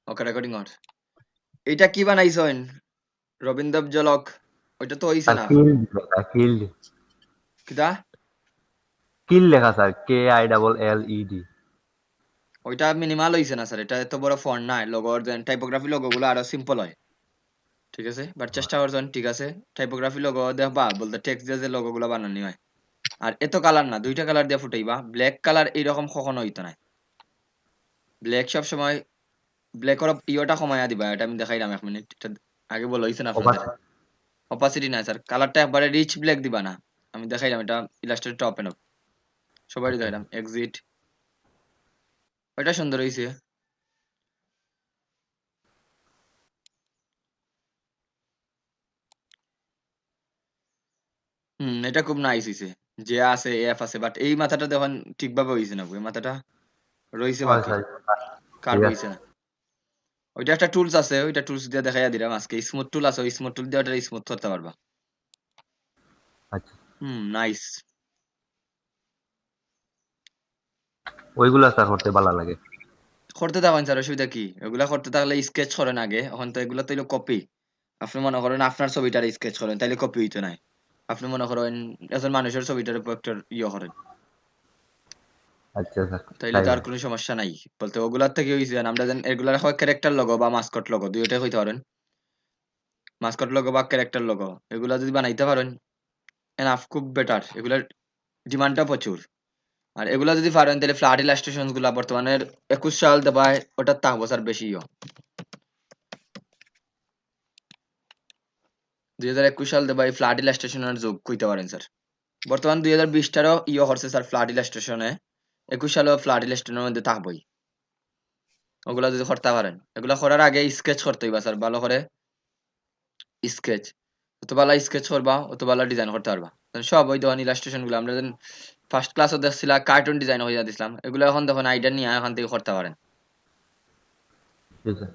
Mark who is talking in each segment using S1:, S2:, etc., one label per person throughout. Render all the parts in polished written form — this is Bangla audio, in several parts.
S1: ওকে রেকর্ডিং অর এটা কি বানাইছেন রবীন্দ্র জলক ওইটা তো হইছে
S2: আর
S1: না
S2: কিল্ড
S1: কিদা
S2: কিল লেখা স্যার KILLED।
S1: ওইটা মিনিমাল হইছে না স্যার এটা এত বড় ফন্ট না লোগোর দেন টাইপোগ্রাফি লোগো গুলো আরো সিম্পল হয় ঠিক আছে বাট চেষ্টা করছেন ঠিক আছে টাইপোগ্রাফি লোগো দেখবা বলতে টেক্সট দিয়ে যে লোগো গুলো বানানি হয় আর এত কালার না দুইটা কালার দিয়ে ফুটাইবা ব্ল্যাক কালার এইরকম কখনো হইতো না ব্ল্যাক সব সময় ব্ল্যাকের ইয়েটা কমাইয়া দিবা এটা আমি দেখাইলাম 1 মিনিট এটা আগে বলা হইছে না আপনাদের অপাসিটি না স্যার কালারটা একবারে রিচ ব্ল্যাক দিবা না আমি দেখাইলাম এটা ইলাস্ট্রেটরটা ওপেন হোক সবাই
S2: আচ্ছা
S1: দেখাইলাম এক্সিট ওইটা সুন্দর হইছে এটা খুব নাইস হইছে যে আছে এফ আছে বাট এই মাথাটা দেখুন ঠিকভাবে হইছে না এই মাথাটা রইছে বাকি
S2: স্যার ঠিক
S1: কার্ভ
S2: আছে।
S1: হইছে না ওইটা একটা টুলস আছে ওইটা টুলস দিয়ে দেখাইয়া দিলাম আজকে স্মুথ টুল আছে ওই স্মুথ টুল দিয়ে ওটা স্মুথ করতে পারবা
S2: আচ্ছা
S1: নাইস
S2: ওইগুলা স্যার করতে ভালো লাগে।
S1: করতে থাকেন স্যার অসুবিধা কি এগুলা করতে থাকলে স্কেচ করেন আগে এখন তো এগুলো তো হইলো কপি আপনি মনে করেন আপনার ছবিটার স্কেচ করেন তাইলে কপি হইতো নাই আপনি মনে করেন একজন মানুষের ছবিটার উপর একটা ইয়ে করেন
S2: আচ্ছা স্যার
S1: তাইলে
S2: তাই
S1: তো আর
S2: হয়।
S1: কোনো সমস্যা নাই বলতে ওগুলার থেকে হইছে আমরা যেন এগুলার হয় ক্যারেক্টার লগো বা মাস্কট লগো দুইটাই হইতে পারেন মাস্কট লগো বা ক্যারেক্টার লগো এগুলা যদি বানাইতে পারেন এনাফ খুব বেটার এগুলার ডিমান্ডটা প্রচুর আর এগুলা যদি পারেন তাহলে ফ্লাড ইলাস্ট্রেশন গুলা বর্তমানের 21 সাল দেবায় ওটা তা বছর বেশিও 2021 সাল দেবায় ফ্লাড ইলাস্ট্রেশনের যুগ কইতে পারেন স্যার বর্তমান 2020টারও ইয়ে হচ্ছে স্যার ফ্লাড ইলাস্ট্রেশনে 21 সালেও ফ্লাড ইলাস্ট্রেশনের মধ্যে থাকবই ওগুলা যদি করতে পারেন এগুলা করার আগে স্কেচ করতে হইবা স্যার ভালো করে স্কেচ যত ভালো স্কেচ করবা অত ভালো ডিজাইন করতে পারবা সব ওই ধরনের ইলাস্ট্রেশন গুলো আমরা যেন ফার্স্ট ক্লাসও দেখছিলাম কার্টুন ডিজাইন হইয়া দিছিলাম এগুলো এখন দেখুন আইডিয়া নিয়ে এখান থেকে করতে পারেন
S2: ঠিক আছে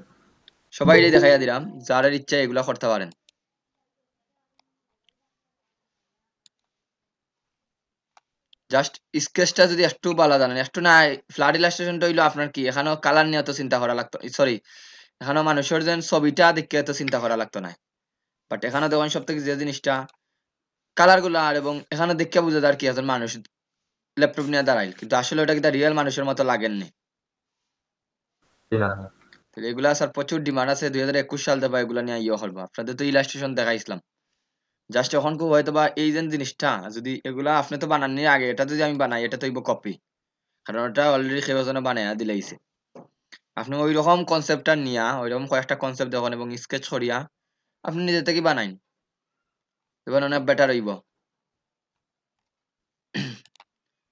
S1: সবাই দেখাইয়া দিলাম যার ইচ্ছা এগুলা করতে পারেন জাস্ট স্কেচটা যদি একটু ভালো জানেন একটু না ফ্লাড ইলাস্ট্রেশনটা হইলো আপনার কি এখানেও কালার নিয়ে তো চিন্তা করা লাগতো সরি এখানেও মানুষের যেন ছবিটা দেখে এত চিন্তা করা লাগতো না বাট এখানে দেখুন সব থেকে যে জিনিসটা কালার গুলা আর এবং এখানে দেখে বুঝা যায় আর কি একজন মানুষ ল্যাপটপ নিয়ে দাঁড়াইল কিন্তু আসলে ওটা কিন্তু রিয়েল মানুষের মতো লাগেননি
S2: ঠিক আছে
S1: তাহলে এগুলা স্যার প্রচুর ডিমান্ড আছে 2021 সাল থেকে এগুলা নিয়ে ইয়ে করবো আপনাদের তো ইলাস্ট্রেশন দেখাইছিলাম জাস্ট এখন খুব হয়তো বা এই যে জিনিসটা যদি এগুলা আপনি তো বানাননি আগে এটা যদি আমি বানাই এটা তো হইব কপি কারণ ওটা অলরেডি কেউ জনে বানাইয়া দিলাইছে আপনি ওই রকম কনসেপ্টটা নিয়া ওই রকম কয়েকটা কনসেপ্ট দেখুন এবং স্কেচ করিয়া আপনি নিজে থেকে বানাইন এবার অনেক বেটার হইব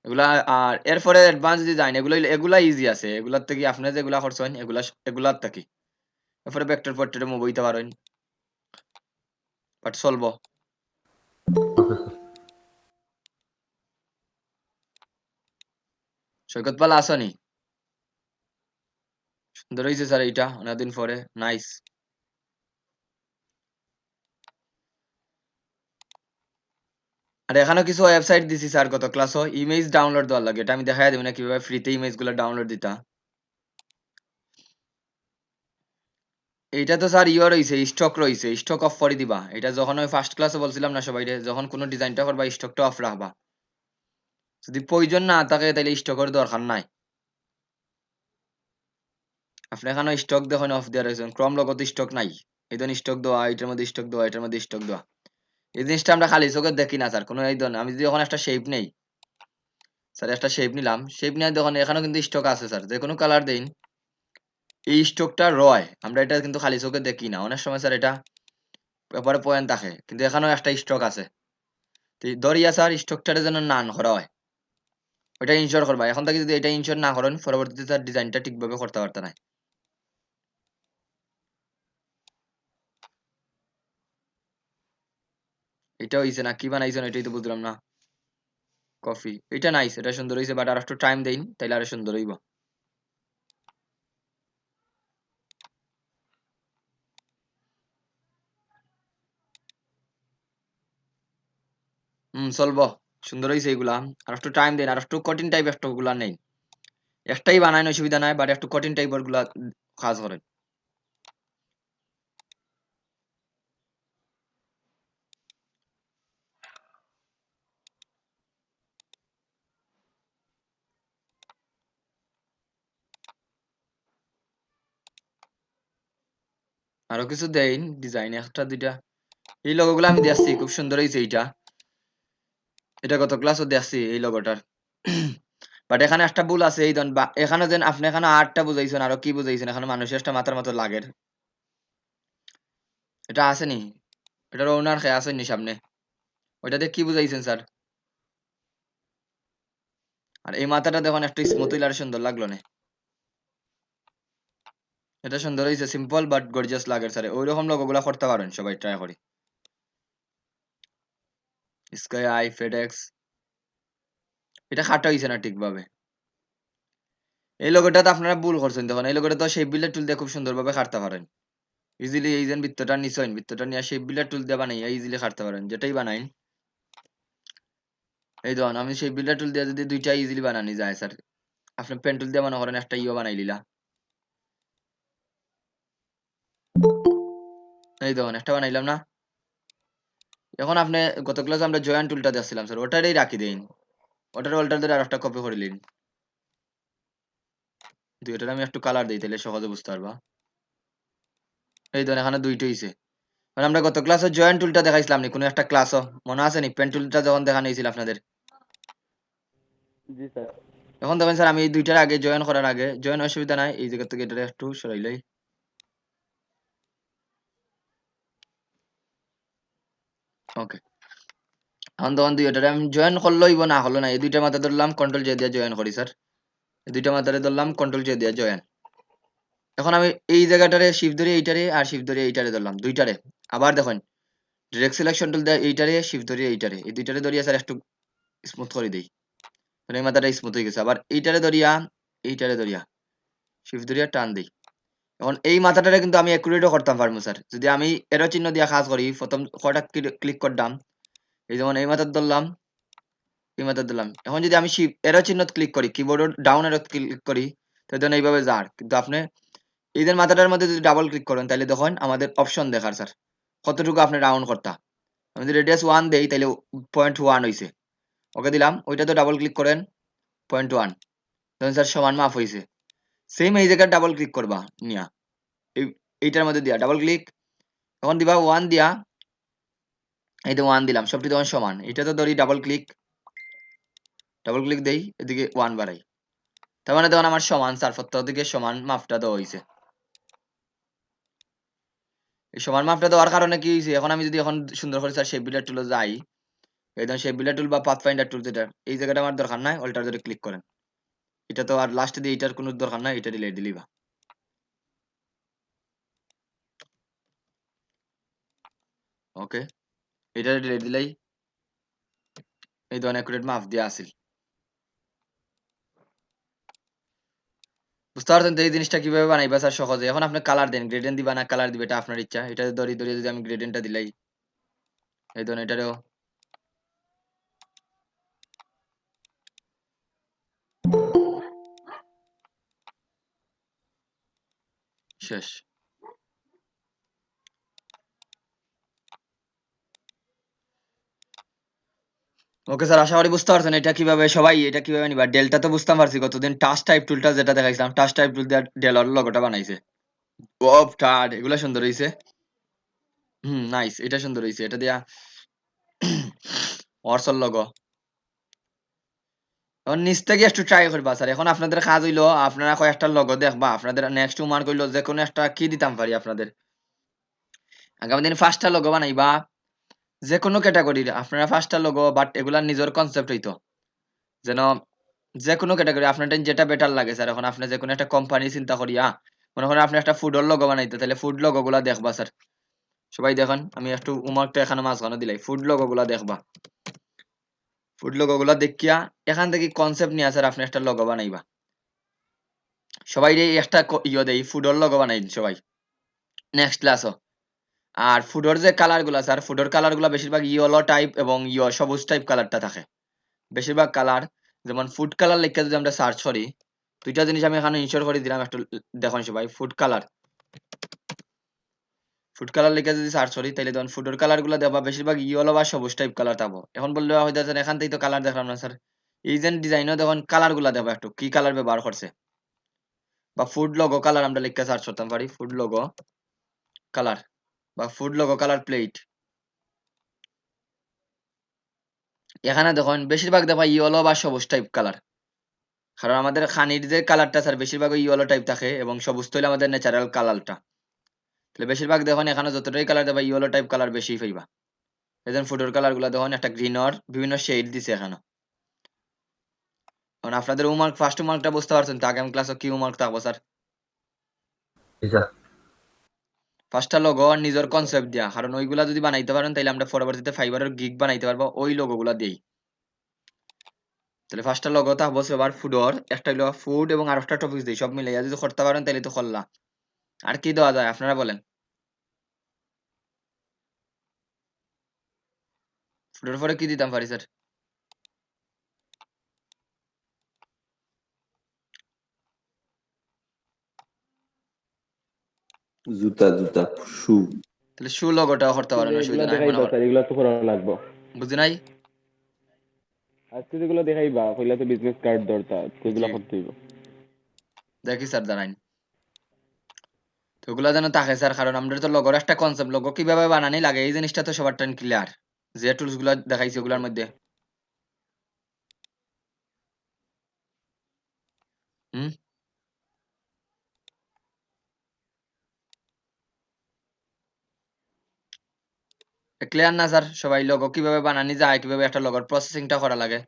S1: এগুলা আর এরপরে অ্যাডভান্স ডিজাইন এগুলো এগুলা ইজি আছে এগুলার থেকে আপনি যেগুলা করছেন এগুলার থেকে এরপরে ভেক্টর পোর্ট্রেটে মুভ হইতে পারেন বাট চলবো সৈকত পালা আসনি সুন্দর হয়েছে স্যার এইটা অনেকদিন পরে নাইস আর এখানেও কিছু ওয়েবসাইট দিছি স্যার গত ক্লাসও ইমেজ ডাউনলোড দেওয়ার লাগে এটা আমি দেখাই দেব না কিভাবে ফ্রিতে ইমেজ গুলো ডাউনলোড দিতা এইটা তো স্যার ইয়ে রয়েছে স্টক রয়েছে স্টক অফ করে দিবা এটা যখন ওই ফার্স্ট ক্লাসে বলছিলাম না সবাই যখন কোনো ডিজাইনটা করবা স্টকটা অফ রাখবা যদি প্রয়োজন না থাকে তাহলে স্টকের দরকার নাই আপনি এখানে স্টক দেখুন অফ দেওয়া রয়েছে ক্রম লগতে স্টক নাই এই ধরনের স্টক দেওয়া এটার মধ্যে স্টক দেওয়া এটার মধ্যে স্টক দেওয়া এই জিনিসটা আমরা খালি চোখে দেখি না স্যার কোনো এই ধরনের আমি যদি এখন একটা শেপ নেই স্যার একটা শেপ নিলাম শেপ নিয়ে দেখুন এখানেও কিন্তু স্টক আছে স্যার যে কোনো কালার দিন এই স্টকটা রয় আমরা এটা কিন্তু খালি চোখে দেখি না অনেক সময় স্যার এটা ব্যাপারে পয়েন্ট থাকে কিন্তু এখানেও একটা স্টক আছে তো ধরিয়া স্যার স্টকটারে যেন না করা হয় ওইটা ইনশোর করবা এখন থেকে যদি এটা ইনশোর না করেন পরবর্তীতে তার ডিজাইনটা ঠিকভাবে করতে পারতে না এটা হইছে না কি বানাইছেন এটাই তো বুঝলাম না কফি এটা নাইস এটা সুন্দর হইছে বাট আর একটু টাইম দেইন তাইলে আরো সুন্দর হইব চলবো সুন্দর হইছে এগুলা আর একটু টাইম দেন আর একটু কঠিন টাইপ একটু গুলা নেই একটাই বানাইন অসুবিধা নাই বাট একটু কঠিন টাইপের গুলা কাজ করেন আরো কিছু দেইন ডিজাইন একটা দুইটা এই লোগোগুলো আমি দেখছি খুব সুন্দর হয়েছে এইটা এটা গত ক্লাসও দেখছি এই লোগোটার বাট এখানে একটা ভুল আছে এই ধন বা এখানে যেন আপনি এখানে আটটা বুঝাইছেন আরো কি বুঝাইছেন এখানে মানুষের একটা মাথার মতো লাগের এটা আসেনি এটার ওনার খেয়ে আসেনি সামনে ওইটাতে কি বুঝাইছেন স্যার আর এই মাথাটা দেখুন একটু স্মুথ হইলে আর সুন্দর লাগলো না এটা সুন্দর হয়েছে সিম্পল বাট গর্জিয়াস লাগে স্যার ওই রকম লোগোগুলো করতে পারেন সবাই ট্রাই করি স্কাই আই ফেডেক্স এটা খাটা হয়েছে না ঠিকভাবে এই লোগোটাতে আপনারা ভুল করছেন দেখুন এই লোগোটা তো শেপ বিল্ডার টুল দিয়ে খুব সুন্দরভাবে কাটতে পারেন ইজিলি এই যে বৃত্তটা নিছেন বৃত্তটা নিয়ে শেপ বিল্ডার টুল দিয়ে বানাই ইজিলি কাটতে পারেন যেটাই বানাইন এই ধরুন আমি শেপ বিল্ডার টুল দিয়ে যদি দুইটা ইজিলি বানানি যায় স্যার আপনি পেন টুল দিয়ে মনে করেন একটা ইও বানাই লিলা এই দেখুন একটা বানাইলাম না এখন আপনি গত ক্লাসে আমরা জয়েন্ট টুলটা দেখছিলাম স্যার ওটারই রাখি দেন ওটার অল্টার ধরে আর একটা কপি করে নিন দুইটার আমি একটু কালার দিই তাহলে সহজে বুঝতে পারবা এই ধরেন এখানে দুইটা হইছে মানে আমরা গত ক্লাসে জয়েন্ট টুলটা দেখাইছিলাম নি কোনো একটা ক্লাসও মনে আছে নি পেন টুলটা যখন দেখানো হয়েছিল আপনাদের
S3: জি স্যার।
S1: এখন দেখেন স্যার আমি এই দুইটার আগে জয়েন করার আগে জয়েন অসুবিধা নাই এই জায়গা থেকে এটা একটু সরাইলাই ওকে এখন তখন দুইটারে আমি জয়েন করলো হইব না হলো না এই দুইটা মাথা ধরলাম কন্ট্রোল জে দিয়ে জয়েন করি স্যার এই দুইটা মাথারে ধরলাম কন্ট্রোল জে দিয়ে জয়েন এখন আমি এই জায়গাটারে শিফট ধরে এইটারে আর শিফট ধরে এইটারে ধরলাম দুইটারে আবার দেখুন ডিরেক্ট সিলেকশন টুল দিয়ে এইটারে শিফট ধরে এইটারে এই দুইটারে ধরিয়া স্যার একটু স্মুথ করে দেই মানে এই মাথাটা স্মুথ হয়ে গেছে আবার এইটারে ধরিয়া শিফট ধরিয়া টান দেই এখন এই মাথাটারে কিন্তু আমি অ্যাকুরেটও করতাম পারবো স্যার যদি আমি এরো চিহ্ন দিয়া কাজ করি প্রথম কয়টা ক্লিক করলাম এই যেমন এই মাথার ধরলাম এই মাথার ধরলাম এখন যদি আমি এরো চিহ্ন ক্লিক করি কিবোর্ড ডাউন এরো ক্লিক করি তাহলে এইভাবে যার কিন্তু আপনি এইদের মাথাটার মধ্যে যদি ডাবল ক্লিক করেন তাহলে দেখুন আমাদের অপশন দেখার স্যার কতটুকু আপনি রাউন্ড করতা আমি যদি রেডিয়াস 1 দেই তাহলে 0.1 হইছে ওকে দিলাম ওইটা তো ডাবল ক্লিক করেন 0.1 ধরুন স্যার সমান মাপ হইছে সেম এই জায়গায় ডাবল ক্লিক করবা নিয়া এইটার মধ্যে দিয়া ডাবল ক্লিক তখন দিবা 1 দিয়া এই তো 1 দিলাম সবটি তখন সমান এটা তো ধরি ডাবল ক্লিক দেই এদিকে 1 বাড়াই তার মানে তখন আমার সমান স্যার প্রত্যেকদিকে সমান মাপটা দেওয়া হইছে এই সমান মাপটা দেওয়ার কারণে কি হইছে এখন আমি যদি এখন সুন্দর করে স্যার শেপ বিল্ডার টুলে যাই একদম শেপ বিল্ডার টুল বা পাথ ফাইন্ডার টুল যেটা এই জায়গাটা আমার দরকার নাই অল্টার ধরে ক্লিক করেন এটা তো আর লাস্টে দিয়ে এটার কোনো দরকার নাই এটা ডিলিট দিলিবা ওকে এটা ডিলিট দিলাই এই ধরনের অ্যাকুরেট মাপ দিয়া আসিল বুঝতে পারছেন তো এই জিনিসটা কিভাবে বানাইবা স্যার সহজে এখন আপনি কালার দেন গ্রেডিয়েন্ট দিবা না কালার দিবে এটা আপনার ইচ্ছা এটা ধরি ধরে যদি আমি গ্রেডিয়েন্টটা দিলাই এই ধরনের এটারও শেষ ওকে স্যার আশা করি বুঝতে পারছেন এটা কিভাবে সবাই এটা কিভাবে নিবা ডেলটা তো বুঝতে পারছি কতদিন টাচ টাইপ টুলটা যেটা দেখাইছিলাম টাচ টাইপ টুল দিয়ে ডেলর লগোটা বানাইছে অফ টাড এগুলা সুন্দর হইছে নাইস এটা সুন্দর হইছে এটা দিয়া অর্সল লগো এখন নিচ থেকে একটু ট্রাই করবা স্যার এখন আপনাদের কাজ হইলো আপনারা কয়েকটা লগো দেখবা আপনাদের নেক্সট মার্ক হইলো যে কোনো একটা কি দিতাম পারি আপনাদের আগামী দিন 5টা লগো বানাইবা যে কোনো ক্যাটাগরির আপনারা 5টা লগো বাট এগুলা নিজের কনসেপ্ট হইতো যেন যে কোনো ক্যাটাগরি আপনার যেটা বেটার লাগে স্যার এখন আপনি যে কোনো একটা কোম্পানি চিন্তা করিয়া মনে করেন আপনি একটা ফুডের লোগো বানাইতে তাহলে ফুড লোগো গুলা দেখবা স্যার সবাই দেখেন আমি একটু উমারটা এখানে মাঝখানে দিলাই ফুড লোগো গুলা দেখবা ফুড লোগো গুলা দেখিয়া এখান থেকে কনসেপ্ট নিয়ে স্যার আপনি একটা লোগো বানাইবা সবাই একটা ইয়ে দেই ফুডের লোগো বানাই সবাই নেক্সট ক্লাসও আর ফুডের যে কালার গুলা স্যার ফুডের কালার গুলা বেশিরভাগ ইয়েলো টাইপ এবং সবুজ টাইপ কালারটা থাকে বেশিরভাগ কালার যেমন ফুড কালার লিখে যদি আমরা সার্চ করি দুইটা জিনিস আমি এখানে ইনস্টল করে দিলাম একটু দেখুন সবাই ফুড কালার লিখে যদি সার্চ করি তাহলে তখন ফুডের কালার গুলো দেবা বেশিরভাগ ইয়েলো বা সবুজ টাইপ কালার পাবো এখন বললে হয়তো স্যার এখান থেকে তো কালার দেখলাম না স্যার এই যে ডিজাইনও দেখুন কালার গুলা দেবা একটু কি কালার ব্যবহার করছে বা ফুড লোগো কালার আমরা লিখে সার্চ করতাম পারি ফুড লোগো কালার বা ফুড লোগো কালার প্লেট। এখানে দেখুন বেশিরভাগ দেখো ইয়েলো বা সবুজ টাইপ কালার, কারণ আমাদের খানির যে কালারটা স্যার বেশিরভাগ ইয়েলো টাইপ থাকে এবং সবুজ তো হইলো আমাদের ন্যাচারাল কালারটা। তাহলে বেশিরভাগ দেখুন এখানে যতটাই কালার দেবা ইয়েলো টাইপ কালার বেশি পাইবা। এই ফুডের কালার গুলা দেখুন একটা গ্রিনর বিভিন্ন শেড দিছে এখানে। কারণ আপনাদের হোমওয়ার্ক ফার্স্ট হোমওয়ার্কটা বুঝতে পারছেন তো আগামী ক্লাসে কি হোমওয়ার্ক থাকবো স্যার?
S2: জি স্যার।
S1: ফার্স্টটা লোগো আর নিজের কনসেপ্ট দিয়া, কারণ ওইগুলা যদি বানাইতে পারেন তাহলে আমরা পরবর্তীতে ফাইবারের গিগ বানাইতে পারবো ওই লোগো গুলা দিই। তাহলে ফার্স্টটা লোগো থাকবো এবার ফুডর, একটা হলো ফুড এবং আর একটা টপিক দিই, সব মিলাইয়া যদি করতে পারেন তাহলে তো করলা। আর কি দেওয়া যায় আপনারা বলেন? ফুডের পরে কি দিতাম পারি স্যার?
S4: জুতা জুতা শু।
S1: তাহলে শু লোগোটাও করতে পারেন,
S3: এগুলো
S1: অসুবিধা নাই মনে
S3: দেখাইবা
S1: কর।
S3: স্যার, এগুলো তো করা লাগবে।
S1: বুঝি নাই?
S3: আজকে যেগুলো দেখাইবা কইলা তো বিজনেস কার্ড দরকার,
S1: জি
S3: সেগুলো করতে হইব।
S1: দেখি স্যার দাঁড়াইন। তো ওগুলা যেন থাকে স্যার, কারণ আমরা তো লগর একটা কনসেপ্ট লোগো কিভাবে বানানি লাগে এই জিনিসটা তো সবার টাইম ক্লিয়ার, যে টুলস গুলা দেখাইছি ওগুলার মধ্যে। হুম, ক্লিয়ার না স্যার সবাই? লোগো কিভাবে বানানি যায়, কিভাবে একটা লগর প্রসেসিংটা করা লাগে?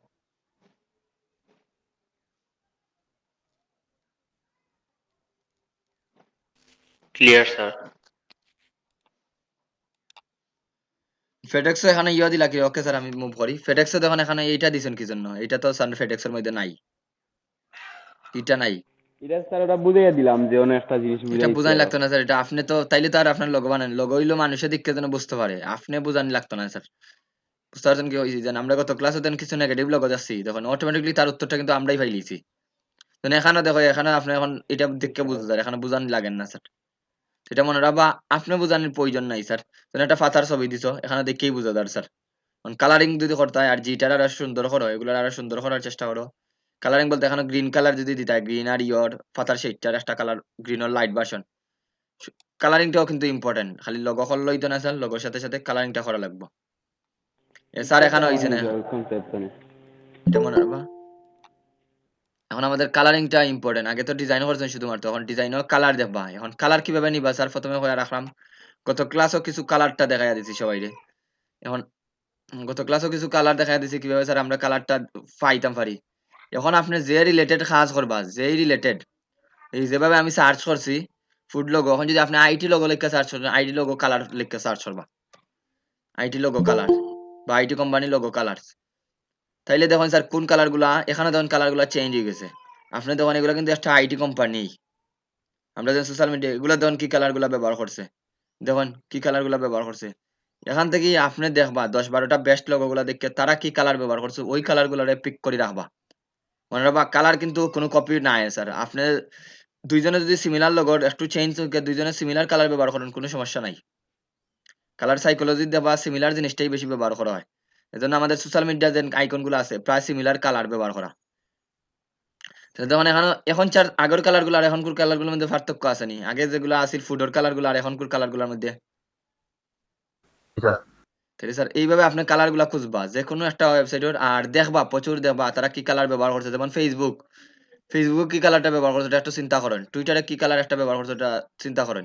S5: Clear sir.
S1: ফেডেক্সও এখানে ইয়া দিলা কি? ওকে স্যার আমি মুভ করি। ফেডেক্সও দেখুন এখানে এইটা দিছেন কি জন্য? এটা তো স্যার ফেডেক্সের মধ্যে নাই, এটা নাই।
S3: এটা স্যার ওটা বুঝাইয়া দিলাম যে অনেক একটা জিনিস
S1: এটা
S3: বুঝাইছি
S1: বুঝানি
S3: আরো।
S1: লাগতো না স্যার, এটা আপনি তো তাইলে তো আর আপনার লোগো বানান, লোগো হইলো মানুষের দিককে যেন বুঝতে পারে, আপনি বুঝানি লাগতো না স্যার। বুঝতে পারছেন কি হয়েছে? যেন আমরা গত ক্লাসে দেন কিছু নেগেটিভ লোগো যাচ্ছি তখন অটোমেটিকলি তার উত্তরটা কিন্তু আমরাই পাইলিছি। মানে এখানে দেখো এখানে আপনি এখন এটা দেখে বুঝতে স্যার, এখানে বুঝানি লাগেন না স্যার। এটা মনে রাখবা, আপনি বুঝানির প্রয়োজন নাই স্যার। তুমি একটা পাতার ছবি দিছো এখানে দেখেই বুঝা যার স্যার। কালারিং যদি করতে হয় আর যেটার আরো সুন্দর করো এগুলো আরো সুন্দর করার চেষ্টা করো। কালারিং বলতে এখানে গ্রিন কালার যদি দিতে হয় গ্রিন আর ইয়র পাতার শেডটার একটা কালার গ্রিন আর লাইট ভার্সন। কালারিংটাও কিন্তু ইম্পর্টেন্ট, খালি লগো করলেই তো না স্যার, লগোর সাথে সাথে কালারিংটা করা লাগবে। স্যার এখানে হয়েছে না,
S3: কনসেপ্ট জানি।
S1: এটা মনে রাখবা। এখন আমাদের কালারিংটা ইম্পর্টেন্ট, আগে তো ডিজাইন করছেন শুধুমাত্র, এখন ডিজাইনও কালার দেখবা। এখন কালার কিভাবে নিবা স্যার? প্রথমে হয়ে রাখলাম গত ক্লাসও কিছু কালারটা দেখাই দিছি সবাইরে। এখন গত ক্লাসও কিছু কালার দেখাই দিছি কিভাবে স্যার আমরা কালারটা পাইতাম পারি। এখন আপনি যে রিলেটেড কাজ করবা, যেই রিলেটেড, এই যেভাবে আমি সার্চ করছি ফুড লোগো, এখন যদি আপনি আইটি লোগো লিখে সার্চ করেন আইটি লোগো কালার লিখে সার্চ করবা, আইটি লোগো কালার বা আইটি কোম্পানি লোগো কালার, তাইলে দেখুন স্যার কোন কালার গুলা এখানে দেখুন কালার গুলা চেঞ্জ হয়ে গেছে। আপনি দেখুন এগুলো কিন্তু একটা আইটি কোম্পানি, আমরা যে সোশ্যাল মিডিয়া এগুলো দেখুন কি কালার গুলা ব্যবহার করছে, দেখুন কি কালার গুলা ব্যবহার করছে। এখান থেকে আপনি দেখবা 10-12টা বেস্ট লোগো গুলা দেখে তারা কি কালার ব্যবহার করছে ওই কালার গুলারে পিক করে রাখবা। মনে রাখবা কালার কিন্তু কোনো কপি নাই স্যার। আপনি দুইজনে যদি সিমিলার লোগো একটু চেঞ্জ দুইজনে সিমিলার কালার ব্যবহার করেন কোনো সমস্যা নাই। কালার সাইকোলজি বা সিমিলার জিনিসটাই বেশি ব্যবহার করা হয়। এজন্য আমাদের সোশ্যাল মিডিয়া যে আইকন গুলো আছে প্রায় সিমিলার কালার ব্যবহার করা। তো যেমন এখন চার আগের কালার গুলো আর এখনকার কালার গুলোর মধ্যে পার্থক্য আছে নি? আগে যেগুলো আছিল ফুডের কালার গুলো আর এখনকার কালার গুলোর মধ্যে।
S2: জি স্যার।
S1: তাহলে স্যার এইভাবে আপনি কালার গুলা খুঁজবা যে কোনো একটা ওয়েবসাইটের আর দেখবা প্রচুর দেখবা তারা কি কালার ব্যবহার করছে। যেমন ফেসবুক কি কালারটা ব্যবহার করছে এটা একটু চিন্তা করেন, টুইটারে কি কালার একটা ব্যবহার করছে এটা চিন্তা করেন।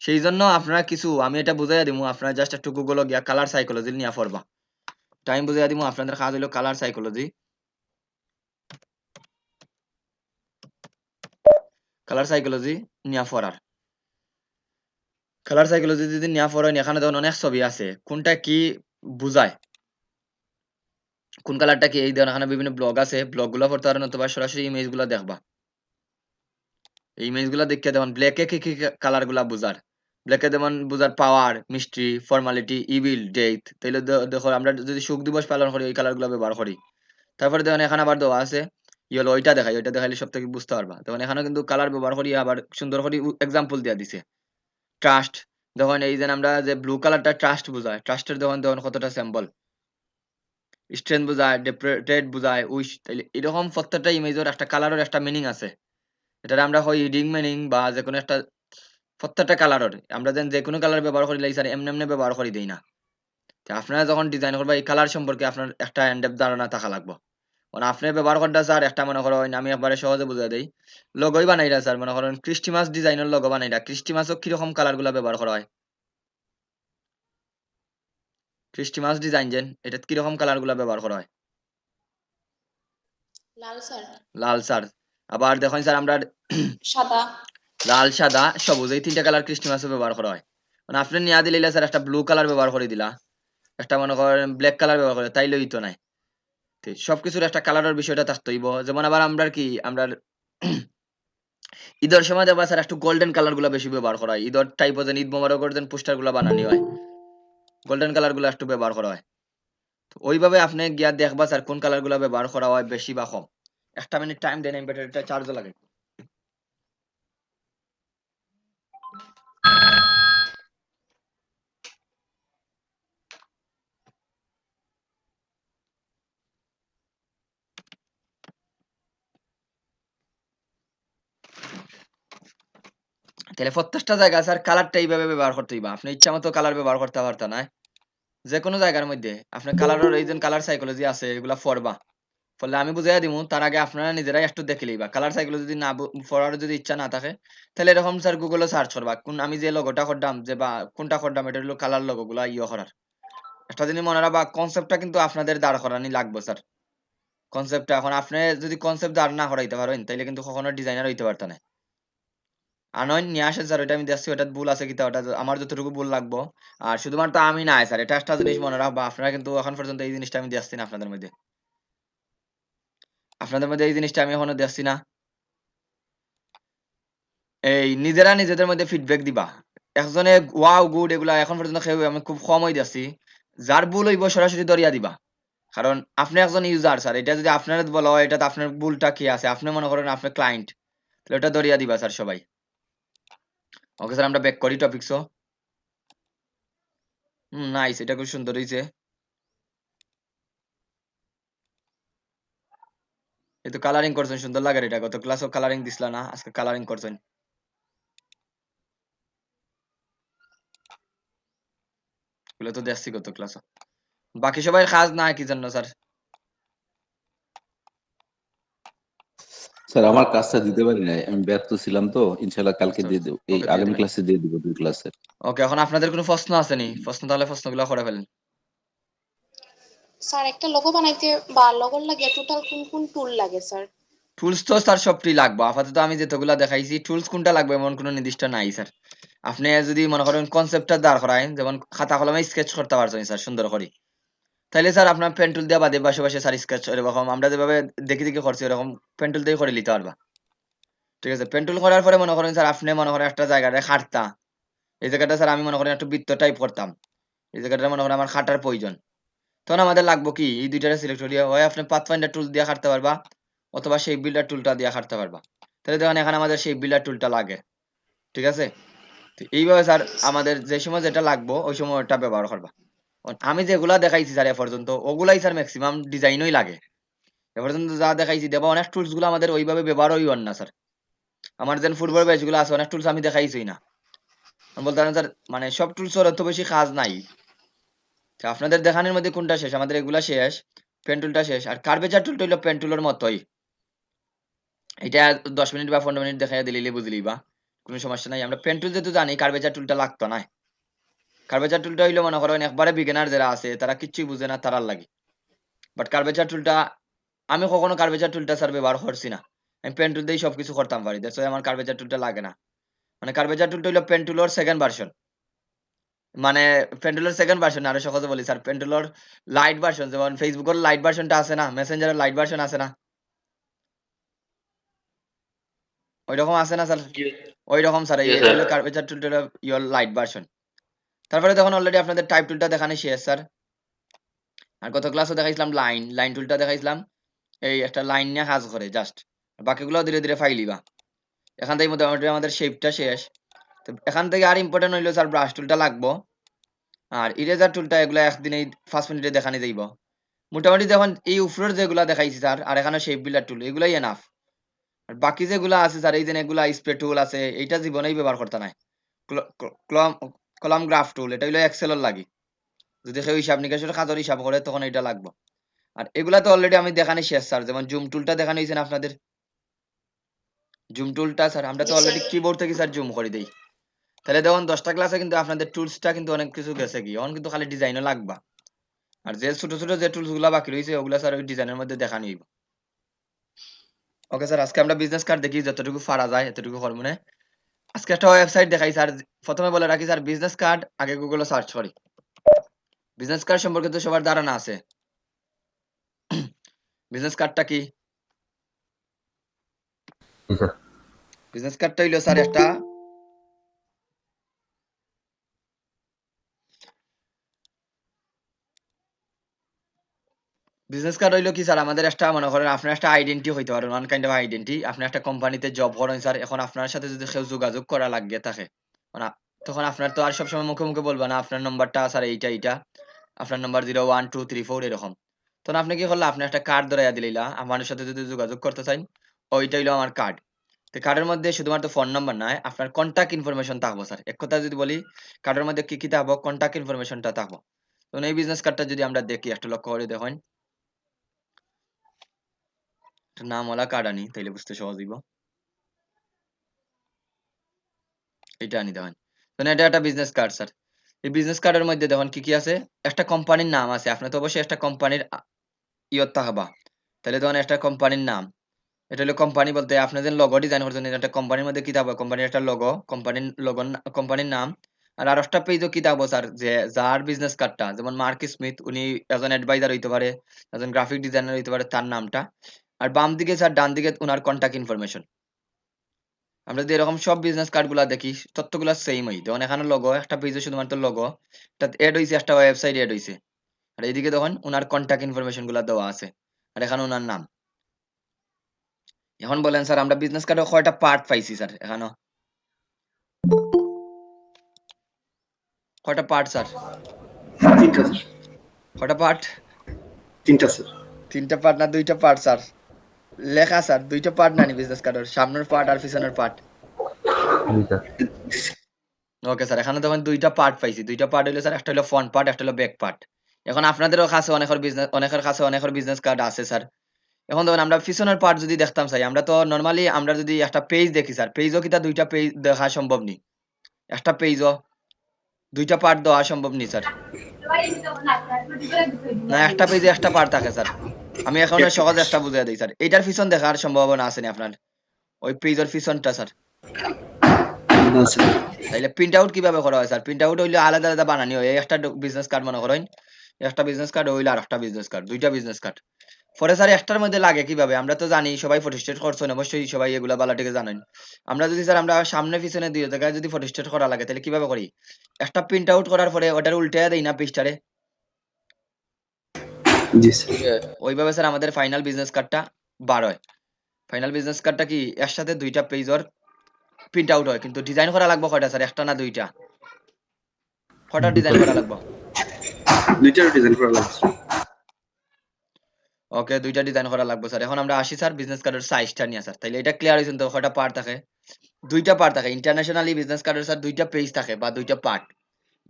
S1: সেই জন্য আপনারা কিছু আমি এটা বুঝাইয়া দিমু, আপনারা জাস্ট একটু গুগল গিয়া কালার সাইকোলজি নিয়ে পড়বা। টাইম বুঝাইয়া দিমু, আপনাদের কাজ হলো কালার সাইকোলজি। কালার সাইকোলজি নিয়ে পড়ার। কালার সাইকোলজি যদি নিয়ে পড়েন এখানে দেখুন অনেক ছবি আছে কোনটা কি বুঝায়, কোন কালারটা কি। এই ধরনের এখানে বিভিন্ন ব্লগ আছে, ব্লগ গুলো পড়তে পারেন অথবা সরাসরি ইমেজ গুলো দেখবা। এই ইমেজ গুলো দেখে যেমন ব্ল্যাকে কি কি কালার গুলা বুঝার। ব্ল্যাকে যেমন বুঝার পাওয়ার, মিস্ট্রি, ফর্মালিটি, ইভিল, ডেথ। তাইলে দেখো আমরা যদি সুখ দিবস পালন করি ওই কালার গুলো ব্যবহার করি। তারপরে দেখুন এখানে আবার দেওয়া আছে ইয়েলো, ওইটা দেখাই, ওইটা দেখাইলে সব থেকে বুঝতে পারবা। দেখুন এখানে কিন্তু কালার ব্যবহার করি আবার সুন্দর করে এক্সাম্পল দেওয়া দিছে। ট্রাস্ট, দেখুন এই যে আমরা যে ব্লু কালারটা ট্রাস্ট বোঝায়, ট্রাস্টের দেখুন দেখুন কতটা সিম্বল। স্ট্রেংথ বোঝায়, ডেপ্রেটেড বোঝায়, উইশ। তাইলে এরকম প্রত্যেকটা ইমেজের একটা কালারের একটা মিনিং আছে। এটা আমরা হয় হিডিং মিনিং বা যে কোনো একটা প্রত্যেকটা কালারের আমরা যে কোনো কালার ব্যবহার করি লাই স্যার এমনি এমনি ব্যবহার করি দেই না। তো আপনারা যখন ডিজাইন করবা এই কালার সম্পর্কে আপনার একটা এনডেপথ ধারণা থাকা লাগবে। কারণ আপনি ব্যবহার করতে স্যার একটা মনে করেন আমি একবারে সহজে বুঝাই দেই। লোগোই বানাইরা স্যার মনে করেন ক্রিস্টমাস ডিজাইনের লোগো বানাইরা ক্রিস্টমাসও কিরকম কালারগুলা ব্যবহার করা হয়? ক্রিস্টমাস ডিজাইন যেন এটাত কিরকম কালারগুলা ব্যবহার করা হয়?
S6: লাল স্যার,
S1: লাল স্যার। আবার দেখেন স্যার আমরা
S6: সাদা,
S1: লাল, সাদা, সবুজ এই ৩ টা কালার ক্রিস্টমাসে ব্যবহার করা হয়। মানে আপনি নিয়া দিলে স্যার একটা ব্লু কালার ব্যবহার করে দিলা। একটা মনে করেন ব্লাক কালার ব্যবহার করে তাইলে হইতো নাই। তো সবকিছুর একটা কালারের বিষয়টা থাকতে হইব। যেমন আবার আমরা কি আমরা ঈদের সময় দেখবা স্যার একটু গোল্ডেন কালার গুলা বেশি ব্যবহার করা হয়। ঈদের টাইপও যেন ঈদ মোবারকের যেন পোস্টার গুলা বানানি হয়। গোল্ডেন কালার গুলা একটু ব্যবহার করা হয়। তো ওইভাবে আপনি গিয়া দেখবা স্যার কোন কালার গুলা ব্যবহার করা হয় বেশি বা কম। ১ টা মিনিট টাইম দেন আমি ব্যাটারিটা চার্জও লাগাই। তাহলে প্রত্যেকটা জায়গায় স্যার কালারটা এইভাবে ব্যবহার করতে হইবা। আপনি ইচ্ছামত কালার ব্যবহার করতে পারতা না। যেকোনো জায়গার মধ্যে আপনি কালারের এই যে কালার সাইকোলজি আছে এগুলা পড়বা। ফলে আমি বুঝাইয়া দিমু তার আগে আপনারা নিজেরাই একটু দেখে লইবা। কালার সাইকোলজি যদি না পড়ার যদি ইচ্ছা না থাকে তাহলে এরকম স্যার গুগলে সার্চ করবা। কোন আমি যে লোগোটা করলাম যে বা কোনটা করলাম এটা হলো কালার লোগো গুলা করার। একটা জিনিস মনে রাখবা কনসেপ্টটা কিন্তু আপনাদের দাঁড় করানি লাগবে স্যার। কনসেপ্টটা এখন আপনি যদি কনসেপ্ট দাঁড় না করাইতে পারেন তাইলে কিন্তু কখনো ডিজাইনার হইতে পারতা না। আনয়ন নিয়ে আসেন স্যার ওইটা আমি দেখছি ওটার ভুল আছে কিনা ওটা আমার যতটুকু ভুল লাগবো। আর শুধুমাত্র আমি না স্যার এটা একটা জিনিস মনে রাখবা আপনারা কিন্তু এখন পর্যন্ত এই জিনিসটা আমি দেখছি না আপনাদের মধ্যে। আপনাদের মধ্যে এই জিনিসটা আমি এখনো দেখছি না। এই নিজেরা নিজেদের মধ্যে ফিডব্যাক দিবা। একজনে ওয়াও গুড এগুলা এখন পর্যন্ত কেউ আমি খুব কমই দেখছি। যার ভুল হইব সরাসরি ধরিয়া দিবা। কারণ আপনি একজন ইউজার স্যার এটা যদি আপনার বলা হয় এটাতে আপনার ভুলটা কি আছে? আপনি মনে করেন আপনার ক্লায়েন্ট। তাহলে ওটা ধরিয়া দিবা স্যার সবাই। ওকে স্যার আমরা ব্যাক করি টপিকসও। নাইস এটা খুব সুন্দর হইছে। এই তো কালারিং করছেন সুন্দর লাগে এটা। গত ক্লাসও কালারিং দিছিলা না? আজকে কালারিং করছেন। এগুলো তো দেখছি গত ক্লাসও। বাকি সবাই কাজ না কি জন্য স্যার?
S4: স্যার আমার কাজটা দিতে পারি নাই, আমি ব্যস্ত ছিলাম তো। ইনশাল্লাহ কালকে
S1: আচ্ছা,
S4: দিয়ে দেবো, এই
S1: ওকে দিয়ে
S4: আগামী
S1: দিবেন।
S4: ক্লাসে দিয়ে দেবো, 2 ক্লাসের।
S1: ওকে এখন আপনাদের কোনো প্রশ্ন আছে নি? প্রশ্ন তাহলে প্রশ্নগুলো করে ফেলেন।
S6: স্যার একটা লোগো বানাইতে বা লোগোর লাগে টোটাল কোন কোন টুল লাগে স্যার?
S1: টুলস তো স্যার সবটি লাগবে। আপাতত আমি যেতগুলা দেখাইছি টুলস কোনটা লাগবে এমন কোনো নির্দিষ্ট নাই স্যার। আপনি যদি মনে করেন কনসেপ্টটা দাঁড় করায়েন যেমন খাতা কলমে স্কেচ করতে পারছেন স্যার সুন্দর করে। তাইলে স্যার আপনার পেন টুল দিয়ে বাদে পাশে পাশে স্যার স্কেচ এরকম আমরা যেভাবে দেখে দেখে করছি এরকম পেন টুল দিয়ে করে নিতে পারবা। ঠিক আছে? পেন টুল করার পরে মনে করেন স্যার আপনি মনে করেন একটা জায়গায় খাটতা। এই জায়গাটা স্যার আমি মনে করেন একটু বৃত্ত টাইপ করতাম। এই জায়গাটা মনে করেন আমার খাটার প্রয়োজন। তখন আমাদের লাগবো কি এই দুইটারে সিলেক্ট করিয়া হয় আপনি পাথফাইন্ডার টুল দিয়ে খাটতে পারবা অথবা শেপ বিল্ডার টুলটা দিয়ে খাটতে পারবা। তাহলে দেখেন এখানে আমাদের শেপ বিল্ডার টুলটা লাগে। ঠিক আছে? তো এইভাবে স্যার আমাদের যে সময় যেটা লাগবো ওই সময় ওটা ব্যবহার করবা। আমি যেগুলা দেখাইছি স্যার এ পর্যন্ত ওগুলাই স্যার ম্যাক্সিমাম ডিজাইনই লাগে। এ পর্যন্ত যা দেখাইছি দেখবা অনেক টুলস গুলো আমাদের ওইভাবে ব্যবহারই হন না স্যার। আমার যেন ফুটবল ব্যাচ গুলো আছে অনেক টুলস আমি দেখাইছি না। আমি বলতে পারেন স্যার মানে সব টুলসের অত বেশি কাজ নাই। তো আপনাদের দেখানোর মধ্যে কোনটা শেষ? আমাদের এগুলা শেষ। পেন টুলটা শেষ। আর কার্ভেচার টুলটা হইলো পেন টুলের মতোই। এটা 10 মিনিট বা 15 মিনিট দেখাইয়া দিলেই বুঝলি বা কোনো সমস্যা নাই। আমরা পেন টুল যেহেতু জানি কার্ভেচার টুলটা লাগতো না। কার্ভেচার টুলটা হইলো মনে করেন একবারে বিগিনার যারা আছে তারা কিচ্ছুই বুঝে না তারার লাগে। বাট কার্ভেচার টুলটা আমি কখনো কার্ভেচার টুলটা স্যার ব্যবহার করছি না। আমি পেন টুল দিয়েই সবকিছু করতাম পারি। দ্যাটস ওয়াই আমার কার্ভেচার টুলটা লাগে না। মানে কার্ভেচার টুলটা হইলো পেন টুলের সেকেন্ড ভার্সন। মানে পেন টুলের সেকেন্ড ভার্সন আরো সহজে বলি স্যার পেন টুলের লাইট ভার্সন যেমন ফেসবুকের লাইট ভার্সনটা আছে না? মেসেঞ্জারের লাইট ভার্সন আছে না? ঐরকম আছে না স্যার? ঐরকম স্যার
S5: Yes,
S1: এটা
S5: sir.
S1: হলো কার্ভেচার টুলটা হলো ইওর লাইট ভার্সন। তারপরে দেখুন অলরেডি আপনাদের টাইপ টুলটা দেখানো শেষ স্যার। আর গত ক্লাসে দেখাইছিলাম লাইন টুলটা দেখাইছিলাম। এই একটা লাইন নিয়ে কাজ করে জাস্ট। বাকিগুলো ধীরে ধীরে ফাইলিবা। এখান থেকে মোটামুটি আমাদের শেপটা শেষ। তো এখান থেকে আর ইম্পর্টেন্ট হইলো স্যার ব্রাশ টুলটা লাগবো। আর ইরেজার টুলটা এগুলা একদিনেই 5 মিনিটে দেখানি যাইব। মোটামুটি দেখুন এই উপরের যেগুলা দেখাইছি স্যার আর এখানে শেপ বিল্ডার টুল এগুলাই এনাফ। আর বাকি যেগুলা আছে স্যার এই যে এগুলা স্প্রে টুল আছে এইটা জীবনেই ব্যবহার করতে নাই। কলাম গ্রাফ টুল, এটা হলো এক্সেলের লাগি। যদি কেউ হিসাব নিকাশের কাজের হিসাব করে তখন এটা লাগবে। আর এগুলা তো অলরেডি আমি দেখানি শেষ স্যার, যেমন জুম টুলটা দেখানো হয়েছে না আপনাদের। জুম টুলটা স্যার আমরা তো
S6: জি
S1: অলরেডি
S6: স্যার।
S1: কিবোর্ড থেকে স্যার জুম করে দেই। তাহলে দেখুন 10টা ক্লাসে কিন্তু আপনাদের টুলসটা কিন্তু অনেক কিছু গেছে কি, এখন কিন্তু খালি ডিজাইনও লাগবা। আর যে ছোট ছোট যে টুলস গুলা বাকি রয়েছে ওগুলা স্যার ওই ডিজাইনের মধ্যে দেখানো হইব। ওকে স্যার, আজকে আমরা বিজনেস কার্ড দেখি যতটুকু পারা যায় এতটুকু করব না। আজকে একটা ওয়েবসাইট দেখাই স্যার। প্রথমে বলে রাখি স্যার, বিজনেস কার্ড আগে গুগলে সার্চ করি। বিজনেস কার্ড সম্পর্কে তো সবার ধারণা আছে। বিজনেস কার্ডটা কি?
S2: জি স্যার।
S1: বিজনেস কার্ডটা হইলো স্যার একটা বিজনেস কার্ড হইলো কি স্যার, আমাদের একটা মনে করেন আপনার একটা আইডেন্টি হইতে পারে, ওয়ান কাইন্ড অফ আইডেন্টি। আপনি একটা কোম্পানিতে জব করেন স্যার, এখন আপনার সাথে যদি কেউ যোগাযোগ করা লাগে থাকে, মানে তখন আপনার তো আর সবসময় মুখে মুখে বলবে না আপনার নাম্বারটা স্যার এইটা এইটা, আপনার নাম্বার 012334 এরকম। তখন আপনি কি করলে, আপনি একটা কার্ড ধরাইয়া দিলা, আমার সাথে যদি যোগাযোগ করতে চান, ওইটা হইলো আমার কার্ড। তো কার্ডের মধ্যে শুধুমাত্র ফোন নাম্বার নয়, আপনার কন্টাক্ট ইনফরমেশন থাকবো স্যার। এক কথা যদি বলি, কার্ডের মধ্যে কি কি থাকবো, কন্টাক্ট ইনফরমেশনটা থাকবো। তো এই বিজনেস কার্ডটা যদি আমরা দেখি, একটা লক্ষ্য করে দেখেন, একটা নামওয়ালা কার্ড আনি তাইলে বুঝতে সহজ হইব। এটা আনি দেখেন, মানে এটা একটা বিজনেস কার্ড স্যার। এই বিজনেস কার্ডের মধ্যে দেখুন কি কি আছে, একটা কোম্পানির নাম আছে। আপনি তো অবশ্যই একটা কোম্পানির ইয়ত থাকবা, তাহলে দেখুন একটা কোম্পানির নাম। এটা হলো কোম্পানি বলতে আপনি যে লোগো ডিজাইন করছেন, এটা কোম্পানির মধ্যে কি থাকবে, কোম্পানির একটা লোগো, কোম্পানির নাম। আর আরেকটা পেজও কি থাকবো স্যার, যে যার বিজনেস কার্ডটা, যেমন মার্ক স্মিথ, উনি একজন অ্যাডভাইজার হইতে পারে, একজন গ্রাফিক ডিজাইনার হইতে পারে, তার নামটা। আর বাম দিকে স্যার, ডান দিকে ওনার কন্টাক্ট ইনফরমেশন। আমরা যদি এরকম সব বিজনেস কার্ড গুলা দেখি, তথ্যগুলা সেম হই। যেমন এখানে লোগো, একটা পেজে শুধুমাত্র লোগো, এটা এড হইছে, একটা ওয়েবসাইট এড হইছে। আর এইদিকে দেখুন ওনার কন্টাক্ট ইনফরমেশন গুলা দেওয়া আছে, আর এখানে ওনার নাম। এখন বলেন স্যার, আমরা বিজনেস কার্ডে কয়টা পার্ট পাইছি স্যার? এখানে কয়টা পার্ট স্যার?
S7: তিনটা স্যার।
S1: কয়টা পার্ট?
S7: তিনটা স্যার।
S1: তিনটা পার্ট না দুইটা পার্ট স্যার? লেখা স্যার দুইটা পার্ট নানি বিজনেস কার্ডের, সামনের পার্ট আর পিছনের পার্ট।
S2: জি স্যার।
S1: ওকে স্যার, এখানে তখন দুইটা পার্ট পাইছি। দুইটা পার্ট হইলো স্যার, একটা হলো ফ্রন্ট পার্ট, একটা হলো ব্যাক পার্ট। এখন আপনাদেরও কাছে অনেকের বিজনেস কার্ড আছে স্যার। এখন ধরুন আমরা পিছনের পার্ট যদি দেখতাম চাই, আমরা তো নরমালি আমরা যদি একটা পেজ দেখি স্যার, পেজও কিটা দুইটা পেজ দেখা সম্ভব নি। একটা পেজও দুইটা পার্ট দেওয়া সম্ভব নি স্যার। না, একটা পেজে একটা পার্ট থাকে স্যার। আমি এখন সহজে একটা বুঝিয়ে দিই স্যার, এইটার পিছন দেখার সম্ভাবনা আছে নি আপনার? ওই পেজের পিছনটা স্যার।
S7: না স্যার।
S1: তাইলে প্রিন্ট আউট কিভাবে করা হয় স্যার? প্রিন্ট আউট হইলে আলাদা আলাদা বানানি হয়। এই একটা বিজনেস কার্ড মনে করেন, একটা বিজনেস কার্ড হইলো আর একটা বিজনেস কার্ড, দুইটা বিজনেস কার্ড। পরে স্যার একটার মধ্যে লাগে কিভাবে? আমরা তো জানি সবাই ফটোস্টেট করছেন, অবশ্যই সবাই এগুলা বালাটিকে জানেন। আমরা যদি স্যার আমরা সামনে পিছনে দুই জায়গায় যদি ফটোস্টেট করা লাগে, তাহলে কিভাবে করি? একটা প্রিন্ট আউট করার পরে ওটার উল্টাইয়া দেই না পেজটারে?
S7: জি স্যার।
S1: ওইভাবে স্যার আমাদের ফাইনাল বিজনেস কার্ডটা বার হয়। ফাইনাল বিজনেস কার্ডটা কি এর সাথে দুইটা পেজর প্রিন্ট আউট হয়, কিন্তু ডিজাইন করা লাগবে কয়টা স্যার? একটা না দুইটা? কয়টা ডিজাইন করা লাগবে?
S7: দুইটার ডিজাইন করা লাগছে।
S1: ওকে, দুইটা ডিজাইন করা লাগবে স্যার। এখন আমরা আসি স্যার বিজনেস কার্ডের সাইজটা নিয়ে স্যার। তাইলে এটা ক্লিয়ার হইছেন তো, কয়টা পার্ট থাকে? দুইটা পার্ট থাকে। ইন্টারন্যাশনালি বিজনেস কার্ডের স্যার দুইটা পেজ থাকে বা দুইটা পার্ট।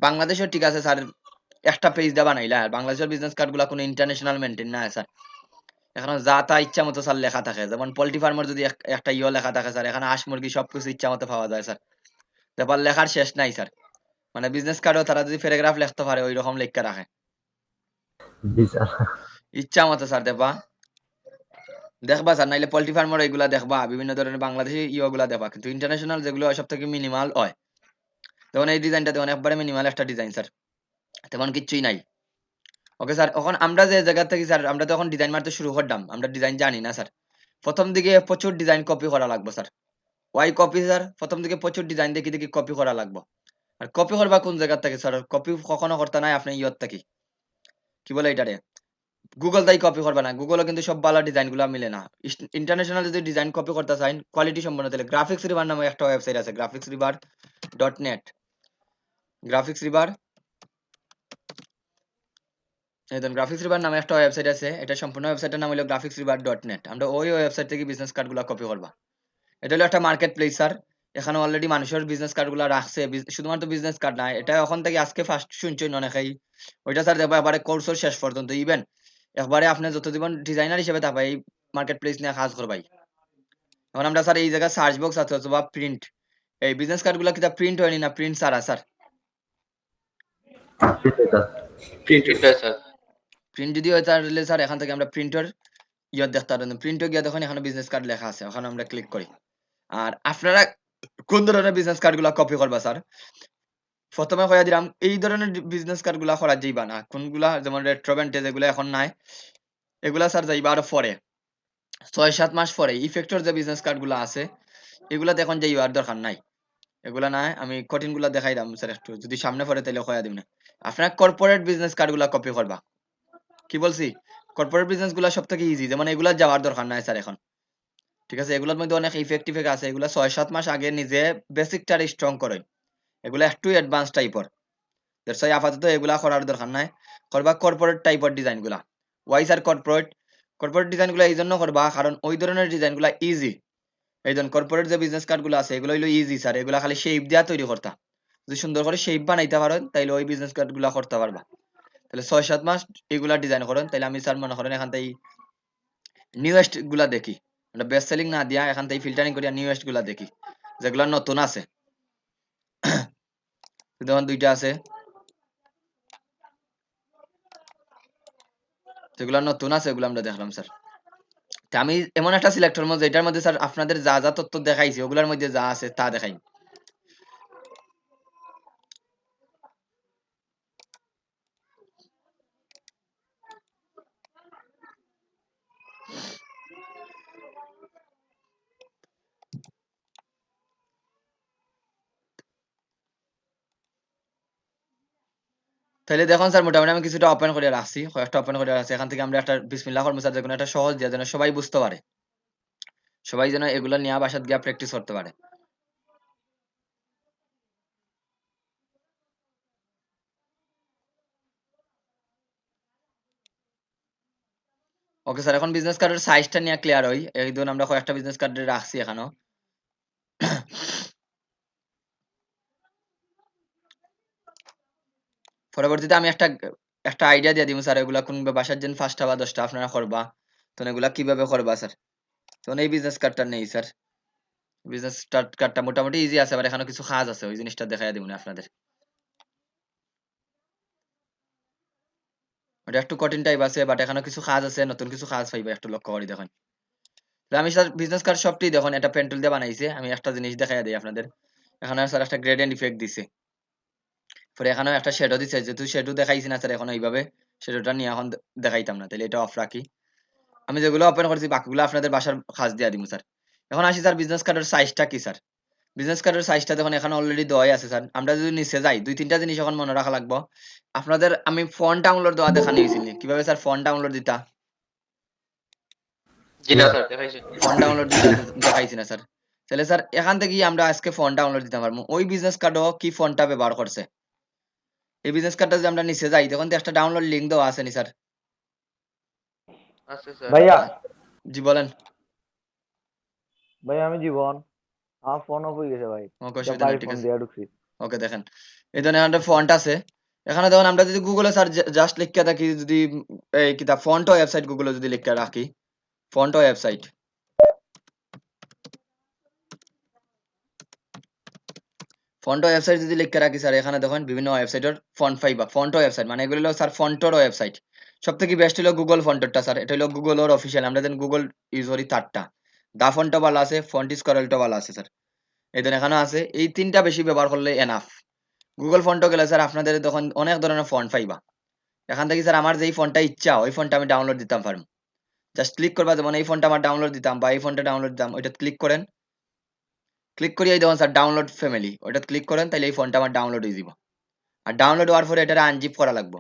S1: বাংলাদেশের ঠিক আছে স্যার, একটা পেজ দা বানাইলা। আর বাংলাদেশের বিজনেস কার্ড গুলা কোনো ইন্টারন্যাশনাল মেনটেন না স্যার। এখন যা তা ইচ্ছা মতো স্যার লেখা থাকে, যেমন পোল্ট্রি ফার্মের যদি একটা ইয়ে লেখা থাকে স্যার, এখানে হাঁস মুরগি সবকিছু ইচ্ছা মতো পাওয়া যায় স্যার। তারপর লেখার শেষ নাই স্যার। মানে বিজনেস কার্ডও তারা যদি প্যারাগ্রাফ লিখতে পারে ওই রকম লেখা রাখে
S2: জি স্যার।
S1: ইচ্ছা মতো স্যার। দেখবা স্যার, নাইলে পোল্ট্রি ফার্মের এগুলা দেখবা, বিভিন্ন ধরনের বাংলাদেশি ইয়েগুলা দেখবা, কিন্তু ইন্টারন্যাশনাল যেগুলো হয় সব থেকে মিনিমাল হয়। যেমন এই ডিজাইনটা দেখুন, একবারে মিনিমাল একটা ডিজাইন স্যার, তেমন কিচ্ছুই নাই। ওকে স্যার, এখন আমরা যে জায়গা থেকে স্যার আমরা তো এখন ডিজাইন মারতে শুরু করলাম, আমরা ডিজাইন জানি না স্যার। প্রথম দিকে প্রচুর ডিজাইন কপি করা লাগবে স্যার। Y copy sir? প্রথম দিকে প্রচুর ডিজাইন দেখি দেখি কপি করা লাগবে। আর কপি করবা কোন জায়গা থেকে স্যার? কপি কখনো করতে নাই আপনি ইয়ত থেকে, কি বলে এটারে, গুগল তাই কপি করবে না। গুগলও কিন্তু সব ভালো ডিজাইন গুলা মিলে না। ইন্টারন্যাশনাল যদি ডিজাইন কপি করতে চাই কোয়ালিটি সম্পন্ন, তাহলে গ্রাফিক্স রিভার নামে একটা ওয়েবসাইট আছে, graphixriver.net। গ্রাফিক্স রিভার, এই ধরুন গ্রাফিক্স রিভার নামে একটা ওয়েবসাইট আছে, এটা সম্পূর্ণ ওয়েবসাইটের নাম হলো graphixriver.net। আমরা ওই ওয়েবসাইট থেকে বিজনেস কার্ড গুলা কপি করবা। এটা হলো একটা মার্কেট প্লেস স্যার। এখানে অলরেডি মানুষের বিজনেস কার্ড গুলা রাখছে, শুধুমাত্র বিজনেস কার্ড না, এটা এখন থেকে আজকে ফার্স্ট শুনছেন অনেকেই। ওইটা স্যার দেখবো এবারে কোর্সের শেষ পর্যন্ত ইভেন একবারে আপনি যত জীবন ডিজাইনার হিসেবে থাকবে এই মার্কেট প্লেস নিয়ে কাজ করবাই। এখন আমরা স্যার এই জায়গায় সার্চ বক্স আছে অথবা প্রিন্ট, এই বিজনেস কার্ড গুলা কিতা প্রিন্ট হয়নি না প্রিন্ট ছাড়া sir?
S2: Sir
S7: printer
S5: printer sir.
S1: Print যদি হয় তাহলে স্যার এখান থেকে আমরা প্রিন্টার ইয়ে দেখতে পারেন, প্রিন্টে গিয়ে দেখুন এখানে বিজনেস কার্ড লেখা আছে, ওখানে আমরা ক্লিক করি। আর আপনারা কোন ধরনের বিজনেস কার্ড গুলা কপি করবা স্যার? প্রথমে কইয়া দিলাম এই ধরনের বিজনেস কার্ড গুলা করা যাইবা না, কোনগুলা যেমন রেট্রোভেন্টে যেগুলো এখন নাই, এগুলা স্যার যাইবা আরো পরে 6-7 মাস পরে। ইফেক্টর যে বিজনেস কার্ড গুলা আছে এগুলা এখন যাইবার দরকার নাই, এগুলা নাই। আমি কঠিন গুলা দেখাই দাম স্যার, একটু যদি সামনে পড়ে তাহলে কয়া দিব না। আপনার কর্পোরেট বিজনেস কার্ড গুলা কপি করবা। কি বলছি? কর্পোরেট বিজনেস গুলা সব থেকে ইজি, যেমন এগুলা যাওয়ার দরকার নাই স্যার এখন। ঠিক আছে, এগুলোর মধ্যে অনেক ইফেক্টিভ আছে, এগুলা 6-7 মাস আগে নিজে বেসিকটা স্ট্রং করে, এগুলা একটু অ্যাডভান্স টাইপের। দ্যাটস ওয়াই আপাতত এগুলা করার দরকার নাই, করবা কর্পোরেট টাইপের ডিজাইন গুলা। Why sir corporate? Corporate design গুলা এই জন্য করবা কারণ ওই ধরনের ডিজাইন গুলা ইজি। এই ধরুন কর্পোরেট যে বিজনেস কার্ড গুলো আছে এগুলো হইলো ইজি স্যার, এগুলা খালি শেপ দেওয়া তৈরি করতা, যদি সুন্দর করে শেপ বানাইতে পারেন তাইলে ওই বিজনেস কার্ড গুলা করতে পারবা। তাহলে 6-7 মাস এগুলা ডিজাইন করেন, তাইলে আমি স্যার মনে করেন এখান থেকে নিউয়েস্ট গুলা দেখি, আমরা বেস্ট সেলিং না দিয়া এখান থেকে ফিল্টারিং করিয়া নিউয়েস্ট গুলা দেখি যেগুলা নতুন আছে। যেমন দুইটা আছে যেগুলা নতুন আছে, এগুলো আমরা দেখলাম স্যার। তা আমি এমন একটা সিলেক্টর মধ্যে এটার মধ্যে স্যার আপনাদের যা যা তথ্য দেখাইছি ওগুলোর মধ্যে যা আছে তা দেখাই। তাহলে দেখুন স্যার মোটামুটি আমি কিছুটা ওপেন করে রাখছি, কয়েকটা ওপেন করে রাখছি। এখান থেকে আমরা একটা বিসমিল্লাহ করবো স্যার, যেকোনো একটা সহজ দিয়ে যেন সবাই বুঝতে পারে, সবাই যেন এগুলো নিয়ে বাসাত গিয়া প্র্যাকটিস করতে পারে। ওকে স্যার, এখন বিজনেস কার্ডের সাইজটা নিয়ে ক্লিয়ার হই। এই ধরুন আমরা কয়েকটা বিজনেস কার্ড রাখছি এখানেও। পরবর্তীতে আমি একটা একটা আইডিয়া দিয়ে দিব স্যার, এগুলা কোন বাসার জন্য 5টা বা 10টা আপনারা করবা, তো এগুলা কিভাবে করবা স্যার। তো এই বিজনেস কার্ডটা নেই স্যার, বিজনেস কার্ডটা মোটামুটি ইজি আছে, আবার এখানে কিছু কাজ আছে, ওই জিনিসটা দেখাই দিব না আপনাদের। ওটা একটু কঠিন টাইপ আছে, বাট এখানে কিছু কাজ আছে, নতুন কিছু কাজ পাইবা, একটু লক্ষ্য করে দেখুন। তো আমি স্যার বিজনেস কার্ড সবটি দেখুন এটা পেন্টুল দিয়ে বানাইছে। আমি একটা জিনিস দেখাই দিই আপনাদের, এখানে স্যার একটা গ্রেডিয়েন্ট ইফেক্ট দিছে, পরে এখানেও একটা শ্যাডো দিছে, যেহেতু শ্যাডো দেখাইছি না স্যার এখন এইভাবে, শ্যাডোটা নিয়ে এখন দেখাইতাম না, তাহলে এটা অফ রাখি। আমি যেগুলো ওপেন করছি বাকিগুলো আপনাদের বাসার কাজ দিয়ে দিব স্যার। এখন আসি স্যার বিজনেস কার্ডের সাইজটা কি স্যার? বিজনেস কার্ডের সাইজটা দেখুন এখানে অলরেডি দেওয়াই আছে স্যার। আমরা যদি নিচে যাই 2-3টা জিনিস এখন মনে রাখা লাগবে আপনাদের। আমি ফন্ট ডাউনলোড দেওয়া দেখানো হয়েছিল, কিভাবে স্যার ফন্ট ডাউনলোড দিতা?
S5: জি না স্যার, দেখাইছেন।
S1: ফন্ট ডাউনলোড দেখাইছি না স্যার? তাহলে স্যার এখান থেকেই আমরা আজকে ফন্ট ডাউনলোড দিতে পারবো, ওই বিজনেস কার্ডও কি ফন্টটা ব্যবহার করছে। এই বিজনেস কার্ডটা যদি আমরা নিচে যাই তখন তো একটা ডাউনলোড লিঙ্ক দেওয়া আছে নি স্যার?
S5: আছে স্যার।
S8: ভাইয়া
S1: জি বলেন।
S8: ভাই আমি জীবন, আমার ফোন অফ হয়ে গেছে ভাই,
S1: ওকে অসুবিধা
S8: বাড়ি
S1: নেই, ঠিক
S8: ফোন
S1: আছে।
S8: দিয়ে ঢুকছি।
S1: ওকে দেখেন এই ধরনের একটা ফন্ট আছে এখানে, দেখুন আমরা যদি গুগলে স্যার জাস্ট লিখে থাকি, যদি এই কিতা ফন্ট ওয়েবসাইট গুগলে যদি লিখে রাখি, ফন্ট ওয়েবসাইট, ফন্ট ওয়েবসাইট যদি লিখে রাখি স্যার, এখানে দেখুন বিভিন্ন ওয়েবসাইটের ফন্ট পাইবা। ফন্ট ওয়েবসাইট মানে এগুলো হলো স্যার ফন্টর ওয়েবসাইট। সব থেকে বেস্ট হলো গুগল ফন্টরটা স্যার, এটা হলো গুগলের অফিসিয়াল, আমরা দেন গুগল ইউজ করি তারটা। দা ফন্টও ভালো আছে, ফন্ট স্কোরেলটাও ভালো আছে স্যার, এই ধরনের এখানে আছে। এই তিনটা বেশি ব্যবহার করলে এনাফ। গুগল ফন্টও গেলে স্যার আপনাদের তখন অনেক ধরনের ফন্ট পাইবা। এখান থেকে স্যার আমার যেই ফোনটা ইচ্ছা ওই ফোনটা আমি ডাউনলোড দিতাম পারবো, জাস্ট ক্লিক করবা, যেমন এই ফোনটা আমার ডাউনলোড দিতাম বা এই ফোনটা ডাউনলোড দিতাম, ওইটা ক্লিক করেন, ক্লিক করিয়ে দেখুন স্যার ডাউনলোড ফ্যামিলি, ওইটা ক্লিক করেন, তাহলে এই ফোনটা আমার ডাউনলোড হয়ে যাব। আর ডাউনলোড হওয়ার পরে এটা আনজিপ করা লাগবে।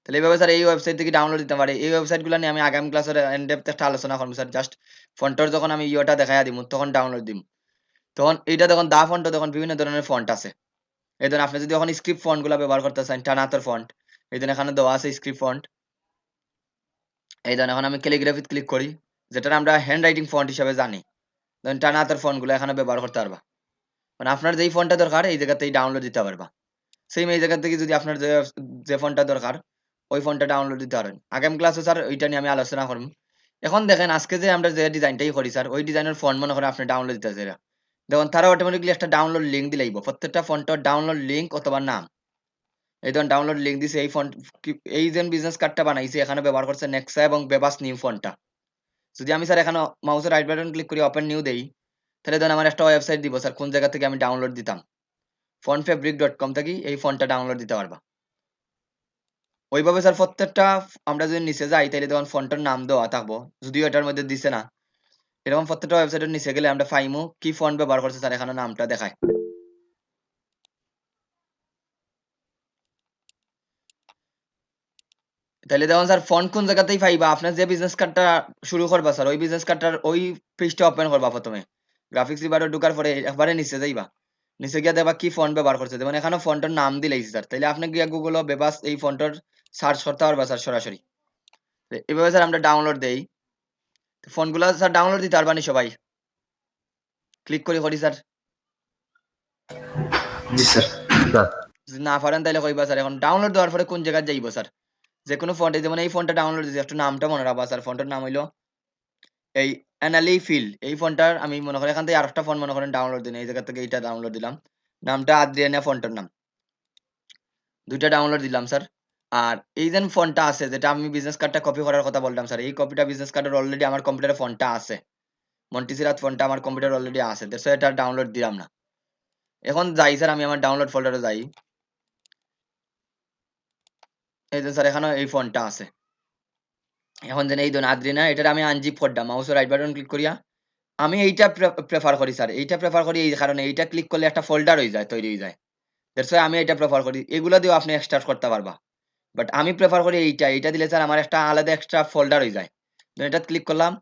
S1: তাহলে এইভাবে স্যার এই ওয়েবসাইট থেকে ডাউনলোড দিতে পারে। এই ওয়েবসাইটগুলো নিয়ে আমি আগামী ক্লাসের এনডেপথ একটা আলোচনা করবো স্যার। জাস্ট ফন্টর যখন আমি ইয়েটা দেখাইয়া দিব তখন ডাউনলোড দিব, তখন এইটা দেখুন দা ফন্ট, তখন বিভিন্ন ধরনের ফন্ট আছে। এই ধরুন আপনি যদি এখন স্ক্রিপ্ট ফন্ট গুলা ব্যবহার করতে চান, টানাতর ফন্ট, এই ধরুন এখানে দেওয়া আছে স্ক্রিপ্ট ফন্ট। এই ধরুন এখন আমি ক্যালিগ্রাফিতে ক্লিক করি, যেটা আমরা হ্যান্ড রাইটিং ফন্ট হিসেবে জানি, ধরুন টানাতর ফন্ট গুলো এখানে ব্যবহার করতে পারবা। মানে আপনার যেই ফোনটা দরকার এই জায়গাতেই ডাউনলোড দিতে পারবা। সেম এই জায়গা থেকে যদি আপনার যে ফোনটা দরকার ওই ফোনটা ডাউনলোড দিতে পারেন। আগামী ক্লাসে স্যার ওইটা নিয়ে আমি আলোচনা করব। এখন দেখেন আজকে যে আমরা যে ডিজাইনটাই করি স্যার ওই ডিজাইনের ফোন মনে করেন আপনি ডাউনলোড দিতে চাইরা। দেখুন তারা অটোমেটিক্যালি একটা ডাউনলোড লিঙ্ক দিলেইব। প্রত্যেকটা ফোনটার ডাউনলোড লিঙ্ক অথবা নাম। এই ধরুন ডাউনলোড লিঙ্ক দিছে এই ফোন এই যে বিজনেস কার্ডটা বানাইছি এখানে ব্যবহার করছে নেক্সা এবং বেবাস নিউ ফোনটা। যদি আমি স্যার এখানে মাউসের রাইট বাটন ক্লিক করি ওপেন নিউ দেই তাহলে ধরুন আমার একটা ওয়েবসাইট দিব স্যার কোন জায়গা থেকে আমি ডাউনলোড দিতাম। fonfabric.com থেকে এই ফোনটা ডাউনলোড দিতে পারবা। ওইভাবে স্যার প্রত্যেকটা আমরা যদি নিচে যাই তাহলে তখন ফোনটার নাম দেওয়া থাকবো। যদিও এটার মধ্যে দিছে না। এরকম প্রত্যেকটা ওয়েবসাইটের নিচে গেলে আমরা পাইমু কি ফোন ব্যবহার করছে স্যার এখানে নামটা দেখায়। তাহলে দেখুন স্যার ফোন কোন জায়গাতেই পাইবা আপনার যে বিজনেস কার্ডটা শুরু করবা স্যার ওই বিজনেস কার্ডটার ওই পেজটা ওপেন করবা প্রথমে। গ্রাফিক্স রিডারে ঢোকার পরে একবারে নিচে যাইবা। নিচে গিয়ে দেখবা কি ফন্ট ব্যবহার করছে যেমন এখানে ফন্টের নাম দিলেইছি স্যার তাহলে আপনি গিয়ে গুগল বেবাস এই ফন্টের সার্চ করতে পারবা স্যার সরাসরি। এভাবে স্যার আমরা ডাউনলোড দেই ফোনগুলো স্যার ডাউনলোড দিতে পারবানি সবাই ক্লিক করি স্যার।
S7: জি স্যার।
S2: স্যার
S1: যদি না পারেন তাহলে কইবা স্যার। এখন ডাউনলোড দেওয়ার পরে কোন জায়গায় যাইবো স্যার যে কোনো ফন্টে যেমন এই ফোনটা ডাউনলোড দিয়েছি একটু নামটা মনে রাখবা স্যার। ফোনটার নাম হইলো এই অ্যানালি ফিল। এই ফোনটার আমি মনে করি এখান থেকে আরেকটা ফোন মনে করেন ডাউনলোড দিন এই জায়গা থেকে এইটা ডাউনলোড দিলাম। নামটা আদ্রিয়ানা ফোনটার নাম। দুইটা ডাউনলোড দিলাম স্যার। আর এই যে ফোনটা আছে যেটা আমি বিজনেস কার্ডটা কপি করার কথা বললাম স্যার এই কপিটা বিজনেস কার্ডের অলরেডি আমার কম্পিউটারে ফোনটা আছে। মন্টিসিরাত ফোনটা আমার কম্পিউটারে অলরেডি আছে দ্যাটস এটা ডাউনলোড দিলাম না। এখন যাই স্যার আমি আমার ডাউনলোড ফোল্ডারে যাই। এই যে স্যার এখানে এই ফোনটা আছে। এখন যেন এই ধরুন আদ্রিনা এটার আমি আনজিপ করলাম মাউসের রাইট বাটন ক্লিক করিয়া আমি এইটা প্রেফার করি স্যার। এইটা প্রেফার করি এই কারণে এইটা ক্লিক করলে একটা ফোল্ডার হয়ে যায় তৈরি হয়ে যায়। দ্যাটস ওয়াই আমি এটা প্রেফার করি। এগুলা দিয়েও আপনি এক্সট্রাক্ট করতে পারবা। বাট আমি প্রেফার করি এইটা দিলে স্যার আমার একটা আলাদা এক্সট্রা ফোল্ডার হয়ে যায়। এটা ক্লিক করলাম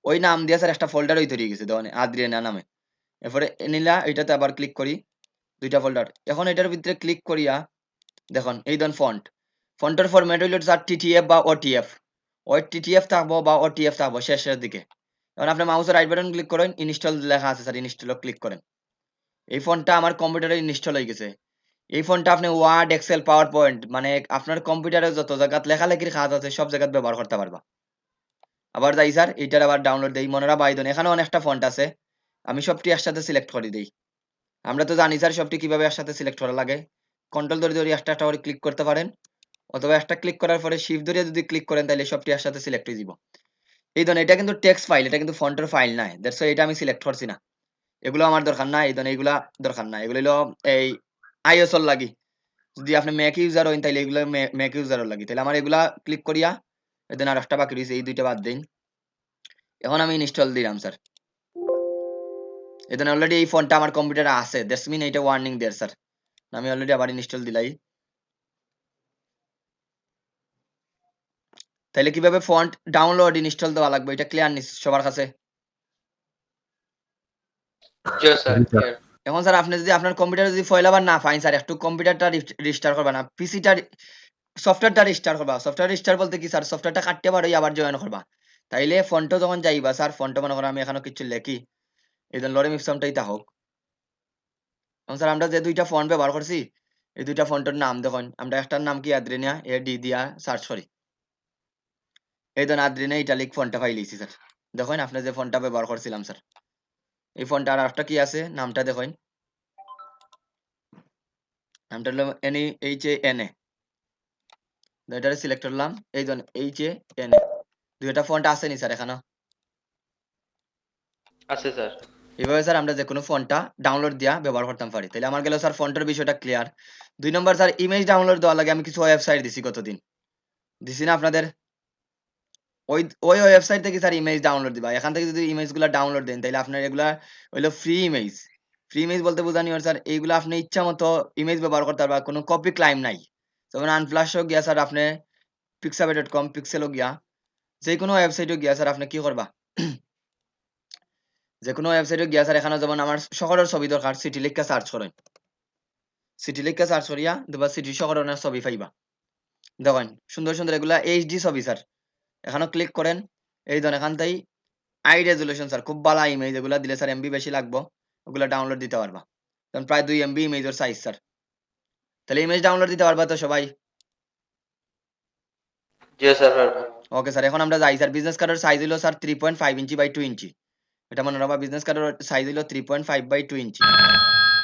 S1: ওই নাম দিয়ে স্যার একটা ফোল্ডার হয়ে তৈরি গেছে দেখুন আদ্রিয়ানা নামে। এরপরে নিলা এটাতে আবার ক্লিক করি দুইটা ফোল্ডার। এখন এটার ভিতরে ক্লিক করিয়া দেখুন এই ধরুন ফন্টের ফরম্যাট হইল স্যার টিটিএফ বা ওটিএফ। ওই টিটিএফ থাকবো বা ওটিএফ থাকবো শেষের দিকে। এখন আপনি মাউসের রাইট বাটন ক্লিক করেন ইনস্টল লেখা আছে স্যার ইনস্টল ক্লিক করেন। এই ফোনটা আমার কম্পিউটারে ইনস্টল হয়ে গেছে। এই ফোনটা আপনি ওয়ার্ড এক্সেল পাওয়ার পয়েন্ট মানে আপনার কম্পিউটারে যত জায়গাত লেখালেখির কাজ আছে সব জায়গাত ব্যবহার করতে পারবা। আবার যাই স্যার এইটার আবার ডাউনলোড দেই মনেরা বাইদন এখানে অনেকটা ফন্ট আছে। আমি সবটি একসাথে সিলেক্ট করে দিই। আমরা তো জানি স্যার সবটি কিভাবে একসাথে সিলেক্ট করা লাগে। কন্ট্রোল ধরে একটা একটা করে ক্লিক করতে পারেন অথবা একটা ক্লিক করার পরে শিফট ধরে যদি ক্লিক করেন তাহলে সবটি একসাথে সিলেক্ট হয়ে যাব। এই ধরুন এটা কিন্তু টেক্সট ফাইল এটা কিন্তু ফন্টের ফাইল নাই দ্যাটস ওয়াই এটা আমি সিলেক্ট করছি না। এগুলো আমার দরকার না। এই ধরুন এইগুলা দরকার না। এগুলো হলো এই আইওএস এর লাগি। যদি আপনি ম্যাক ইউজার হন তাহলে এগুলো ম্যাক ইউজারের লাগি। তাহলে আমার এগুলা ক্লিক করিয়া এদিন আর একটা বাকি রয়েছে এই দুইটা বাদ দিন। এখন আমি ইনস্টল দিলাম স্যার। এদিন অলরেডি এই ফোনটা আমার কম্পিউটারে আছে দ্যাটস মিন এটা ওয়ার্নিং দেয়ার স্যার। আমি অলরেডি আবার ইনস্টল দিলাই। তাহলে কিভাবে ফন্ট ডাউনলোড ইনস্টল দেওয়া লাগবে এটা ক্লিয়ার নিস সবার কাছে?
S5: Yes, sir.
S2: জি, স্যার।
S5: Clear.
S1: এখন স্যার আপনি যদি আপনার কম্পিউটারে যদি ফাইল আবার না পাইন স্যার একটু কম্পিউটারটা রিস্টার করবা না পিসিটা সফটওয়্যারটা রিস্টার করবা। সফটওয়্যার রিস্টার বলতে কি স্যার সফটওয়্যারটা কাটতে পারো আবার জয়েন করবা। তাইলে ফন্টও যখন যাইবা স্যার ফন্ট মনে করো আমি এখানে কিছু লেখি এই ধরুন লরেম ইপসামটাই তা হোক। এখন স্যার আমরা যে দুইটা ফন্ট ব্যবহার করছি এই দুইটা ফন্টের নাম দেখুন আমরা একটার নাম কি আদ্রিনা এডি দিয়া সার্চ করি। এই ধরুন আদ্রিনা ইটালিক ফন্টটা পাইলিছি স্যার। দেখুন আপনি যে ফন্টটা ব্যবহার করছিলাম স্যার এই ফন্টটা আর একটা কি আছে নামটা দেখুন নামটা হলো NEHANA। এটারে সিলেক্ট করলাম এই ধরুন HANA দুইটা ফন্ট আছে নি স্যার এখানে?
S5: আছে স্যার।
S1: এভাবে স্যার আমরা যে কোনো ফন্টটা ডাউনলোড দিয়া ব্যবহার করতে পারি। তাহলে আমার গেল স্যার ফন্টের বিষয়টা ক্লিয়ার। 2 নম্বর স্যার ইমেজ ডাউনলোড দেওয়ার লাগে আমি কিছু ওয়েবসাইট দিছি গতদিন দিছি না আপনাদের? ওই ওয়েবসাইট থেকে স্যার ইমেজ ডাউনলোড দিবা। এখান থেকে যদি ইমেজগুলো ডাউনলোড দেন তাহলে আপনার এগুলা হইলো ফ্রি ইমেজ। ফ্রি ইমেজ বলতে বোঝানি স্যার এইগুলো আপনি ইচ্ছা মতো ইমেজ ব্যবহার করতে পারবা কোনো কপি ক্লাইম নাই। যেমন আনফ্লাশও গিয়া স্যার আপনি pixabay.com পিক্সেলও গিয়া যে কোনো ওয়েবসাইটে গিয়া স্যার আপনি কি করবা যে কোনো ওয়েবসাইটে গিয়া স্যার এখানে যেমন আমার শহরের ছবি দরকার সিটি লিখে সার্চ করেন। সিটি লিখে সার্চ করিয়া দেবা সিটি শহরের ছবি পাইবা। দেখেন সুন্দর সুন্দর এগুলা এইচডি ছবি স্যার। এখানে ক্লিক করেন এই ধরেন এখান থেকে হাই রেজুলেশন স্যার খুব ভালো ইমেজ এগুলা দিলে স্যার এমবি বেশি লাগবে ওগুলা ডাউনলোড দিতে পারবা। তখন প্রায় 2 MB ইমেজের সাইজ স্যার। তাহলে ইমেজ ডাউনলোড দিতে পারবা তো সবাই?
S5: জি স্যার পারবো।
S1: ওকে স্যার, এখন আমরা যাই স্যার। বিজনেস কার্ডের সাইজ হলো স্যার 3.5 ইঞ্চি বাই 2 ইঞ্চি। এটা মনে রাখবা, বিজনেস কার্ডের সাইজ হলো 3.5 বাই 2 ইঞ্চি।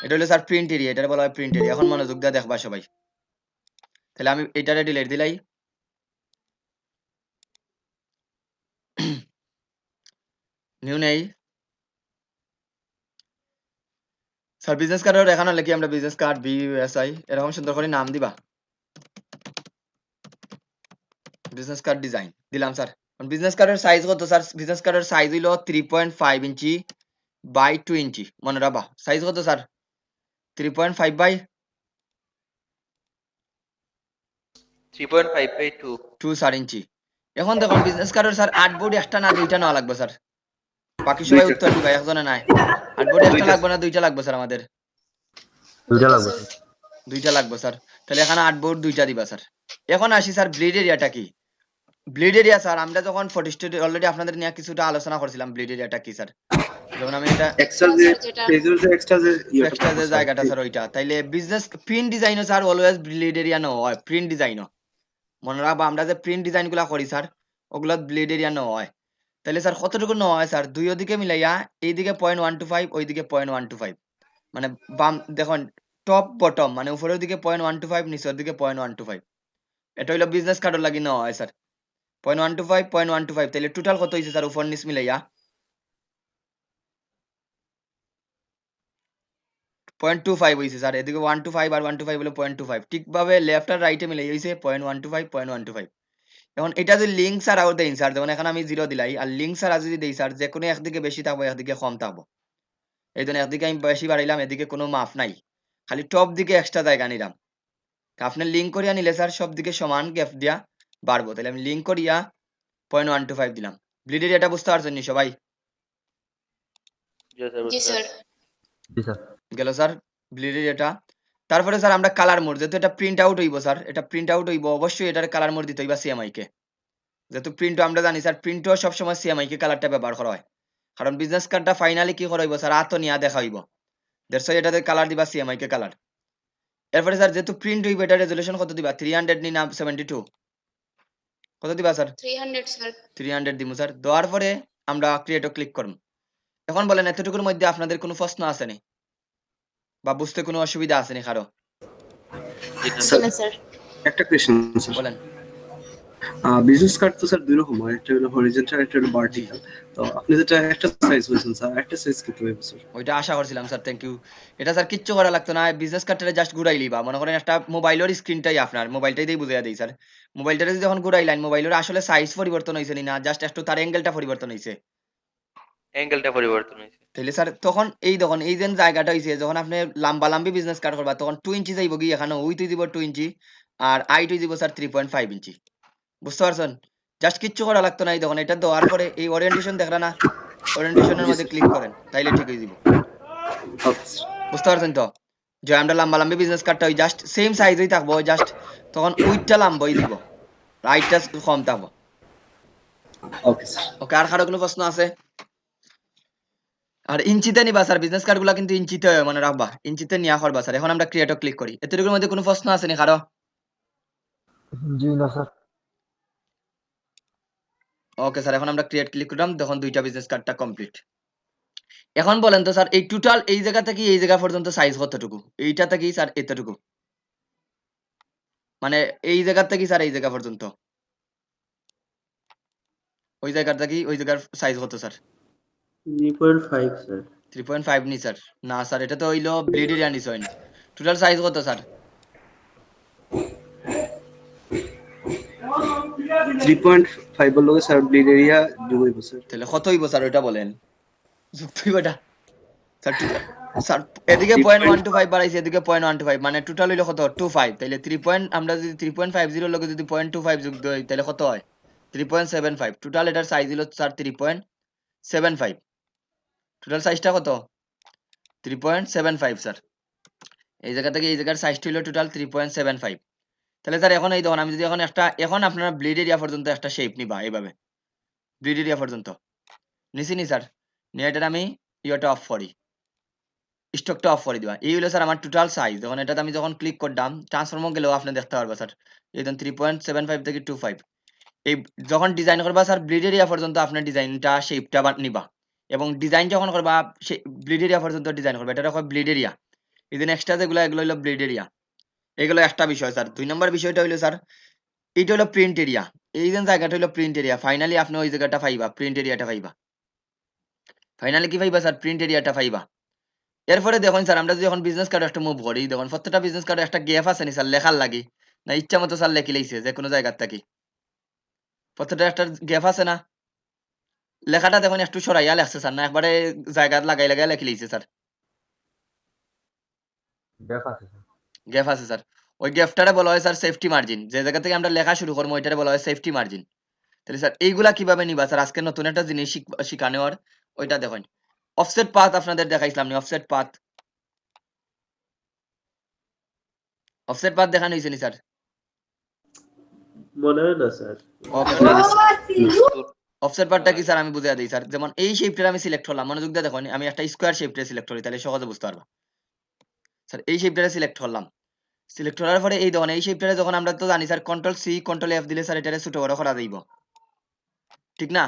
S1: এটা হলো স্যার প্রিন্ট এরিয়া, এটা বলা হয় প্রিন্ট এরিয়া। এখন মনোযোগ দিয়ে দেখবা সবাই। তাহলে আমি এটারে ডিলিট দিলাই। নিউ নেই স্যার। বিজনেস কার্ডের এখানে লিখি আমরা বিজনেস কার্ড BUSI, এরকম সুন্দর করে নাম দিবা। বিজনেস কার্ড ডিজাইন দিলাম স্যার। বিজনেস কার্ডের সাইজ কত স্যার? বিজনেস কার্ডের সাইজ হলো 3.5 ইঞ্চি বাই 2 ইঞ্চি। মনে রাখবা সাইজ কত sir? 3.5 by
S5: 3.5 by 2।
S1: 2 sir inch. এখন দেখুন বিজনেস কার্ডের স্যার 8 বোর্ড একটা না দুইটা নেওয়া লাগবে স্যার? বাকি সবাই
S7: দুইটা।
S1: উত্তর দিবা, একজনে নাই। 8 বোর্ড একটা
S7: দুইটা।
S1: লাগবে না দুইটা লাগবে স্যার? আমাদের
S2: দুইটা লাগবে
S6: স্যার।
S1: দুইটা লাগবে স্যার। তাহলে এখানে 8 বোর্ড দুইটা দিবা স্যার। এখন আসি স্যার ব্লিড এরিয়াটা কি? ব্লিড এরিয়া স্যার আমরা যখন ফটোস্টেট অলরেডি আপনাদের নিয়ে কিছুটা আলোচনা করছিলাম। ব্লিড এরিয়াটা কি স্যার? যেমন আমি এটা
S7: এক্সট্রা যে
S6: স্যার, যেটা
S7: পেজের যে এক্সট্রা যে
S1: এক্সট্রা যে জায়গাটা স্যার ওইটা। তাইলে বিজনেস প্রিন্ট ডিজাইনও sir always bleed area no হয়। প্রিন্ট ডিজাইনও মনে রাখবা, আমরা যে প্রিন্ট ডিজাইন গুলা করি স্যার ওগুলা ব্লিড এরিয়া নো হয়। তাহলে স্যার কতটুকু নো হয় স্যার? দুই ওদিকে মিলাইয়া এইদিকে 0.125 ওইদিকে 0.125, মানে বাম দেখুন টপ বটম মানে উপরের দিকে 0.125 নিচের দিকে 0.125। এটা হইলো বিজনেস কার্ডের লাগি নেওয়া হয় স্যার। 0.125 0.125, তাহলে টোটাল কত হয়েছে স্যার উপর নিচ মিলাইয়া? 0.25 হয়েছে স্যার। এদিকে 125 আর 125 হলো 0.25। ঠিকভাবে লেফট আর রাইটে মিলাই হয়েছে 0.125 0.125। এখন এটা যদি লিঙ্ক স্যার আউট দেই স্যার, যেমন এখানে আমি 0 দিলাই, আর লিঙ্ক স্যার যদি দেই স্যার, যে কোনো একদিকে বেশি থাকবো একদিকে কম থাকবো। এই জন্য একদিকে আমি বেশি বাড়াইলাম, এদিকে কোনো মাপ নাই, খালি টপ দিকে এক্সট্রা জায়গা নিলাম। আপনি লিঙ্ক করিয়া নিলে স্যার সব দিকে সমান গ্যাপ দিয়া বাড়বো। তাহলে আমি লিঙ্ক করিয়া 0.125 দিলাম। ব্লিডের এটা বুঝতে পারছেন নি সবাই?
S5: জি স্যার
S6: জি
S5: বুঝতে
S6: স্যার।
S5: পারছি।
S2: জি স্যার
S1: গেল স্যার ব্লিডের এটা। তারপরে স্যার আমরা কালার মোড, যেহেতু এটা প্রিন্ট আউট হইব স্যার, এটা প্রিন্ট আউট হইব অবশ্যই এটার কালার মোড দিতে হইবা CMYK কে। যেহেতু প্রিন্ট আমরা জানি স্যার, প্রিন্টও সবসময় CMYK কালারটা ব্যবহার করা হয়, কারণ বিজনেস কার্ডটা ফাইনালি কি করা হইব স্যার? আতো নিয়া দেখা হইব। দ্যাটস ওয়াই এটাতে কালার দিবা CMYK কালার। এরপরে স্যার যেহেতু প্রিন্ট হইব, এটা রেজোলিউশন কত দিবা? 300 নি না 72? কত দিবা স্যার?
S6: 300 স্যার।
S1: 300 দিমু স্যার। দেওয়ার পরে আমরা ক্রিয়েটও ক্লিক করব। এখন বলেন এতটুকুর মধ্যে আপনাদের কোনো প্রশ্ন আছে নি বা বুঝতে কোনো অসুবিধা আছে নি কারো?
S5: জি না
S7: স্যার
S6: না স্যার।
S7: একটা কোয়েশ্চেন স্যার।
S1: বলেন।
S7: বিজনেস কার্ড তো স্যার দুই রকম হয়, একটা হলো হরিজন্টাল একটা হলো ভার্টিক্যাল। তো আপনি যেটা একটা সাইজ বলছেন স্যার, একটা সাইজ কত হবে স্যার?
S1: ওইটা আশা করছিলাম স্যার, থ্যাংক ইউ। এটা স্যার কিচ্ছু করা লাগতো না, বিজনেস কার্ডটা জাস্ট ঘুরাইলি বা মনে করেন একটা মোবাইলের স্ক্রিনটাই আপনার মোবাইলটাই দিয়ে বুঝাইয়া দিই স্যার। মোবাইলটা যখন ঘুরাইলেন, মোবাইলের আসলে সাইজ পরিবর্তন হয়েছে না, জাস্ট একটু তার অ্যাঙ্গেলটা পরিবর্তন হয়েছে।
S5: অ্যাঙ্গেলটা পরিবর্তন হয়েছে।
S1: তাহলে স্যার তখন এই দেখুন এই যে জায়গাটা হয়েছে, যখন আপনি লম্বা লম্বি বিজনেস কার্ড করবা তখন 2 ইঞ্চি যাইব কি, এখানে উইথ দিব 2 ইঞ্চি আর হাইট দিব স্যার 3.5 ইঞ্চি। বুঝতে পারছেন? জাস্ট কিচ্ছু করা লাগতো না। এই দেখুন এটা দেওয়ার পরে এই ওরিয়েন্টেশন দেখলা না, ওরিয়েন্টেশনের
S7: জি
S1: মধ্যে
S7: স্যার।
S1: ক্লিক করেন তাইলে ঠিক হয়ে যাব।
S7: Okay sir.
S1: বুঝতে পারছেন তো? যে আমরা লম্বা লম্বি বিজনেস কার্ডটা ওই জাস্ট সেম সাইজেই থাকবো, জাস্ট তখন উইথটা লম্বাই দিব, রাইটটা কম থাকবো।
S7: Okay sir.
S1: ওকে, আর কারো কোনো প্রশ্ন আছে? আর ইঞ্চিতে নিবা স্যার, বিজনেস কার্ড গুলা কিন্তু ইঞ্চিতে হয়, মনে রাখবা ইঞ্চিতে নিয়া করবা স্যার। এখন আমরা ক্রিয়েটও ক্লিক করি। এতটুকুর মধ্যে কোনো প্রশ্ন আছে নি কারো?
S2: জি না স্যার
S1: ওকে স্যার, এখন আমরা ক্রিয়েট ক্লিক করলাম, তখন দুইটা বিজনেস কার্ডটা কমপ্লিট। এখন বলেন তো স্যার এই টোটাল এই জায়গা থেকে এই জায়গা পর্যন্ত সাইজ কতটুকু? এইটা থেকে স্যার এতটুকু, মানে এই জায়গা থেকে স্যার এই জায়গা পর্যন্ত, ওই জায়গাটা কি ওই জায়গার সাইজ কত স্যার?
S9: 3.5 স্যার।
S1: 3.5 নি স্যার? না স্যার, এটা তো হইলো ব্লেড এরিয়া নিছ হয়নি। টোটাল সাইজ কত স্যার?
S7: 3.5 এর লগে স্যার ব্লিড এরিয়া যোগ হইব স্যার।
S1: তাহলে কত হইব স্যার ওইটা বলেন, যুক্ত হইব এটা স্যার? স্যার এদিকে 0.125 বাড়াইছে, এদিকে 0.125, মানে টোটাল হইলো কত? 25। তাহলে 3 পয়েন্ট আমরা যদি 3.50 এর লগে যদি 0.25 যোগ দেই তাহলে কত হয়? 3.75। টোটাল এটার সাইজ হলো স্যার 3.75। টোটাল সাইজটা কত? 3.75 স্যার। এই জায়গা থেকে এই জায়গার সাইজটা হলো টোটাল 3.75। তাহলে স্যার এখন এই দেখুন আমি যদি এখন একটা, এখন আপনারা ব্লেড এরিয়া পর্যন্ত একটা শেপ নিবা এইভাবে, ব্লেড এরিয়া পর্যন্ত নিছি নি স্যার? নিয়ে এটার আমি ইয়েটা অফ করি, স্টকটা অফ করে দিবা। এই হলো স্যার আমার টোটাল সাইজ। যখন এটাতে আমি যখন ক্লিক করলাম ট্রান্সফর্ম গেলেও আপনি দেখতে পারবা স্যার এই ধরুন 3.75 থেকে 25 এই যখন ডিজাইন করবা স্যার ব্লিড এরিয়া পর্যন্ত আপনার ডিজাইনটা শেপটা নিবা এবং ডিজাইন যখন করবা ব্লিড এরিয়া পর্যন্ত ডিজাইন করবা এটা হয় ব্লিড এরিয়া। এই যে এক্সট্রা যেগুলো এগুলো হলো ব্লিড এরিয়া। এগুলো একটা বিষয় স্যার। 2 নম্বর বিষয়টা হলো স্যার এইটা হলো প্রিন্ট এরিয়া। এই যে জায়গাটা হলো প্রিন্ট এরিয়া। ফাইনালি আপনি ওই জায়গাটা পাইবা, প্রিন্ট এরিয়াটা পাইবা। ফাইনালি কি পাইবা স্যার? প্রিন্ট এরিয়াটা পাইবা। এরপরে দেখুন স্যার আমরা যদি এখন বিজনেস কার্ড একটা মুভ করি দেখুন প্রত্যেকটা বিজনেস কার্ডে একটা গ্যাপ আছে নি স্যার লেখার লাগি না ইচ্ছা মতো স্যার লেখি লাইছে যে কোনো জায়গার থাকি প্রত্যেকটা একটা গ্যাপ আছে না লেখাটা দেখুন একটু সরাইয়া লেখছে স্যার না একবারে জায়গা লাগাই লাগাই লেখি লাইছে স্যার
S2: গ্যাপ আছে স্যার।
S1: গ্যাপ আছে স্যার ওই গ্যাপটারে বলা হয় স্যার সেফটি মার্জিন যে জায়গা থেকে আমরা লেখা শুরু করবো ওইটারে বলা হয় সেফটি মার্জিন তাহলে স্যার এইগুলা কিভাবে নিবা স্যার আজকে নতুন একটা জিনিস শিখা নেওয়ার ওইটা দেখুন অফসেট পাথ আপনাদের দেখাইছিলাম নি অফসেট পাথ অফসেট পাথ দেখানো হয়েছে নি স্যার
S9: মনে হয় না স্যার।
S1: ওকে অফসেট পার্টটা কি স্যার আমি বুঝিয়ে দিই স্যার যেমন এই শেপটা আমি সিলেক্ট করলাম মনোযোগ দিয়ে দেখুন আমি একটা স্কোয়ার শেপটা সিলেক্ট করি তাহলে সহজে বুঝতে পারবো স্যার এই শেপটা সিলেক্ট করলাম সিলেক্ট করার পরে এই দেখুন এই শেপটা যখন আমরা তো জানি sir control C control F দিলে স্যার এটারে ছোট বড় করা যাইব ঠিক না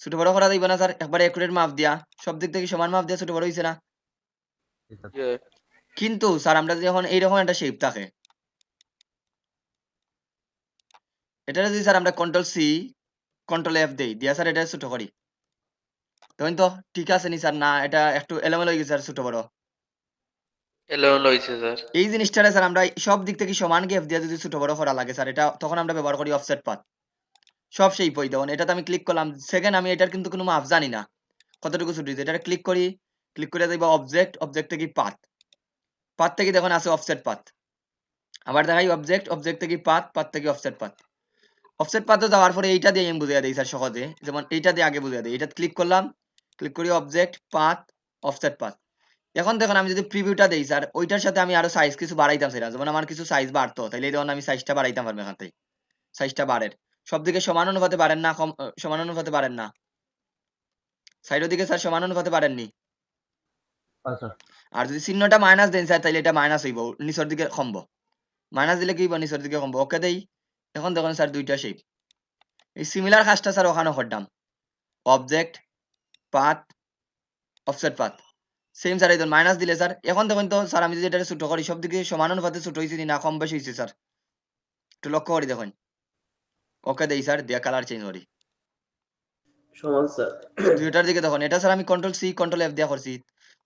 S1: ছোট বড় করা যাইব না স্যার একবারে একুরেট মাপ দিয়া সব দিক থেকে সমান মাপ দিয়া ছোট বড় হইছে না
S2: জি স্যার।
S5: জি
S1: কিন্তু স্যার আমরা যখন এইরকম একটা শেপ থাকে এটা যদি স্যার আমরা কন্ট্রোল সি কন্ট্রোল এফ দেই দিয়া স্যার এটা ছোট করি দেখুন তো ঠিক আছে নি স্যার না এটা একটু এলোমেলো হয়ে গেছে স্যার ছোট বড়
S5: এলোমেলো হয়েছে স্যার।
S1: এই জিনিসটারে স্যার আমরা সব দিক থেকে সমান গ্যাপ দিয়ে যদি ছোট বড় করা লাগে স্যার এটা তখন আমরা ব্যবহার করি অফসেট পাথ সব সেই পই দেখুন এটাতে আমি ক্লিক করলাম সেকেন্ড আমি এটার কিন্তু কোনো মাপ জানি না কতটুকু ছুটি দিতে এটা ক্লিক করি ক্লিক করে দেখবো অবজেক্ট অবজেক্ট থেকে পাথ পাথ থেকে দেখুন আছে অফসেট পাথ আবার দেখাই অবজেক্ট অবজেক্ট থেকে পাথ পাথ থেকে অফসেট পাথ অফসেট পাথে যাওয়ার পরে এইটা দিয়ে আমি বুঝিয়ে দিই স্যার সহজে যেমন এইটা দিয়ে আগে বুঝিয়ে দিই এটা ক্লিক করলাম ক্লিক করি অবজেক্ট পাথ অফসেট পাথ এখন দেখুন আমি যদি প্রিভিউটা দেই স্যার ওইটার সাথে আমি আরো সাইজ কিছু বাড়াইতাম সেটা যেমন আমার কিছু সাইজ বাড়তো তাহলে এই দেখুন আমি সাইজটা বাড়াইতাম পারবো এখান থেকে সাইজটা বাড়ের সব দিকে সমান অনুপাতে পারেন না কম সমান অনুপাতে পারেন না সাইডের দিকে স্যার সমান অনুপাতে পারেননি
S2: হ্যাঁ স্যার।
S1: আর যদি চিহ্নটা মাইনাস দেন স্যার তাহলে এটা মাইনাস হইব নিচের দিকে কমবো মাইনাস দিলে কি হইব নিচের দিকে কমবো ওকে দেই এখন দেখুন স্যার দুইটা শেপ এই সিমিলার কাজটা স্যার ওখানে করতাম object path offset path same sir এই মাইনাস দিলে স্যার এখন দেখুন তো স্যার আমি যদি এটা ছোট করি সব দিকে সমান অনুপাতে ছোট হয়েছে না কম বেশি হয়েছে স্যার একটু লক্ষ্য করি দেখুন ওকে দেই স্যার দিয়া কালার চেঞ্জ করি
S9: সমান স্যার।
S1: দুইটার দিকে তখন এটা স্যার আমি কন্ট্রোল সি কন্ট্রোল এফ দিয়া করছি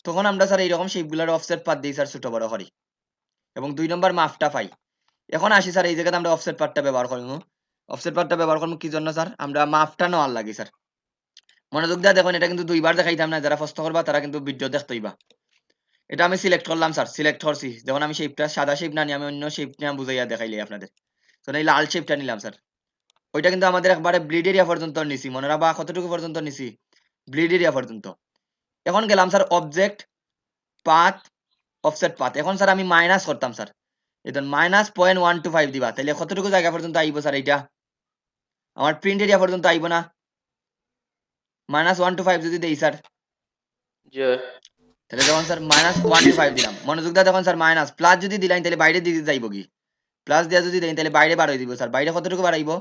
S1: তখন আমরা স্যার এইরকম শেপগুলোর অফসেট পাথ দিই স্যার ছোট বড় করি এবং 2 নম্বর মাপটা পাই এখন আসি স্যার এই জায়গাতে আমরা অফসেট পাথটা ব্যবহার করবো অফসেট পাথটা ব্যবহার করবো কি জন্য স্যার আমরা মাপটা নেওয়ার লাগে স্যার মনোযোগ দিয়ে দেখুন এটা কিন্তু দুইবার দেখাইতাম না যারা প্রশ্ন করবা তারা কিন্তু ভিডিও দেখতে হইবা এটা আমি সিলেক্ট করলাম স্যার সিলেক্ট করছি যখন আমি শেপটা সাদা শেপ না নিয়ে আমি অন্য শেপ নিয়ে বুঝাইয়া দেখাইলি আপনাদের তো এই লাল শেপটা নিলাম স্যার ওইটা কিন্তু আমাদের একবারে ব্লিড এরিয়া পর্যন্ত নিছি মনে রাখবা কতটুকু পর্যন্ত নিছি ব্লিড এরিয়া পর্যন্ত এখন গেলাম sir object path offset path এখন স্যার আমি মাইনাস করতাম স্যার এখন -0.125 দিবা তাহলে কতটুকু জায়গা পর্যন্ত আইব স্যার এইটা আমার প্রিন্ট এরিয়া পর্যন্ত আইব না -125 যদি দেই স্যার
S5: জি
S1: তাহলে যখন স্যার -125 দিলাম মনোযোগ দিয়ে দেখুন স্যার মাইনাস প্লাস যদি দিলাম তাহলে বাইরে দিকে যাইব কি প্লাস দিয়া যদি দেই তাহলে বাইরে বাড়াই দিব স্যার বাইরে কতটুকু বাড়াইব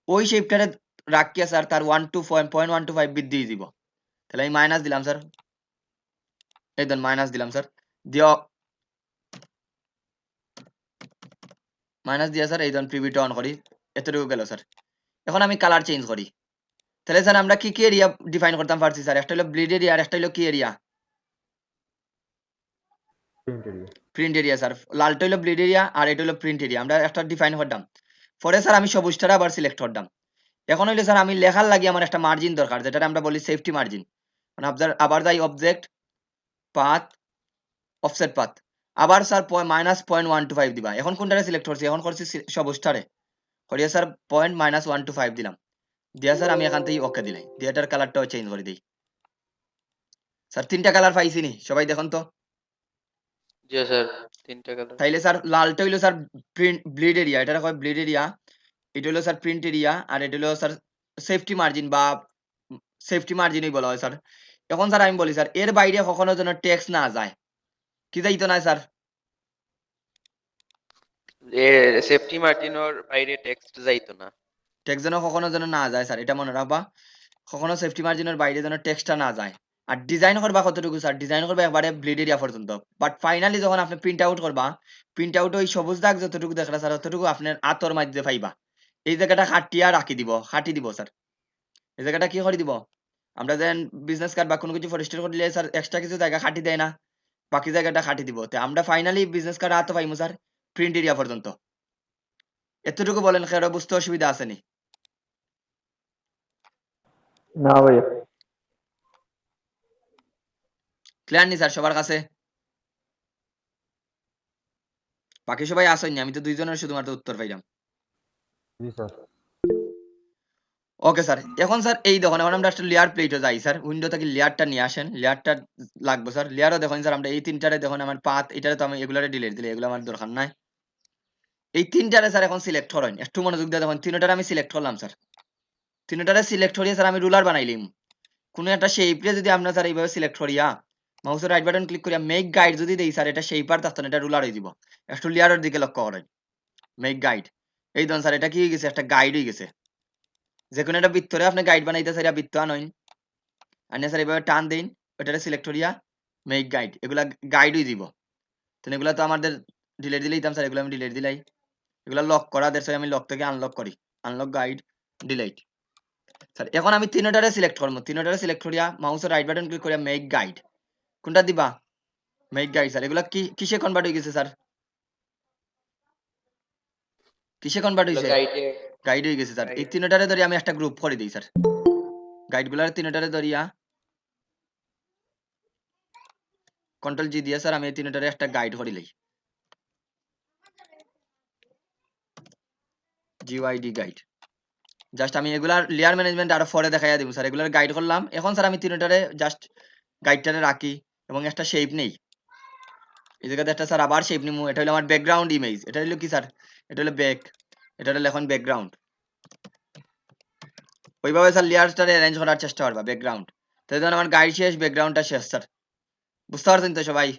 S1: ওই শেপটারে রাখিয়া স্যার তার 0.125 বৃদ্ধি দিব তাহলে আমি মাইনাস দিলাম স্যার এই দেন মাইনাস দিলাম স্যার দিও মাইনাস দিয়া স্যার এই দেন প্রিভিউটা অন করি এতটুকু গেল স্যার এখন আমি কালার চেঞ্জ করি তাহলে স্যার আমরা কি কি এরিয়া ডিফাইন করতাম পারছি স্যার একটা হলো ব্লিড এরিয়া আর একটা হলো কি area
S2: print area.
S1: Print area sir লালটা হলো ব্লিড এরিয়া আর এটা হলো প্রিন্ট এরিয়া আমরা একটা ডিফাইন করতাম পরে স্যার আমি সবুজটা আবার সিলেক্ট করতাম এখন হইলে স্যার আমি লেখার লাগি আমার একটা মার্জিন দরকার যেটা আমরা বলি সেফটি মার্জিন মানে আবার যাই অবজেক্ট পাথ অফসেট পাথ আবার স্যার -0.125 দিবা এখন কোনটারে সিলেক্ট করছি এখন করছি সবুজটারে করিয়া স্যার -125 দিলাম দিয়া স্যার আমি এখান থেকে ওকে দিলাই দিয়ে এটার কালারটাও চেঞ্জ করে দিই স্যার তিনটা কালার পাইছি নি সবাই দেখুন তো
S5: জি স্যার তিনটা কালার।
S1: তাইলে স্যার লালটা হইলো স্যার প্রিন্ট ব্লিড এরিয়া এটা হয় ব্লিড এরিয়া এটা হলো স্যার প্রিন্ট এরিয়া আর এটা হলো স্যার সেফটি মার্জিন বা সেফটি মার্জিনই বলা হয় স্যার এখন স্যার আমি বলি স্যার এর বাইরে কখনো যেন টেক্সট না যায় কি যাইতো না স্যার?
S5: সেফটি মার্জিনের বাইরে টেক্সট যাইতো না।
S1: টেক্সট যেন কখনো যেন না যায় স্যার, এটা মনে রাখবা। কখনো সেফটি মার্জিনের বাইরে যেন টেক্সটটা না যায়। আর ডিজাইন করবা কতটুকু স্যার? ডিজাইন করবা একবারে ব্লিড এরিয়া পর্যন্ত। বাট ফাইনালি যখন আপনি প্রিন্ট আউট করবা, প্রিন্ট আউট ওই সবুজ দাগ যতটুকু দেখলা স্যার ততটুকু আপনার আতর মাঝে পাইবা। এই জায়গাটা খাটিয়া রাখি দিব, খাটি দিব স্যার। এই জায়গাটা কি করে দিব? আমরা যেন বিজনেস কার্ড বা কোনো কিছু ফরেস্টার করলে স্যার এক্সট্রা কিছু জায়গা খাটি দেয় না, বাকি জায়গাটা খাটি দিব। তো আমরা ফাইনালি বিজনেস কার্ড হাতে পাইমু স্যার প্রিন্ট এরিয়া পর্যন্ত। এতটুকু বলেন, খেয়াল বুঝতে অসুবিধা আছে নি?
S8: না ভাইয়া।
S1: ক্লিয়ার নি স্যার সবার কাছে? বাকি সবাই আসেননি, আমি তো দুইজনের শুধুমাত্র উত্তর পাইলাম।
S2: জি স্যার।
S1: ওকে স্যার, এখন স্যার এই দেখুন, এখন আমরা একটা লেয়ার প্লেটে যাই স্যার। উইন্ডো থেকে লেয়ারটা নিয়ে আসেন, লেয়ারটা লাগবে স্যার। লেয়ারও দেখুন স্যার, আমরা এই তিনটারে দেখুন আমার পাত, এটারে তো আমি এগুলারে ডিলিট দিলে, এগুলো আমার দরকার নাই। এই তিনটারে স্যার এখন সিলেক্ট করেন, একটু মনোযোগ দিয়ে দেখুন। তিনটারে আমি সিলেক্ট করলাম স্যার। তিনটারে সিলেক্ট করিয়ে স্যার আমি রুলার বানাইলিম। কোনো একটা শেপরে যদি আপনার স্যার এইভাবে সিলেক্ট করিয়া মাউসের রাইট বাটন ক্লিক করিয়া মেক গাইড যদি দেই স্যার, এটা শেপার থাকতো না, এটা রুলার হয়ে যাব। একটু লেয়ারের দিকে লক্ষ্য করেন, মেক গাইড। এই ধরুন স্যার, এটা কি হয়ে গেছে? একটা গাইড হয়ে গেছে। যে কোনো একটা বৃত্তরে আপনি গাইড বানাইতে স্যার, বৃত্ত আনইন আনে স্যার, এইভাবে টান দিন, ওটারে সিলেক্ট করিয়া মেক গাইড, এগুলা গাইড হয়ে দিব। তো এগুলা তো আমাদের ডিলিট দিলেই দিতাম স্যার, এগুলো আমি ডিলিট দিলাই। এগুলা লক করা দের স্যার, আমি লক থেকে আনলক করি, আনলক গাইড ডিলিট। স্যার এখন আমি তিনটারে সিলেক্ট করবো, তিনটারে সিলেক্ট করিয়া মাউসের রাইট বাটন ক্লিক করিয়া মেক গাইড, কোনটা দিবা? Make guide sir. এগুলা কি কিসে কনভার্ট হয়ে গেছে স্যার? কিসে কনভার্ট হয়েছে?
S5: গাইডে
S1: গাইড হয়ে গেছে স্যার। এই
S5: গাইড
S1: তিনটারে ধরে আমি একটা গ্রুপ করে দিই স্যার, গাইড গুলার তিনটারে ধরিয়া কন্ট্রোল জি দিয়ে স্যার আমি এই তিনটারে একটা গাইড করে লই, জিওআইডি গাইড। জাস্ট আমি এগুলার লেয়ার ম্যানেজমেন্ট আরো পরে দেখাইয়া দিব স্যার। এগুলার গাইড করলাম। এখন স্যার আমি তিনটারে জাস্ট গাইডটারে রাখি এবং একটা শেপ নেই। এই জায়গাতে একটা স্যার আবার শেপ নিমু। এটা হলো আমার ব্যাকগ্রাউন্ড ইমেজ। এটা হলো কি স্যার? এটা হলো ব্যাক, এটা হলো এখন ব্যাকগ্রাউন্ড। ওইভাবে স্যার লেয়ারটারে অ্যারেঞ্জ করার চেষ্টা করবা ব্যাকগ্রাউন্ড। তাই ধরুন আমার গাইড শেষ, ব্যাকগ্রাউন্ডটা শেষ স্যার। বুঝতে পারছেন তো সবাই?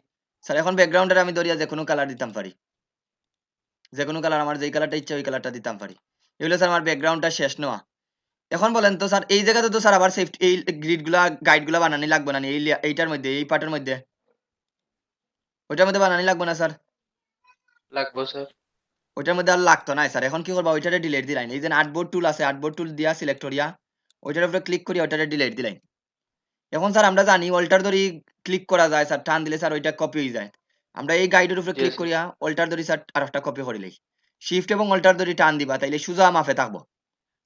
S1: স্যার এখন ব্যাকগ্রাউন্ডের আমি ধরিয়া যে কোনো কালার দিতাম পারি, যে কোনো কালার, আমার যেই কালারটা ইচ্ছা ওই কালারটা দিতাম পারি। এগুলো স্যার আমার ব্যাকগ্রাউন্ডটা শেষ নেওয়া। এখন বলেন তো স্যার, এই জায়গাতে তো স্যার আবার সেফটি এই গ্রিড গুলা গাইড গুলা বানানি লাগবে না নি? এইটার মধ্যে, এই পার্টের মধ্যে, ওইটার মধ্যে বানানি লাগবে না স্যার?
S5: লাগবো স্যার।
S1: ওইটার মধ্যে আর লাগতো না স্যার। এখন কি করবা? ওইটারে ডিলিট দিলাই। এই যে আর্টবোর্ড টুল আছে, আর্টবোর্ড টুল দিয়া সিলেক্ট করিয়া ওইটার উপরে ক্লিক করিয়া ওইটারে ডিলিট দিলাই। এখন স্যার আমরা জানি অল্টার ধরি ক্লিক করা যায় স্যার, টান দিলে স্যার ওইটা কপি হয়ে যায়। আমরা এই গাইডের উপরে
S5: জি
S1: ক্লিক
S5: স্যার।
S1: করিয়া অল্টার ধরি স্যার আর একটা কপি করে লই। শিফট এবং অল্টার ধরি টান দিবা, তাইলে সোজা মাফে থাকবো।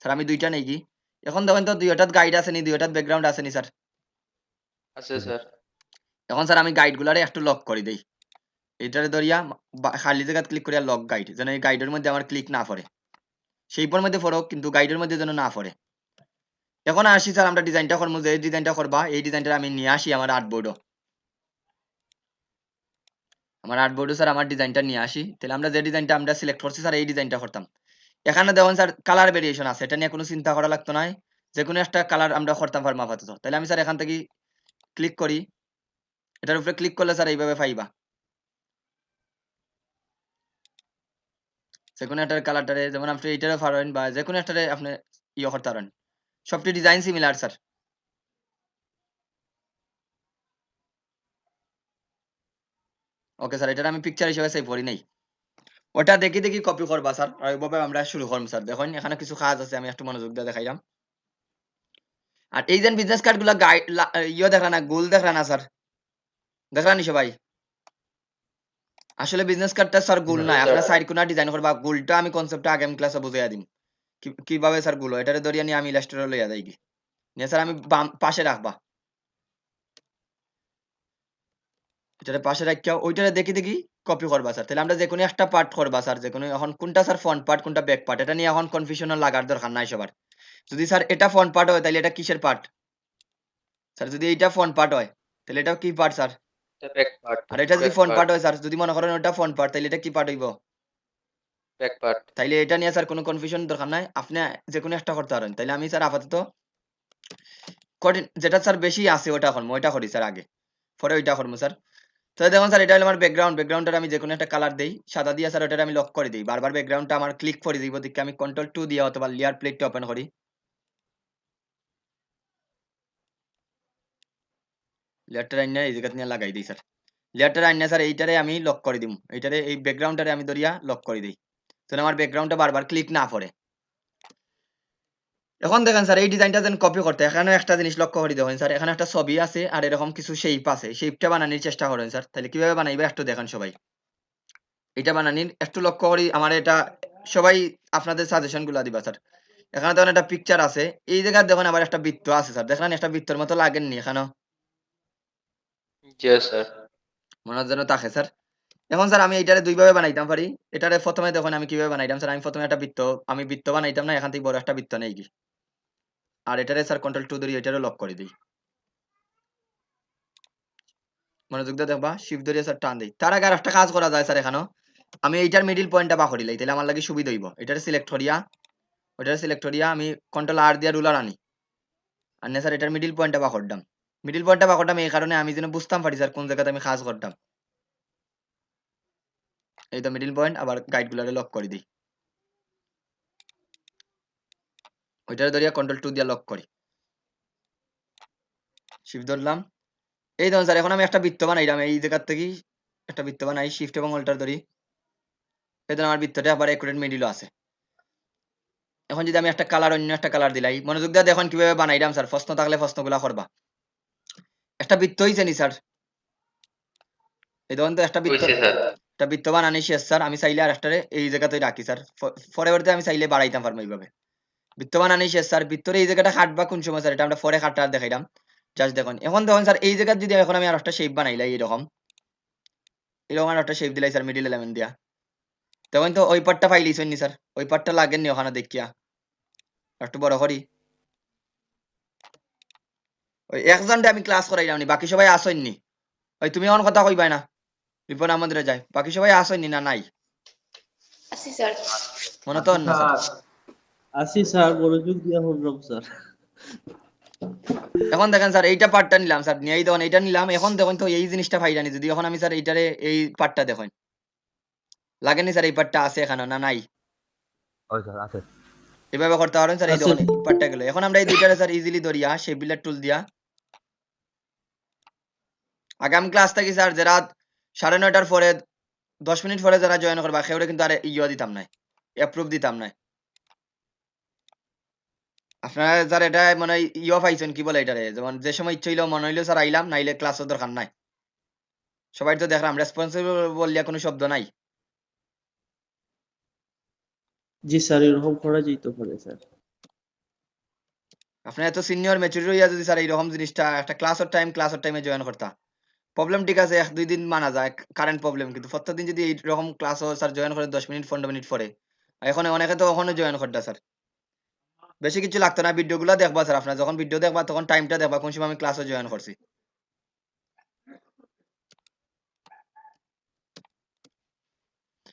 S1: স্যার আমি দুইটা নেই কি? এখন দেখেন তো দুইটাত গাইড আছে নি, দুইটাত ব্যাকগ্রাউন্ড আছে নি স্যার?
S5: আছে স্যার।
S1: এখন স্যার আমি গাইড গুলারে একটু লক করে দেই। এটারে ধরিয়া খালি জায়গা ক্লিক করিয়া লক গাইড, যেন এই গাইডের মধ্যে আমার ক্লিক না পড়ে। সেইপর মধ্যে পড়ুক কিন্তু গাইডের মধ্যে যেন না পড়ে। এখন আসি স্যার, আমরা ডিজাইনটা করবো। যে ডিজাইনটা করবা এই ডিজাইনটা আমি নিয়ে আসি আমার আর্টবোর্ডও। আমার আর্টবোর্ডও স্যার আমার ডিজাইনটা নিয়ে আসি। তাহলে আমরা যে ডিজাইনটা আমরা সিলেক্ট করছি স্যার, এই ডিজাইনটা করতাম। এখানে দেখুন স্যার কালার ভেরিয়েশন আছে, এটা নিয়ে কোনো চিন্তা করা লাগতো না। যে কোনো একটা কালার আমরা করতাম পারবো আপাতত। তাহলে আমি স্যার এখান থেকে ক্লিক করি, এটার উপরে ক্লিক করলে স্যার এইভাবে পাইবা। যে কোনো একটার কালারটারে, যেমন আপনি এইটারে পারেন বা যে কোনো একটারে আপনি ইয়ে করতে পারেন। সবটি design similar sir. Okay sir, এটার আমি পিকচার হিসেবে সেভ করি নাই। ওটা দেখি দেখি কপি করবা স্যার, আর ওইভাবে আমরা শুরু করবো স্যার। দেখুন এখানে কিছু কাজ আছে, আমি একটু মনোযোগ দিয়ে দেখাইলাম। আর এই যে বিজনেস কার্ড গুলা ইয়ে দেখা না, গোল দেখা না স্যার, দেখলানি সবাই? আসলে বিজনেস কার্ডটা স্যার গোল নাই, আপনার সাইড কোনা ডিজাইন করবা। গোলটা আমি কনসেপ্টটা আগামী ক্লাসে বুঝাইয়া দিম কিভাবে স্যার গোল। এটারে ধরিয়া নিয়ে আমি ইলাস্ট্রেটর লইয়া যাই কি নিয়ে স্যার, আমি বাম পাশে রাখবা, এটারে পাশে রাখিয়া ওইটারে দেখি দেখি কপি করবা স্যার। তাহলে আমরা যে কোনো একটা পার্ট করবা স্যার, যে কোনো এখন কোনটা স্যার ফ্রন্ট পার্ট কোনটা ব্যাক পার্ট, এটা নিয়ে এখন কনফিউশন লাগার দরকার নাই সবার। যদি স্যার এটা ফ্রন্ট পার্ট হয় তাহলে এটা কিসের পার্ট স্যার? যদি এইটা ফ্রন্ট পার্ট হয় তাহলে এটা কি পার্ট স্যার?
S5: এটা ব্যাক পার্ট।
S1: আর এটা যদি
S5: ব্যাক
S1: ফ্রন্ট
S5: পার্ট।
S1: পার্ট হয় স্যার, যদি মনে করেন ওটা ফ্রন্ট পার্ট, তাহলে এটা কি পার্ট হইব?
S5: Back part.
S1: তাইলে এটা নিয়ে স্যার কোনো কনফিউশন দরকার নাই, আপনি যে কোনো একটা করতে পারেন। তাইলে আমি স্যার আপাতত যেটা স্যার বেশি আছে ওটা করবো, ওইটা করি স্যার আগে, পরে ওইটা করবো স্যার। তো দেখুন স্যার এটা হলো আমার ব্যাকগ্রাউন্ডটা আমি যে কোনো একটা কালার দেই সাদা দিয়ে স্যার ওটা আমি লক করে দিই বারবার ব্যাকগ্রাউন্ডটা আমার ক্লিক করে দিব দিকে আমি কন্ট্রোল 2 দিয়ে অথবা লেয়ার প্লেটটা ওপেন করি লেয়ারটা আইনা এই জায়গা নিয়ে লাগাই দিই স্যার লেয়ারটা আইনা স্যার এইটারে আমি লক করে দিম এইটারে এই ব্যাকগ্রাউন্ডটারে আমি ধরিয়া লক করে দিই তো আমার ব্যাকগ্রাউন্ডটা বারবার ক্লিক না করে এখন দেখেন স্যার এই ডিজাইনটা যেন কপি করতে এখানে একটা জিনিস লক্ষ্য করে দেখেন স্যার এখানে একটা ছবি আছে আর এরকম কিছু শেপ আছে শেপটা বানানোর চেষ্টা করেন স্যার তাহলে কিভাবে বানাইবে একটু দেখেন সবাই এটা বানানির একটু লক্ষ্য করি আমার এটা সবাই আপনাদের সাজেশন গুলা দিবা স্যার এখানে দেখেন একটা পিকচার আছে এই জায়গায় দেখেন আবার একটা বৃত্ত আছে স্যার দেখেন একটা বৃত্তর মতো লাগেননি এখানে
S5: Yes, sir.
S1: মনে হয় যেন থাকে স্যার এখন স্যার আমি এইটারে দুইভাবে বানাইতাম পারি এটারে প্রথমে দেখুন আমি কিভাবে বানাইতাম স্যার আমি প্রথমে একটা বৃত্ত আমি বৃত্ত বানাইতাম না এখান থেকে বড় একটা বৃত্ত নেই কি আর এটারে স্যার কন্ট্রোল 2 ধরি এটারে লক করে দিই মনোযোগ দিয়ে দেখবা শিফট ধরে স্যার টান দিই তার আগে আর একটা কাজ করা যায় স্যার এখানেও আমি এইটার মিডিল পয়েন্টটা বাকরি লাই তাহলে আমার লাগে সুবিধা হইব এটারে সিলেক্ট করিয়া ওটারে সিলেক্ট করিয়া আমি কন্ট্রোল আর দিয়া রুলার আনি আর না স্যার এটার মিডিল পয়েন্টটা বাকরডাম মিডিল পয়েন্টটা বাকরডাম এই কারণে আমি যেন বুঝতাম পারি স্যার কোন জায়গাতে আমি কাজ করতাম এই তো মিডিল পয়েন্ট আবার গাইড গুলারে লক করে দিই ওইটারে ধরিয়া কন্ট্রোল 2 দিয়া লক করি শিফট ধরলাম এই দেখুন স্যার এখন আমি একটা বৃত্ত বানাইলাম এই জায়গার থেকে একটা বৃত্ত বানাই শিফট এবং অল্টার ধরি এই ধরুন আমার বৃত্তটা আবার একুরেট মিডিলও আছে এখন যদি আমি একটা কালার অন্য একটা কালার দিলাই মনোযোগ দিয়ে দেখুন কিভাবে বানাইলাম স্যার প্রশ্ন থাকলে প্রশ্নগুলা করবা একটা বৃত্ত হইছে নি স্যার এই দেখুন তো একটা বৃত্ত
S5: হইছে স্যার।
S1: একটা বৃত্ত বানানি শেষ স্যার আমি চাইলে আর একটারে এই জায়গাতেই রাখি স্যার পরবর্তীতে আমি চাইলে বাড়াইতাম পারবো এইভাবে বৃত্ত বানানি শেষ স্যার বৃত্তরে এই জায়গাটা কাটবা কোন সময় স্যার এটা আমরা পরে কাটটা দেখাইলাম জাস্ট দেখুন এখন দেখুন স্যার এই জায়গায় যদি এখন আমি আর একটা শেপ বানাইলাই এরকম আর একটা শেপ দিলাই স্যার মিডিল এলিমেন্ট দিয়া তখন তো ওই পার্টটা পাইলিস নি স্যার ওই পার্টটা লাগেননি ওখানে দেখিয়া একটু বড় করি ওই একজনটা আমি ক্লাস করাইলাম নি বাকি সবাই আসেননি ওই তুমি এখন কথা কইবাই না বিপদ আমাদের যায় বাকি সবাই আসেননি না নাই
S6: আছি স্যার
S1: মনে তো না স্যার
S9: আসি স্যার মনোযোগ দিয়া শুনলাম স্যার
S1: এখন দেখেন স্যার এইটা পার্টটা নিলাম স্যার নিয়েই দেখুন এইটা নিলাম এখন দেখুন তো এই জিনিসটা ফাইলানি যদি এখন আমি স্যার এইটারে এই পার্টটা দেখুন লাগেনি স্যার এই পার্টটা আছে এখানে না নাই
S2: ওই স্যার আছে
S1: এভাবে করতে পারেন স্যার এই
S9: আছে।
S1: দেখুন এই পার্টটা গেল এখন আমরা এই দুইটারে স্যার ইজিলি ধরিয়া শেপ বিল্ডার টুল দিয়া আগামী ক্লাস থেকে স্যার যারা 9:30 পরে 10 মিনিট পরে যারা জয়েন করবা সেওরে কিন্তু আর ইয়ে দিতাম নাই অ্যাপ্রুভ দিতাম নাই আপনারা স্যার এটা মানে ইয়ে পাইছেন কি বলে এটারে যেমন যে সময় ইচ্ছে হইলো মনে হইলো স্যার আইলাম নাইলে ক্লাসের দরকার নাই সবাই তো দেখলাম রেসপন্সিবল বললে কোনো শব্দ নাই
S9: জি স্যার এরকম করা যেতে পারে স্যার
S1: আপনার এত সিনিয়র ম্যাচুরিটি হইয়া যদি স্যার এইরকম জিনিসটা একটা ক্লাসের টাইমে জয়েন করতা প্রবলেম ঠিক আছে 1-2 দিন মানা যায় কারেন্ট প্রবলেম কিন্তু প্রত্যেকদিন যদি এইরকম ক্লাসও স্যার জয়েন করে 10 মিনিট 15 মিনিট পরে এখন অনেকে তো কখনো জয়েন করতে স্যার বেশি কিছু লাগতো না ভিডিওগুলো দেখবা স্যার আপনার যখন ভিডিও দেখবা তখন টাইমটা দেখবা কোন সময় আমি ক্লাসে জয়েন করছি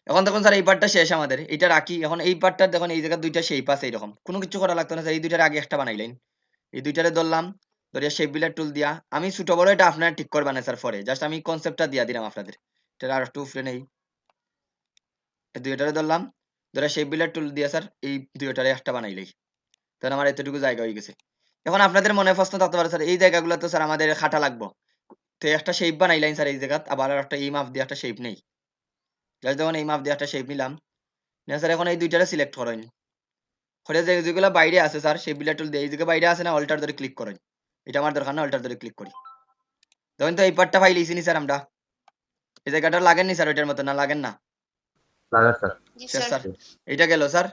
S1: এখন দেখুন স্যার এই পার্টটা শেষ আমাদের এটা রাখি এখন এই পার্টটা দেখুন এই জায়গায় দুইটা শেপ আছে এরকম কোনো কিছু করা লাগতো না স্যার এই দুইটার আগে একটা বানাইলেন এই দুইটারে ধরলাম ধরিয়া শেপ বিল্ডার টুল দিয়া আমি ছোট বড় এটা আপনারা ঠিক করবেন না স্যার পরে জাস্ট আমি কনসেপ্টটা দিয়া দিলাম আপনাদের এটা আর একটু উফরে নেই এই দুইটারে ধরলাম ধরে শেপ বিল্ডার টুল দিয়া স্যার এই দুইটারে একটা বানাইলেই তাহলে আমার এতটুকু জায়গা হয়ে গেছে এখন আপনাদের মনে প্রশ্ন থাকতে পারে স্যার এই জায়গাগুলো তো স্যার আমাদের খাটা লাগবো তো একটা শেপ বানাইলেন স্যার এই জায়গা আবার আর একটা এই মাপ দিয়ে একটা শেপ নেই জাস্ট যখন এই মাপ দিয়ে একটা শেপ নিলাম না স্যার এখন এই দুইটারে সিলেক্ট করেন করে যে যেগুলো বাইরে আছে স্যার শেপ বিল্ডার টুল দিয়ে এই জায়গা বাইরে আছে না অল্টার ধরে ক্লিক করেন এটা আমার দরকার না অল্টার ধরে ক্লিক করি দেখুন তো এই পার্টটা ফাইলেছি নি স্যার আমরা এই জায়গাটা লাগেননি স্যার ওইটার মতো না লাগেন না
S2: লাগার স্যার
S6: জি
S1: শেষ
S6: স্যার
S1: স্যার এইটা গেল স্যার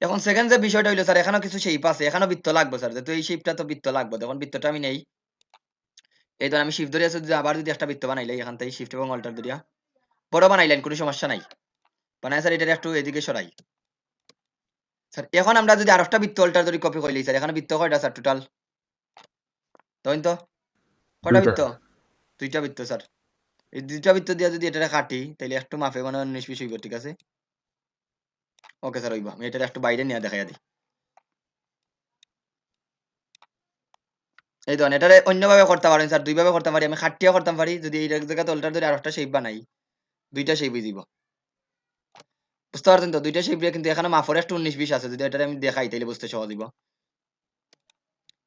S1: এখন সেকেন্ড যে বিষয়টা হইলো স্যার এখানেও কিছু শেপ আছে এখানেও বৃত্ত লাগবে স্যার তো এই শেপটা তো বৃত্ত লাগবে তখন বৃত্তটা আমি নেই এই ধর আমি শিফট ধরে আছে যদি আবার যদি একটা বৃত্ত বানাইলাই এখান থেকে শিফট এবং অল্টার ধরিয়া বড় বানাইলেন কোনো সমস্যা নাই বানাই স্যার এটা একটু এদিকে সরাই স্যার এখন আমরা যদি আর একটা বৃত্ত অল্টার ধরি কপি করলি স্যার এখানে বৃত্ত কয়টা স্যার টোটাল তখন তো কয়টা
S2: দুইটা।
S1: বৃত্ত দুইটা বৃত্ত স্যার এই দুইটা বৃত্ত দিয়ে যদি এটা কাটি তাহলে একটু মাফে মানে 19-20 হইব ঠিক আছে ওকে স্যার হইব আমি এটা একটু বাইরে নিয়ে দেখাই দিই এই ধরেন এটারে অন্যভাবে করতে পারেন স্যার, দুইভাবে করতে পারি, আমি খাটিয়া করতে পারি, যদি এই জায়গাতে অল্টার ধরে আর একটা শেপ বানাই, দুইটা শেপ দিব। বুঝতে পারছেন তো, দুইটা শেপ দিয়ে কিন্তু এখানে মাফের একটা 19-20 আছে, যদি এটা আমি দেখাই তাহলে বুঝতে সহজ দিব।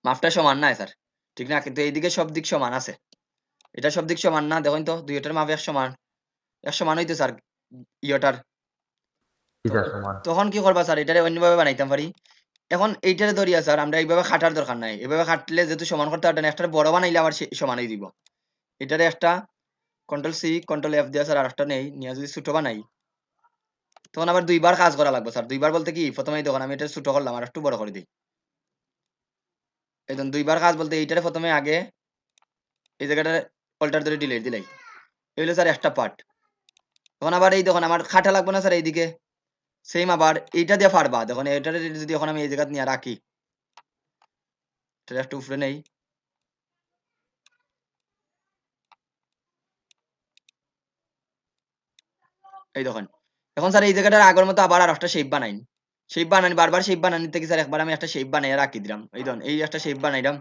S1: মাপটা সমান না স্যার, ঠিক না, কিন্তু এইদিকে সব দিক সমান আছে, এটা সব দিক সমান না, দেখুন তো দুইটার মাপ এক সমান, এক সমান হইতো স্যার ইয়েটার।
S2: জি স্যার সমান।
S1: তখন কি করবা স্যার, এটারে অন্যভাবে বানাইতাম পারি। এখন এইটারে ধরিয়া স্যার আমরা এইভাবে খাটার দরকার নাই, এভাবে খাটলে যেহেতু সমান করতে পারতেন, একটা বড় বানাইলে আবার সমানই দিব। এটারে একটা Ctrl+C Ctrl+F দিয়া স্যার আর একটা নেই নিয়ে যদি ছোট বানাই, তখন আবার দুইবার কাজ করা লাগবে স্যার। দুইবার বলতে কি, প্রথমেই দেখুন আমি এটা ছোট করলাম আর একটু বড় করে দিই। এই ধরুন দুইবার কাজ বলতে এইটারে প্রথমে আগে এই জায়গাটা অল্টার ধরে ডিলিট দিলাই, এগুলো স্যার একটা পার্ট। তখন আবার এই দেখুন আমার খাটা লাগবে না স্যার, এইদিকে সেম আবার এইটা দিয়ে পারবা, দেখুন এটারে যদি এখন আমি এই জায়গা নিয়ে রাখি, এটা একটু উপরে নেই, এই দেখুন এখন স্যার এই জায়গাটার আগের মতো আবার আর একটা শেপ বানাই, শেপ বানানি বারবার শেপ বানানি থেকে স্যার একবার আমি একটা শেপ বানাই রাখি দিলাম, এই ধরুন এই একটা শেপ বানাইলাম।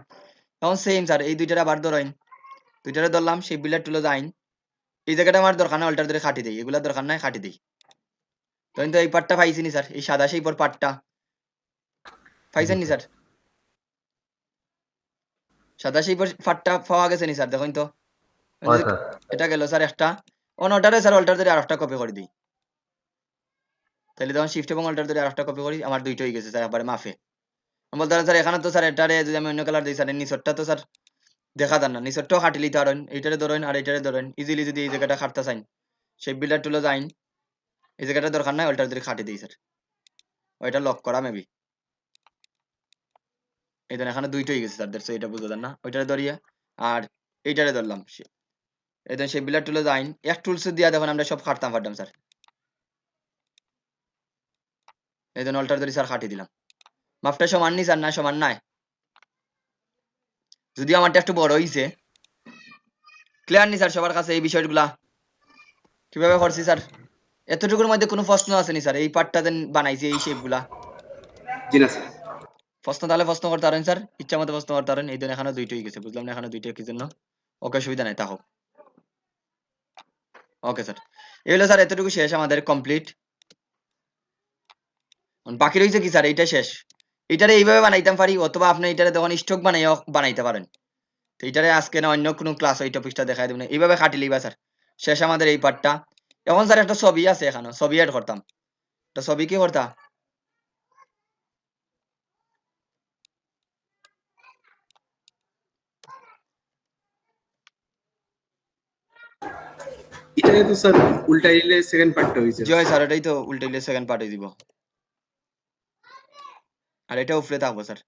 S1: এখন সেম স্যার এই দুইটার আবার ধরেন, দুইটারে ধরলাম, শেপ বিল্ডার টুলে যাইন, এই জায়গাটা আমার দরকার না, অল্টার ধরে খাটি দিই, এগুলা দরকার নাই খাটি দিই। ধরেন তো এই পার্টটা পাইছি নি স্যার, এই সাদা শেপের পার্টটা পাইছেন নি স্যার, সাদা শেপের পার্টটা পাওয়া গেছে নি স্যার, দেখুন তো
S2: হয় স্যার।
S1: এটা গেল স্যার একটা। অর্ডারে স্যার অল্টার ধরে আরেকটা কপি করে দিই, তাহলে তখন শিফট এবং অল্টার ধরে আরেকটা কপি করি, আমার দুইটা হয়ে গেছে স্যার একবারে মাফে। বলতে পারেন স্যার এখানে তো স্যার এটারে যদি আমি অন্য কালার দিই স্যার, নিচরটা তো স্যার দেখা যান না, নিচরটাও খাটি লিতে পারেন, এইটারে ধরেন আর এইটারে ধরেন, ইজিলি যদি এই জায়গাটা খাটতে চাইন শেপ বিল্ডার টুলে যাইন, এই জায়গাটা দরকার নাই, অল্টার ধরে খাটি দিই স্যার, ওইটা লক করা মেবি। এই ধরেন এখানে দুইটা হয়ে গেছে স্যার, দেখছো এটা বুঝতে না, ওইটারে ধরিয়া আর এইটারে ধরলাম, এই ধরেন শেপ বিল্ডার টুলে যাইন, এক টুলস দিয়া দেখুন আমরা সব খাটতাম পারতাম স্যার, এই ধরেন অল্টার ধরে স্যার খাটি দিলাম, মাপটা সমান নি স্যার, না সমান নাই, যদিও আমারটা একটু বড় হইছে। ক্লিয়ার নি স্যার সবার কাছে এই বিষয়গুলা কিভাবে করছি স্যার? এতটুকুর মধ্যে কোনো প্রশ্ন আছে নি স্যার, এই পার্টটা দেন বানাইছি এই শেপ গুলা?
S7: জি না স্যার।
S1: প্রশ্ন তাহলে প্রশ্ন করতে পারেন স্যার, ইচ্ছা মতো প্রশ্ন করতে পারেন। এই ধরেন এখানে দুইটা হয়ে গেছে, বুঝলাম না এখানে দুইটা কি জন্য, ওকে অসুবিধা নাই, তা হোক। ওকে স্যার, এই হলো স্যার এতটুকু শেষ আমাদের কমপ্লিট। বাকি রয়েছে কি স্যার, এইটা শেষ। এটারে এইভাবে বানাইতাম পারি, অথবা আপনি এটারে তখন স্টক বানাইও বানাইতে পারেন। তো এটারে আজকে না অন্য কোনো ক্লাস ওই টপিকটা দেখাই দেবেন, এইভাবে খাটিলেই বা স্যার শেষ আমাদের এই পার্টটা। এখন স্যার একটা ছবি আছে এখানে, ছবি অ্যাড করতাম, একটা ছবি কি করতাম,
S7: এটাই তো স্যার উল্টাইলে সেকেন্ড পার্টটা হয়েছে।
S1: জয় স্যার এটাই তো উল্টাইলে সেকেন্ড পার্টে দিব, আর এটা উপরে থাকবো স্যার।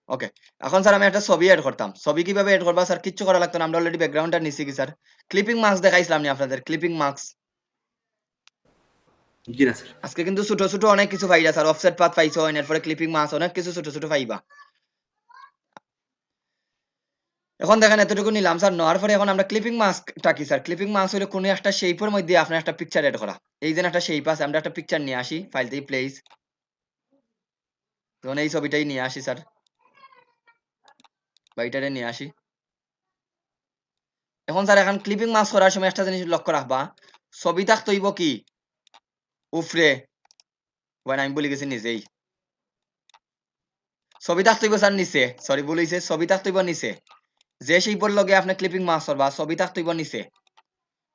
S1: ওকে, এখন স্যার আমি একটা ছবি অ্যাড করতাম, ছবি কিভাবে অ্যাড করবা স্যার, কিচ্ছু করা লাগতো না, আমরা অলরেডি ব্যাকগ্রাউন্ডটা নিছি কি স্যার, ক্লিপিং মার্কস দেখাইছিলাম নি আপনাদের, ক্লিপিং মার্কস।
S7: জি না স্যার।
S1: আজকে কিন্তু ছোট ছোট অনেক কিছু পাইলা স্যার, অফসেট পাথ পাইছো, এরপরে ক্লিপিং মার্কস, অনেক কিছু ছোট ছোট পাইবা। এখন দেখেন এতটুকু নিলাম স্যার, নেওয়ার পরে এখন আমরা ক্লিপিং মাস্কটা কি স্যার, ক্লিপিং মাস্ক হলো কোনো একটা শেপের মধ্যে আপনার একটা পিকচার এড করা। এই যে একটা শেপ আছে, আমরা একটা পিকচার নিয়ে আসি ফাইল থেকে, প্লেস, তখন এই ছবিটাই নিয়ে আসি স্যার, বা এটারে নিয়ে আসি। এখন স্যার এখন ক্লিপিং মাস্ক করার সময় একটা জিনিস লক্ষ্য রাখবা, ছবি থাকতে হইব কি উপরে, আমি বলে গেছি নিজেই, ছবি থাকতে হইব স্যার নিচে, সরি ভুল হইছে, ছবি থাকতে হইব নিচে, যে শেপের লগে আপনি ক্লিপিং মাস্ক করবা ছবি থাকতে হইব নিচে,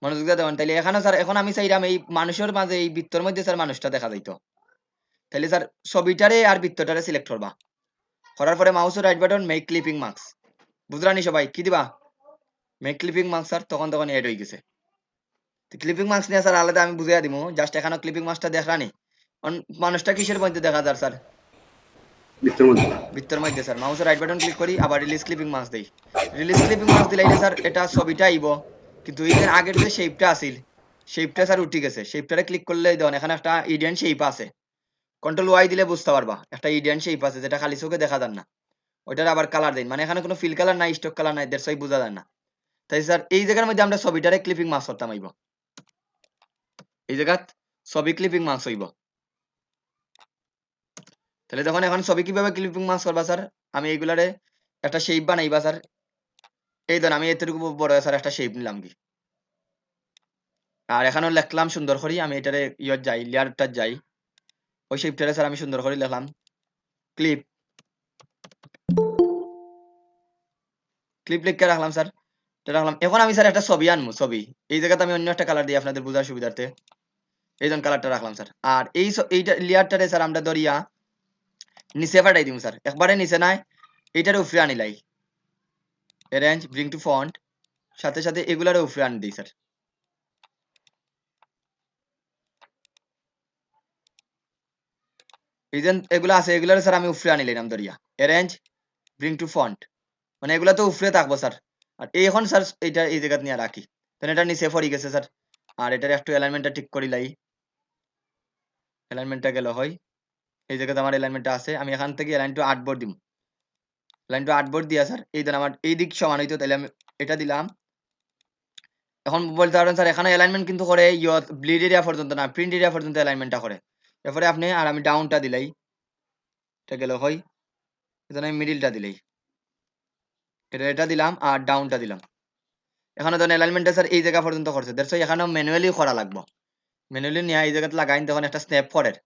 S1: মনোযোগ দিয়ে দেখুন। তাইলে এখানে স্যার এখন আমি চাইলাম এই মানুষের মাঝে এই বৃত্তর মধ্যে স্যার মানুষটা দেখা যাইতো, তাহলে স্যার ছবিটারে আর বৃত্তটারে সিলেক্ট করবা, করার পরে মাউসের right button make clipping marks, বুঝলানি সবাই, কি দিবা মেক ক্লিপিং মার্কস স্যার, তখন তখন এড হয়ে গেছে। ক্লিপিং মার্কস নিয়ে স্যার আলাদা আমি বুঝিয়ে দিব, জাস্ট এখানে ক্লিপিং মার্কসটা দেখলানি, মানুষটা কিসের মধ্যে দেখা যায় স্যার,
S7: বৃত্তের মধ্যে।
S1: বৃত্তের মধ্যে স্যার, মাউসের রাইট বাটন ক্লিক করি, আবার রিলিজ ক্লিপিং মার্কস দেই, রিলিজ ক্লিপিং মার্কস দিলাইলে স্যার এটা ছবিটা আইব, কিন্তু এই যে আগের যে শেপটা আছিল, শেপটা স্যার উঠে গেছে, শেপটারে ক্লিক করলে দেখুন এখানে একটা ইডিয়ান শেপ আছে, কন্ট্রোল ওয়াই দিলে বুঝতে পারবা একটা ইডিয়ান শেপ আছে যেটা খালি চোখে দেখা যায় না, ওইটার আবার কালার দিন, মানে এখানে কোনো ফিল কালার নাই, স্টক কালার নাই, দ্যাটস ওয়াই বোঝা যায় না। তাই স্যার এই জায়গার মধ্যে আমরা ছবিটারে ক্লিপিং মার্কস করতাম আইব, এই জায়গা ছবি ক্লিপিং মার্কস হইব। তাহলে তখন এখন ছবি কিভাবে ক্লিপিং মার্কস করবা স্যার, আমি এইগুলারে একটা শেপ বানাইবা স্যার, এই ধরুন আমি এতটুকু বড় স্যার একটা শেপ নিলাম কি, আর এখানেও লিখলাম সুন্দর করে, আমি এটারে ইয়ত যাই, লেয়ারটা যাই, ওই শেপটারে স্যার আমি সুন্দর করে লিখলাম ক্লিপ, ক্লিপ লিখে রাখলাম স্যার, এটা রাখলাম। এখন আমি স্যার একটা ছবি আনবো, ছবি এই জায়গাতে আমি অন্য একটা কালার দিই আপনাদের বোঝার সুবিধার্থে, এই ধরুন কালারটা রাখলাম স্যার। আর এইটা লেয়ারটারে স্যার আমরা ধরিয়া নিচে পাঠাই দিব স্যার, একবারে নিচে নাই, এইটারে উপরে আনিলাই, অ্যারেঞ্জ ব্রিং টু ফন্ট, সাথে সাথে এগুলারে উপরে আনি দিই স্যার। এই যে এগুলো আছে এগুলারে স্যার আমি উপরে আনিলাম ধরিয়া, অ্যারেঞ্জ ব্রিং টু ফন্ট, মানে এগুলা তো উপরে থাকবো স্যার। আর এই এখন স্যার এইটা এই জায়গা নিয়ে রাখি, তাহলে এটা নিচে পড়ে গেছে স্যার। আর এটার একটু অ্যালাইনমেন্টটা ঠিক করি লাই, অ্যালাইনমেন্টটা গেল হয়, এই জায়গাতে আমার অ্যালাইনমেন্টটা আছে, আমি এখান থেকে অ্যালাইন টু আর্টবোর্ড দিব, অ্যালাইন টু আর্টবোর্ড দিয়া স্যার এই ধর আমার এই দিক সমান হইতো, তাহলে আমি এটা দিলাম। এখন বলতে পারবেন স্যার এখানে অ্যালাইনমেন্ট কিন্তু করে ইয়ত ব্লিড এরিয়া পর্যন্ত না, প্রিন্ট এরিয়া পর্যন্ত অ্যালাইনমেন্টটা করে। এরপরে আপনি আর আমি ডাউনটা দিলাই, এটা গেল হয়, এখানে আমি মিডিলটা দিলাই, এটা দিলাম আর ডাউনটা দিলাম। এখানে ধরেন অ্যালাইনমেন্টটা স্যার এই জায়গা পর্যন্ত করছে, দ্যাটস ওয়াই এখানেও ম্যানুয়ালি করা লাগবে, ম্যানুয়ালি নিয়ে এই জায়গাতে লাগাই, তখন একটা স্ন্যাপ পরের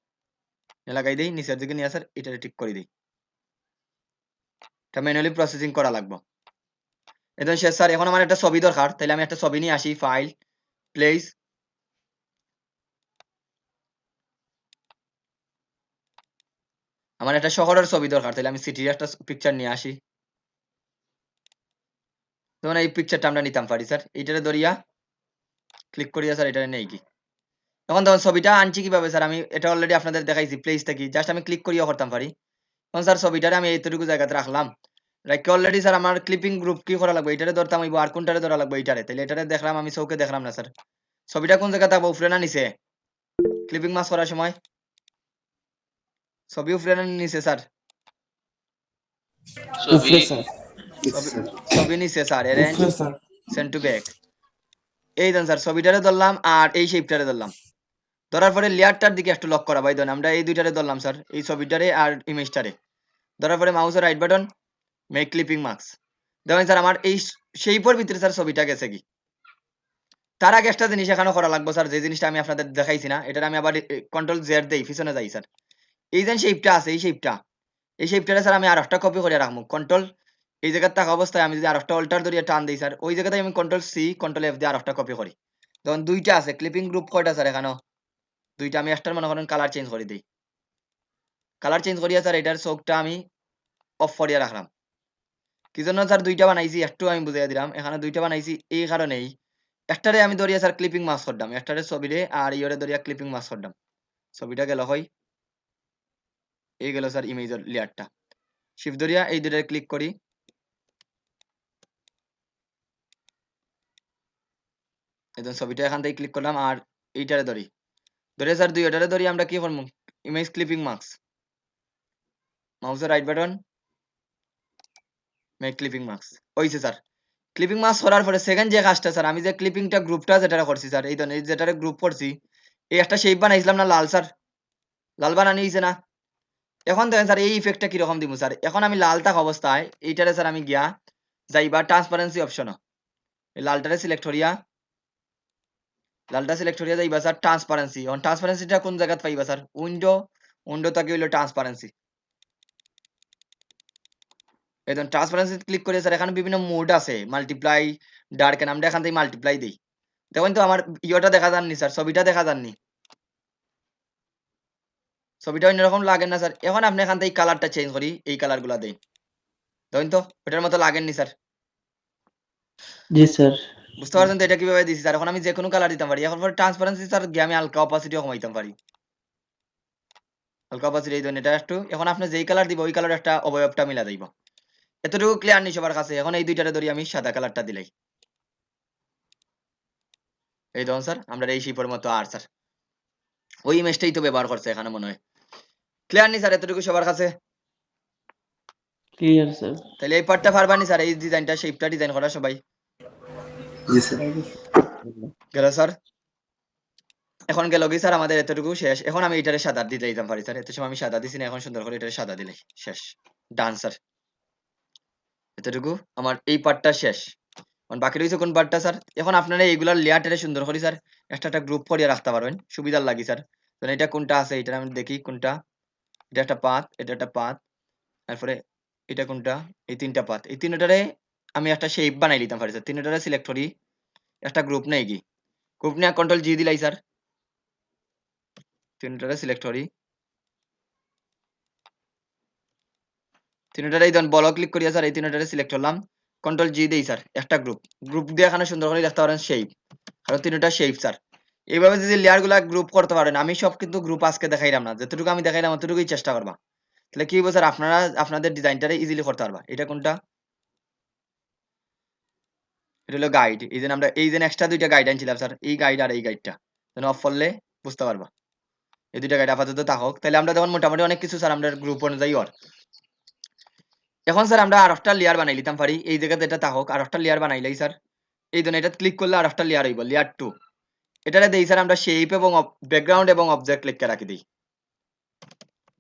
S1: লাগাই দিই, নিচের দিকে নিয়ে স্যার এটা ঠিক করে দিই, এটা ম্যানুয়ালি প্রসেসিং করা লাগবে। এখন শেষ স্যার, এখন আমার একটা ছবি দরকার, তাহলে আমি একটা ছবি নিয়ে আসি, ফাইল প্লেস, আমার একটা শহরের ছবি দরকার, তাহলে আমি সিটির একটা পিকচার নিয়ে আসি, যেমন এই পিকচারটা আমরা নিতাম পারি স্যার, এইটারে ধরিয়া ক্লিক করিয়া স্যার এটারে নেই কি। এখন তখন ছবিটা আনছি কিভাবে স্যার, আমি এটা অলরেডি আপনাদের দেখাইছি, প্লেস থেকে জাস্ট আমি ক্লিক করিয়া করতাম পারি। এখন স্যার ছবিটারে আমি এইটুকু জায়গাতে রাখলাম, রাখি অলরেডি স্যার আমার ক্লিপিং গ্রুপ কি করা লাগবে, এটারে ধরতাম হইব, আর কোনটারে ধরা লাগবে এইটারে, তাহলে এটারে দেখলাম আমি চৌকে দেখলাম না স্যার, ছবিটা কোন জায়গা থাকবো, উপরে না নিচে, ক্লিপিং মাস করার সময় ছবি উপরে না নিচে স্যার,
S5: ছবি
S1: ছবি নিচে sir, arrange send to back, এই দেন স্যার ছবিটারে ধরলাম আর এই শেপটারে ধরলাম, ধরার পরে লেয়ারটার দিকে একটু লক করা ভাই, ধরেন আমরা এই দুইটারে ধরলাম স্যার, এই ছবিটারে আর ইমেজটারে ধরার পরে মাউসের right button make clipping marks, দেখেন স্যার আমার এই শেপের ভিতরে স্যার ছবিটা গেছে কি। তার আগে একটা জিনিস এখানে করা লাগবে স্যার, যে জিনিসটা আমি আপনাদের দেখাইছি না, এটা আমি আবার কন্ট্রোল জেড দেই, পিছনে যাই স্যার, এই যে শেপটা আছে এই শেপটারে স্যার আমি আর একটা কপি করে রাখবো, কন্ট্রোল এই জায়গায় থাকা অবস্থায় আমি যদি আর একটা অল্টার ধরিয়ে টান দিই স্যার, ওই জায়গাতে আমি কন্ট্রোল সি কন্ট্রোল এফ দিয়ে আর একটা কপি করি, তখন দুইটা আছে ক্লিপিং গ্রুপ কয়টা স্যার, এখানেও দুইটা, আমি একটার মনে করেন কালার চেঞ্জ করে দিই, কালার চেঞ্জ করিয়া স্যার এটার চোখটা আমি অফ করিয়া রাখলাম। কি জন্য স্যার দুইটা বানাইছি একটু আমি বুঝাইয়া দিলাম, এখানে দুইটা বানাইছি এই কারণেই, একটারে আমি ধরিয়া স্যার ক্লিপিং মাস করলাম, একটারে ছবিরে আর ইয়রে ধরিয়া ক্লিপিং মাস করলাম, ছবিটা গেল হয়, এই গেল স্যার ইমেজের লেয়ারটা, শিফট ধরিয়া এই দুটারে ক্লিক করি, এই ছবিটা এখান থেকে ক্লিক করলাম আর এইটারে ধরি, ধরে স্যার দুইটারে ধরি আমরা কি করবো, ইমেজ ক্লিপিং মার্কস, মাউসের right button make clipping marks, হইছে স্যার। ক্লিপিং মার্কস করার পরে সেকেন্ড যে কাজটা স্যার, আমি যে ক্লিপিংটা গ্রুপটা যেটা করছি স্যার, এই ধরনের যেটারে গ্রুপ করছি, এই একটা শেপ বানাইছিলাম না লাল স্যার, লাল বানানি হইছে না। এখন দেখেন স্যার এই ইফেক্টটা কিরকম দিব স্যার, এখন আমি লাল থাকা অবস্থায় এইটারে স্যার আমি গিয়া যাইবা ট্রান্সপারেন্সি অপশন, এই লালটারে সিলেক্ট করিয়া, লালটা সিলেক্ট করিয়া যাইবা স্যার ট্রান্সপারেন্সি, অন ট্রান্সপারেন্সিটা কোন জায়গাত পাইবা স্যার, উইন্ডো থেকে হইলো ট্রান্সপারেন্সি, এই ধরুন ট্রান্সপারেন্সি ক্লিক করে স্যার এখানে বিভিন্ন মোড আছে, মাল্টিপ্লাই ডার্কেন, আমরা এখান থেকে মাল্টিপ্লাই দিই, দেখুন তো আমার ইয়েটা দেখা যাননি স্যার, ছবিটা দেখা যাননি, ছবিটা অন্যরকম লাগেন না স্যার। এখন আপনি এখান থেকে কালারটা চেঞ্জ করি, এই কালার গুলা দেই, দেখুন তো ওটার মতো লাগেননি স্যার,
S9: জি স্যার।
S1: বুঝতে পারছেন তো এটা কিভাবে দিছি স্যার। এখন আমি যে কোনো কালার দিতে পারি, এখন পরে ট্রান্সপারেন্সি স্যার গিয়ে আমি হালকা অপাসিটিও কমাইতে পারি, হালকা অপাসিটি এই ধরুন এটা একটু, এখন আপনি যেই কালার দিব ওই কালার একটা অবয়বটা মিলা দিব, এতটুকু ক্লিয়ার নেই সবার কাছে। এখন এই দুইটারে ধরি আমি সাদা কালারটা দিলাই, এই দেখুন স্যার আমরা এই শিপের মতো, আর স্যার ওই ইমেজটাই তো ব্যবহার করছে এখানে মনে হয়, ক্লিয়ার নেই স্যার এতটুকু সবার কাছে,
S9: ক্লিয়ার স্যার।
S1: তাহলে এই পার্টটা পারবানি স্যার, এই ডিজাইনটা শেপটা ডিজাইন করা সবাই
S7: জি স্যার।
S1: গেল স্যার। এখন গেল কি স্যার আমাদের এতটুকু শেষ, এখন আমি এটারে সাদা দিতে দিতাম পারি স্যার, এত সময় আমি সাদা দিছি না, এখন সুন্দর করে এটারে সাদা দিলাই শেষ, ডান স্যার, এতটুকু আমার এই পার্টটা শেষ। বাকি রয়েছে কোন পার্টটা স্যার? এখন আপনারা এইগুলার লেয়ারটা সুন্দর করে স্যার একটা গ্রুপ করিয়ে রাখতে পারবেন সুবিধার লাগি স্যার। তো এটা কোনটা আছে এটা আমি দেখি কোনটা, এটা একটা পাথ, এটা একটা পাথ, তারপরে এটা কোনটা, এই তিনটা পাথ, এই তিনটারে আমি একটা শেপ বানাই নিতাম পারি স্যার। তিনটারে সিলেক্ট করি, একটা গ্রুপ নেই কি, গ্রুপ নিয়ে কন্ট্রোল জি দিলাই স্যার, তিনটারে সিলেক্ট করি, তিনটারে এই বল ক্লিক করিয়া স্যার এই তিনটারে সিলেক্ট করলাম, কন্ট্রোল জি দেই স্যার, একটা গ্রুপ, গ্রুপ দিয়ে এখানে সুন্দর করে দেখতে পারেন শেপ, কারণ তিনটা শেপ স্যার। এইভাবে যদি লেয়ার গুলা গ্রুপ করতে পারেন, আমি সব কিন্তু গ্রুপ আজকে দেখাইলাম না, যতটুকু আমি দেখাইলাম অতটুকুই চেষ্টা করবা, তাহলে কি হবে স্যার আপনারা আপনাদের ডিজাইনটারে ইজিলি করতে পারবা। এটা কোনটা, এটা হলো গাইড, এই যে আমরা এই যে এক্সট্রা দুইটা গাইড আনছিলাম স্যার, এই গাইড আর এই গাইডটা যেন অফ করলে বুঝতে পারবা, এই দুইটা গাইড আপাতত থাকুক। তাহলে আমরা যখন মোটামুটি অনেক কিছু স্যার আমরা গ্রুপ অনুযায়ী ওর এখন স্যার আমরা আর একটা লেয়ার বানাই লিতাম পারি, এই জায়গাতে এটা থাকুক, আর একটা লেয়ার বানাইলাই স্যার, এই জন্য এটা ক্লিক করলে আর একটা লেয়ার হইব, লেয়ার 2। এটারে দেই স্যার আমরা শেপ এবং ব্যাকগ্রাউন্ড এবং অবজেক্ট লিখে রাখি দিই,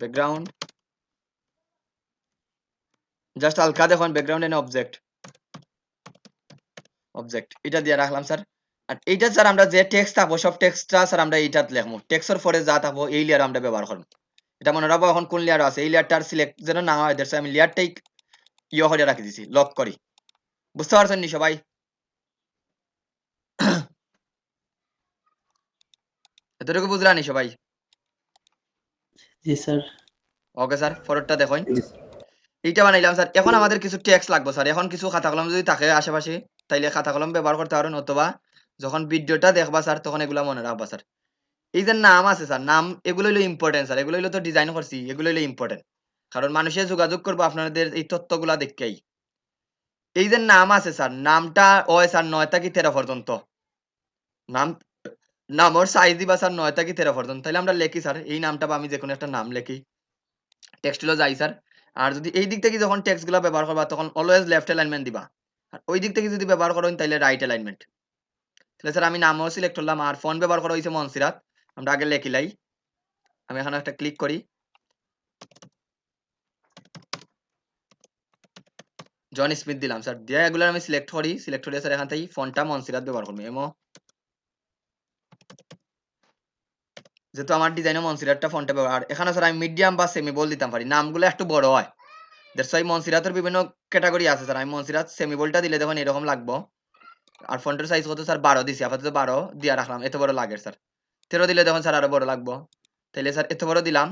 S1: ব্যাকগ্রাউন্ড জাস্ট হালকা দেখুন ব্যাকগ্রাউন্ড এন্ড অবজেক্ট, অবজেক্ট এটা দিয়ে রাখলাম স্যার। আর এইটা স্যার আমরা যে টেক্সট থাকবো সব টেক্সটটা স্যার আমরা এইটাত লিখবো, টেক্সটের পরে যা থাকবো এই লেয়ার আমরা ব্যবহার করব। এটা মনে রাখবো এখন কোন লেয়ার আছে, এই লেয়ারটার সিলেক্ট যেন না হয়, দ্যাটস আমি লেয়ারটাই ইয়ে করে রাখি দিছি, লক করি। বুঝতে পারছেন নি সবাই? এতটুকু বুঝলেন নি সবাই?
S9: জি স্যার।
S1: ওকে স্যার, পরেরটা দেখুন।
S7: জি
S1: এইটা বানাইলাম স্যার, এখন আমাদের কিছু টেক্সট লাগবে স্যার। এখন কিছু খাতা কলম যদি থাকে আশেপাশে তাইলে খাতা কলম ব্যবহার করতে পারেন, অথবা যখন ভিডিওটা দেখবা স্যার তখন এগুলা মনে রাখবা স্যার। এই যে নাম আছে স্যার, নাম এগুলো হলো ইম্পর্টেন্ট স্যার, এগুলো হলো তো ডিজাইন করছি, এগুলো হলো ইম্পর্টেন্ট, কারণ মানুষের যোগাযোগ করবো আপনাদের এই তথ্যগুলা দেখেই। এই যে নাম আছে স্যার, নামটা ওই স্যার 9 থেকে 13 পর্যন্ত নাম, নামর সাইজ দিবা স্যার 9 থেকে 13 পর্যন্ত। তাহলে আমরা লিখি স্যার এই নামটা, বা আমি যে কোনো একটা নাম লিখি, টেক্সট হলো যাই স্যার। আর যদি এই দিক থেকে যখন টেক্সট গুলা ব্যবহার করবা তখন অলওয়েজ লেফট অ্যালাইনমেন্ট দিবা, আর ওই দিক থেকে যদি ব্যবহার করেন তাহলে রাইট অ্যালাইনমেন্ট। তাহলে স্যার আমি নামও সিলেক্ট করলাম, আর ফোন ব্যবহার করা হয়েছে মনসিরাত, আমরা আগে লেখিলাই। আমি এখানে একটা ক্লিক করি, জন স্মিথ দিলাম স্যার, দিয়ে এগুলো আমি সিলেক্ট করি, সিলেক্ট করে স্যার এখান থেকে ফোনটা মনসিরাত ব্যবহার করবো, এমো, যেহেতু আমার ডিজাইনে মনসিরাতটা ফোনটা ব্যবহার। আর এখানে স্যার আমি মিডিয়াম বা সেমি বল দিতাম পারি, নামগুলো একটু বড় হয়, দ্যাটস ওয়াই মনসিরাতের বিভিন্ন ক্যাটাগরি আছে স্যার। আমি মনসিরাত সেমি বলটা দিলে দেখুন এরকম লাগবো। আর ফন্টের সাইজ কত স্যার 12 দিছি, আপাতত 12 দিয়া রাখলাম, এত বড় লাগে স্যার। 13 দিলে দেখুন স্যার আরো বড় লাগবো, তাইলে স্যার এত বড় দিলাম।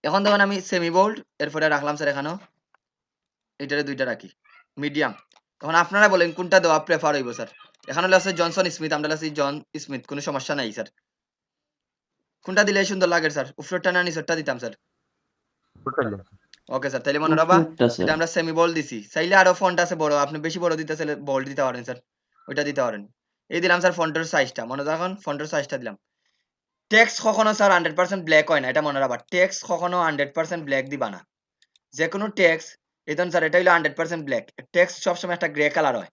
S1: এখন দেখুন আমি সেমি বোল্ড এরপরে রাখলাম স্যার, এখানেও এটারে দুইটা রাখি মিডিয়াম। তখন আপনারা বলেন কোনটা দেওয়া প্রেফার হইব স্যার। এখানে হলো আছে জনসন স্মিথ, আমরা আছি জন স্মিথ, কোনো সমস্যা নাই স্যার। কোনটা দিলে সুন্দর লাগে স্যার, উপরেরটা না নিচেরটা দিতাম স্যার?
S2: টোটালি
S1: ওকে স্যার, তাহলে মনে রাখবা
S9: উপরেরটা স্যার।
S1: এটা আমরা সেমি বোল্ড দিছি, চাইলে আরো ফন্ট আছে বড়, আপনি বেশি বড় দিতে চাইলে বোল্ড দিতে পারেন স্যার, ওইটা দিতে পারেন। এই দিলাম স্যার ফন্টের সাইজটা, মনে রাখুন ফন্টের সাইজটা দিলাম। টেক্সট কখনো স্যার 100% ব্ল্যাক হয় না, এটা মনে রাখবা, টেক্সট কখনো 100% ব্ল্যাক দিবা না। যে কোনো টেক্সট, এই ধরুন স্যার এটা হলো 100% ব্ল্যাক, টেক্সট সবসময় একটা গ্রে কালার হয়,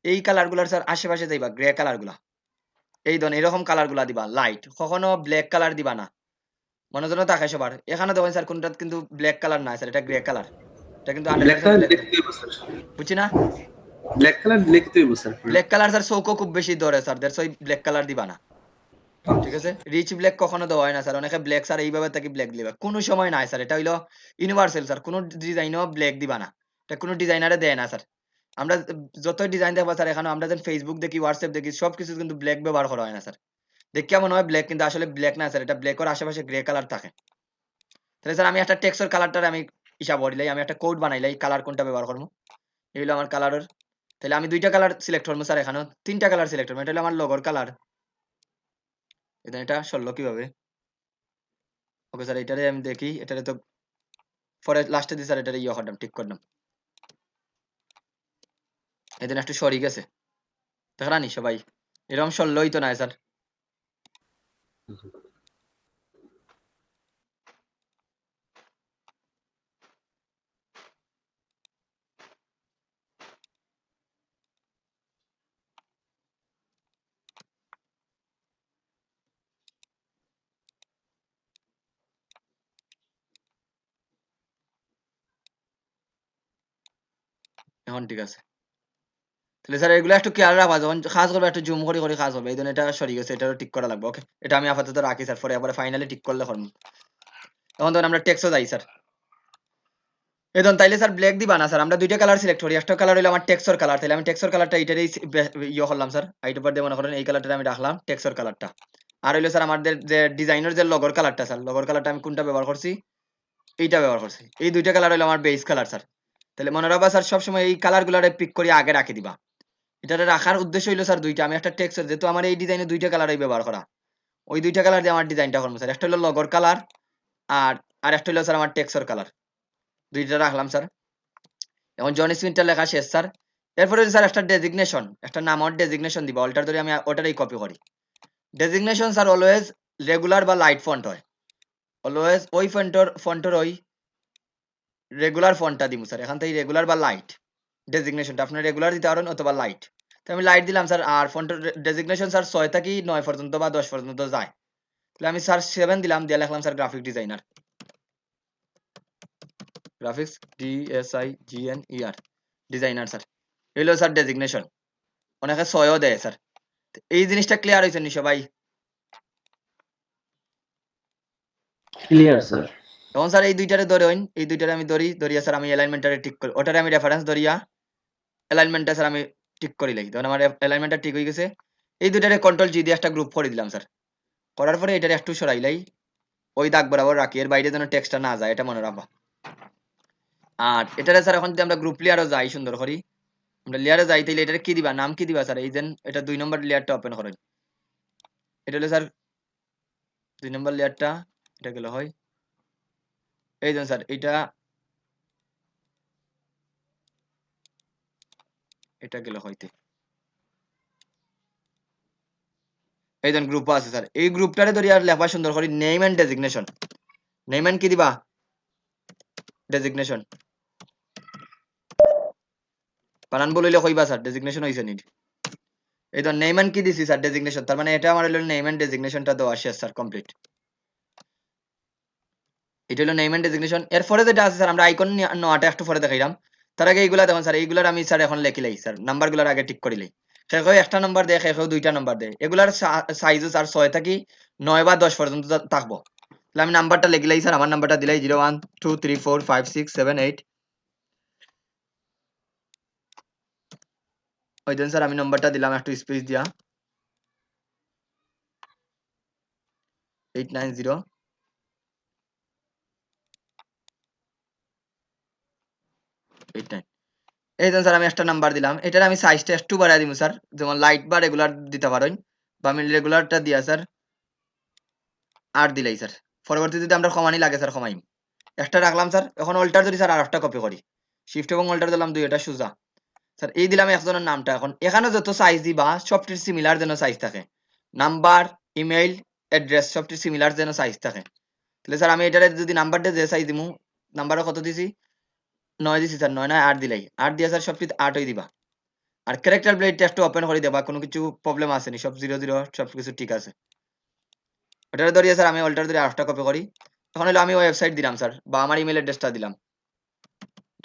S1: এই কালার গুলার স্যার আশেপাশে যাইবা, গ্রে কালার গুলা, এই ধরুন এরকম কালার গুলা দিবা, লাইট, কখনো ব্ল্যাক কালার দিবা না, মনে জন্য থাকে সবার। এখানে দেখুন স্যার কোনটা কিন্তু ব্ল্যাক কালার না স্যার, এটা গ্রে কালার, এটা কিন্তু
S7: ব্ল্যাক
S1: 100%
S7: কালার
S1: ব্ল্যাক না,
S7: লিখতে হইব স্যার,
S1: বুঝছি না?
S7: ব্ল্যাক কালার লিখতে হইব স্যার।
S1: ব্ল্যাক কালার স্যার চৌকো খুব বেশি ধরে sir, that's why black colour দিবা না, ঠিক আছে? রিচ ব্ল্যাক কখনো দেওয়া হয় না স্যার, অনেকে ব্ল্যাক স্যার এইভাবে তাকে ব্ল্যাক দিবা, কোনো সময় নাই স্যার, এটা হইলো ইউনিভার্সাল স্যার, কোনো ডিজাইনও ব্ল্যাক দিবা না, এটা কোনো ডিজাইনারে দেয় না স্যার। আমরা যত ডিজাইন দেখবা স্যার, এখানে আমরা যেন ফেসবুক দেখি, হোয়াটসঅ্যাপ দেখি, সব কিছু কিন্তু ব্ল্যাক ব্যবহার করা হয় না স্যার। দেখ কেমন হয় ব্ল্যাক, কিন্তু আসলে ব্ল্যাক না স্যার, এটা ব্ল্যাকের আশেপাশে গ্রে কালার থাকে। তাহলে স্যার আমি একটা টেক্সচার কালারটার আমি হিসাব করিলাই, আমি একটা কোড বানাইলাই কালার কোনটা ব্যবহার করবো, এই হলো আমার কালারের। তাহলে আমি দুইটা কালার সিলেক্ট করবো স্যার, এখানেও তিনটা কালার সিলেক্ট করবো, এটা হলো আমার লোগোর কালার। এটা সরলো কিভাবে? ওকে স্যার, এটারে আমি দেখি, এটারে তো পরে লাস্টে দিয়ে স্যার এটারে ইয়ে করলাম, ঠিক করলাম, এদিন একটু সরি গেছে, দেখলানি সবাই? এরকম সরলই তো নাই স্যার। এখন ঠিক আছে। তাহলে স্যার এগুলো একটু কেয়ার রাখবা, যখন কাজ করবে একটু জুম করে কাজ হবে, এই জন্য এটা সরি গেছে, এটাও ঠিক করা লাগবে। ওকে, এটা আমি আপাতত রাখি স্যার, পরে আবার ফাইনালি ঠিক করলে করব। এখন তখন আমরা টেক্সটও যাই স্যার। এখন তাইলে স্যার ব্ল্যাক দিবা না স্যার, আমরা দুইটা কালার সিলেক্ট করি। একটা কালার হলো আমার টেক্সচর কালার, তাহলে আমি টেক্সচর কালারটা এইটারই ইয়ে করলাম স্যার, আইট উপর দিয়ে মনে করেন এই কালারটা আমি রাখলাম টেক্সচর কালারটা। আর হইলো স্যার আমাদের যে ডিজাইনের যে লগর কালারটা স্যার, লগর কালারটা আমি কোনটা ব্যবহার করছি, এইটা ব্যবহার করছি। এই দুইটা কালার হলো আমার বেস কালার স্যার। তাহলে মনে রাখবা স্যার, সবসময় এই কালারগুলোরে পিক করে আগে রাখি দিবা। এটারে রাখার উদ্দেশ্য হইলো স্যার দুইটা, আমি একটা টেক্সচর, যেহেতু আমার এই ডিজাইনে দুইটা কালারই ব্যবহার করা, ওই দুইটা কালার দিয়ে আমার ডিজাইনটা করবো স্যার। একটা হলো লগর কালার আর আর একটা হলো স্যার আমার টেক্সচর কালার, দুইটা রাখলাম স্যার। এখন জন স্মিথটা লেখা শেষ স্যার। এরপরে স্যার একটা ডেজিগনেশন, একটা নামর ডেজিগনেশন দিব, অল্টার ধরে আমি ওটারই কপি করি। ডেজিগনেশন স্যার অলওয়েজ রেগুলার বা লাইট ফন্ট হয়, অলওয়েজ ওই ফন্টর ওই রেগুলার ফন্টটা দিব স্যার। এখান থেকে রেগুলার বা লাইট ডেজিগনেশনটা আপনি রেগুলার দিতে পারেন অথবা লাইট। তো আমি লাইট দিলাম স্যার। আর ফন্টের ডেজিগনেশন স্যার 6 থেকে 9 পর্যন্ত বা 10 পর্যন্ত যায়। তাহলে আমি স্যার 7 দিলাম, দিয়ে লিখলাম sir graphic designer, graphics DSIGNER designer sir. এগুলো স্যার ডেজিগনেশন, অনেকে 6ও দেয় স্যার। এই জিনিসটা ক্লিয়ার হয়েছে নি সবাই?
S9: Clear sir.
S1: এখন স্যার এই দুইটারে ধরেন, এই দুইটারে আমি ধরিয়া স্যার আমি অ্যালাইনমেন্টটারে ঠিক করি, ওটারে আমি রেফারেন্স ধরিয়া অ্যালাইনমেন্টটা স্যার আমি ঠিক করে লাগি। তখন আমার অ্যালাইনমেন্টটা ঠিক হয়ে গেছে। এই দুইটারে কন্ট্রোল জি দিয়ে একটা গ্রুপ করে দিলাম স্যার। করার পরে এটারে একটু সরাইলাই, ওই দাগ বরাবর রাখি, এর বাইরে যেন টেক্সটটা না যায়, এটা মনে রাখবা। আর এটারে স্যার এখন যদি আমরা গ্রুপ লেয়ারও যাই সুন্দর করি, আমরা লেয়ারে যাই, তাইলে এটারে কি দিবা, নাম কি দিবা স্যার? এই যেন এটা 2 নম্বর লেয়ারটা ওপেন করেন, এটা হলো স্যার 2 নম্বর লেয়ারটা, এটা গেল হয় এই যেন স্যার, এটা গেল হইতে এই যেন গ্রুপ আছে স্যার। এই গ্রুপটারে ধরি আর লেখা সুন্দর করি name and designation. Name and কি দিবা? ডেজিগনেশন। বানান বলিলে কইবা স্যার ডেজিগনেশন হইছে নি। এই তো নেম এন্ড কি দিছি স্যার? ডেজিগনেশন। তার মানে এটা আমার হলো নেম এন্ড ডেজিগনেশনটা দেওয়া শেষ স্যার, কমপ্লিট। এটা হলো নেম এন্ড ডেজিগনেশন। এরপরে যেটা আছে স্যার, আমরা আইকন নেওয়াটা একটু পরে দেখাইলাম। তার আগে এইগুলা দেখুন স্যার, এইগুলার আমি স্যার এখন লেখিলাই স্যার, নাম্বারগুলোর আগে ঠিক করিলাই। কেউ একটা নাম্বার দেয়, কেউ 2টা নাম্বার দেয়। এগুলার সাইজও স্যার 6 থেকে 9 বা 10 পর্যন্ত থাকবো। তাহলে আমি নাম্বারটা লিখলাই স্যার, আমার নাম্বারটা দিলাই 0 1 2 3 4 5 6 7 8। ওই দেন স্যার আমি নাম্বারটা দিলাম একটু স্পেস দিয়া 890 89। এই দেন স্যার আমি একটা নাম্বার দিলাম, এটার আমি সাইজটা একটু বাড়াই দিব স্যার, যেমন লাইট বা রেগুলার দিতে পারেন, বা আমি রেগুলারটা দিয়া স্যার 8 দিলাই স্যার। পরবর্তীতে যদি আমরা কমানি লাগে স্যার কমাইম। একটা রাখলাম স্যার। এখন অল্টার যদি স্যার আরেকটা কপি করি, শিফট এবং অল্টার দিলাম 2, এটা সোজা স্যার। এই দিলাম একজনের নামটা। এখন এখানে যত সাইজ দিবা সবটির সিমিলার যেন সাইজ থাকে, নাম্বার, ইমেইল, অ্যাড্রেস সবটির সিমিলার যেন সাইজ থাকে। তাহলে স্যার আমি এটারে যদি নাম্বারটা যে সাইজ দিমু, নাম্বারও কত দিছি? 9 দিছি স্যার। 9 না 8 দিলাই, 8 দিয়া স্যার সবটি 8 হই দিবা। আর ক্যারেক্টার ব্লেডটা একটু ওপেন করে দেবা, কোনো কিছু প্রবলেম আসেনি, সব 0 সব কিছু ঠিক আছে। ওটারে ধরিয়ে স্যার আমি অল্টার ধরে আরেকটা কপি করি। এখন হলো আমি ওয়েবসাইট দিলাম স্যার, বা আমার ইমেল অ্যাড্রেসটা দিলাম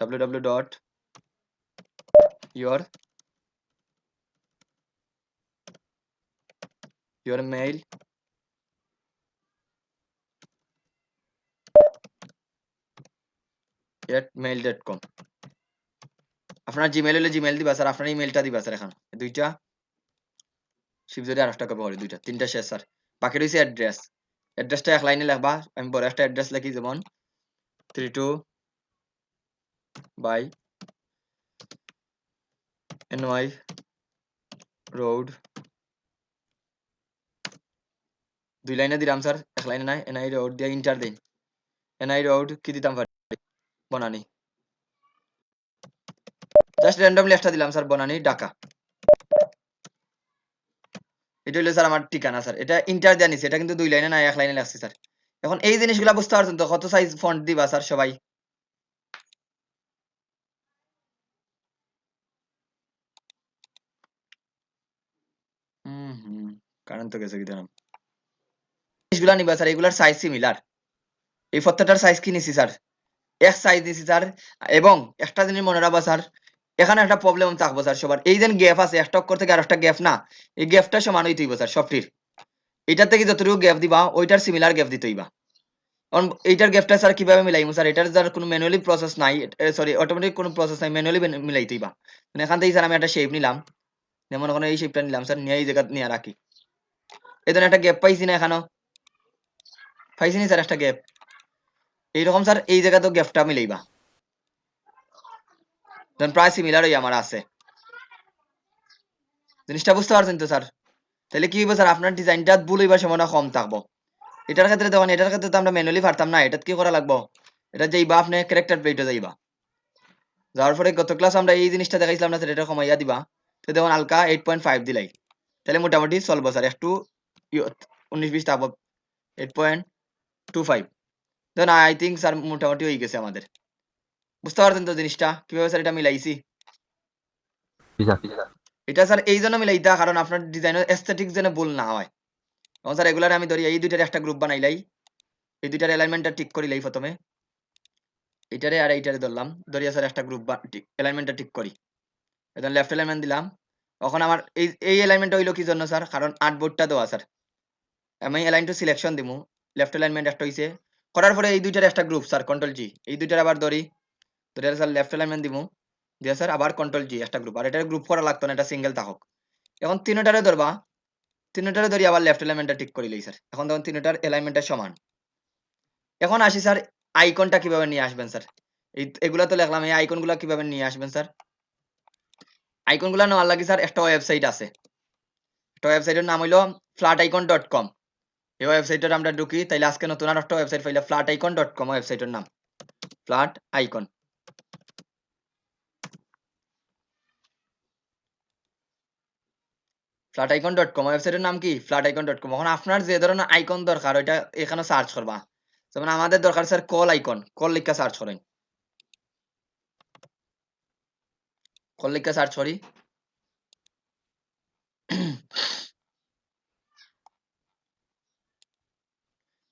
S1: www.yourmail@mail.com। আপনার জিমেল হলে জিমেল দিবা স্যার, আপনার ইমেলটা দিবা স্যার। এখন দুইটা শিফট ধরে আরেকটা কপি করি, 2টা 3টা শেষ স্যার। বাকি রইছে অ্যাড্রেস। অ্যাড্রেসটা এক লাইনে লিখবা, আমি বড় একটা অ্যাড্রেস লিখি, যেমন 32 বাই NY রোড। 2 লাইনে দিলাম স্যার, এক লাইনে নাই। NI রোড দিয়ে ইন্টার দেই। NI রোড কি দিতাম পারি? বনানী। জাস্ট র্যান্ডমলি একটা দিলাম স্যার, বনানী ঢাকা। এটা হলো স্যার আমার ঠিকানা স্যার। এটা ইন্টার দিয়ে নিছি, এটা কিন্তু 2 লাইনে নাই, এক লাইনে লাগছে স্যার। এখন এই জিনিসগুলো বুঝতে পারছেন তো, কত সাইজ ফন্ট দিবা স্যার সবাই? কারণ তো গেছে কি জানাম। জিনিসগুলা নিবা স্যার, এগুলার সাইজ সিমিলার। এই প্রত্যেকটার সাইজ কি নিছি স্যার? এক সাইজ দিছি স্যার। এবং একটা জিনিস মনে রাখবা স্যার, এখানে একটা প্রবলেম থাকবো স্যার সবার, এই যে গ্যাপ আছে একটা অক্ষর থেকে আরেকটা গ্যাপ না, এই গ্যাপটা সমান হইতে হইব স্যার সবটির, এটার থেকে যতটুকু গ্যাপ দিবা ওইটার সিমিলার গ্যাপ দিতে হইবা। কারণ এইটার গ্যাপটা স্যার কিভাবে মিলাইমু স্যার, এটার যার কোনো ম্যানুয়ালি প্রসেস নাই, সরি অটোমেটিক কোনো প্রসেস নাই, ম্যানুয়ালি মিলাইতে হইবা। মানে এখান থেকে স্যার আমি একটা শেপ নিলাম, যেমন ওখানে এই শেপটা নিলাম স্যার, নিয়ে এই জায়গা নিয়ে রাখি, এই ধরনের একটা গ্যাপ পাইছি না এখানেও, পাইছি না স্যার একটা গ্যাপ, এইরকম স্যার এই জায়গা তো গ্যাপটা মিলাইবা, ধরেন প্রায় সিমিলার হই আমার আছে, জিনিসটা বুঝতে পারছেন তো স্যার? তাহলে কি হইব স্যার, আপনার ডিজাইনটা ভুল হইবার সম্ভাবনা কম থাকবো। এটার ক্ষেত্রে দেখুন, এটার ক্ষেত্রে তো আমরা ম্যানুয়ালি পারতাম না, এটা কি করা লাগবো, এটা যাইবা আপনি ক্যারেক্টার প্লেটে যাইবা, যাওয়ার পরে গত ক্লাস আমরা এই জিনিসটা দেখাইছিলাম না স্যার, এটা কমাইয়া দিবা, তো দেখুন হালকা 8.5 দিলাই, তাহলে মোটামুটি চলবো স্যার, একটু 19-20 থাকবো, 8.25, দেখুন আই থিঙ্ক স্যার মোটামুটি হয়ে গেছে আমাদের, বুঝতে পারছেন তো জিনিসটা কিভাবে স্যার এটা মিলাইছি?
S2: জি স্যার।
S1: এটা স্যার এই জন্য মিলাইতা কারণ আপনার ডিজাইনের এস্থেটিক যেন ভুল না হয়। এবং স্যার এগুলার আমি ধরি এই দুইটার একটা গ্রুপ বানাইলাই, এই দুইটার অ্যালাইনমেন্টটা ঠিক করিলাই প্রথমে, এইটারে আর এইটারে ধরলাম, ধরিয়া স্যার একটা গ্রুপ অ্যালাইনমেন্টটা ঠিক করি, এখন লেফট অ্যালাইনমেন্ট দিলাম। এখন আমার এই অ্যালাইনমেন্টটা হইলো কি জন্য স্যার, কারণ আর্টবোর্ডটা দেওয়া স্যার, আমি অ্যালাইন টু সিলেকশন দিমু, লেফট অ্যালাইনমেন্ট একটা হইছে, করার পরে এই দুইটার একটা গ্রুপ স্যার কন্ট্রোল জি, এই দুইটার আবার ধরি, ধরে স্যার লেফট অ্যালাইনমেন্ট দিমু, দিয়ে স্যার আবার কন্ট্রোল জি একটা গ্রুপ, আর এটা গ্রুপ করা লাগতো না, এটা সিঙ্গেল থাকুক। এখন তিনটারে ধরবা, তিনটারে ধরি আবার লেফট অ্যালাইনমেন্টটা ঠিক করিলেই স্যার, এখন তখন তিনটার অ্যালাইনমেন্টটা সমান। এখন আসি স্যার আইকনটা কিভাবে নিয়ে আসবেন স্যার, এগুলা তো লিখলাম, এই আইকনগুলা কিভাবে নিয়ে আসবেন স্যার? আইকনগুলা নেওয়ার লাগে স্যার একটা ওয়েবসাইট আছে, একটা ওয়েবসাইটের নাম হইলো flaticon.com, এই ওয়েবসাইটে আমরা ঢুকি, তাইলে আজকে নতুন আর একটা ওয়েবসাইট পাইলে flaticon.com ওয়েবসাইটের নাম, ফ্ল্যাট আইকন, flaticon.com ওয়েবসাইটের নাম কি flaticon.com। এখন আপনার যে ধরনের আইকন দরকার ওইটা এখানে সার্চ করবা, যেমন আমাদের দরকার স্যার কল আইকন, কল লিখা সার্চ করেন, কল লিখা সার্চ করি,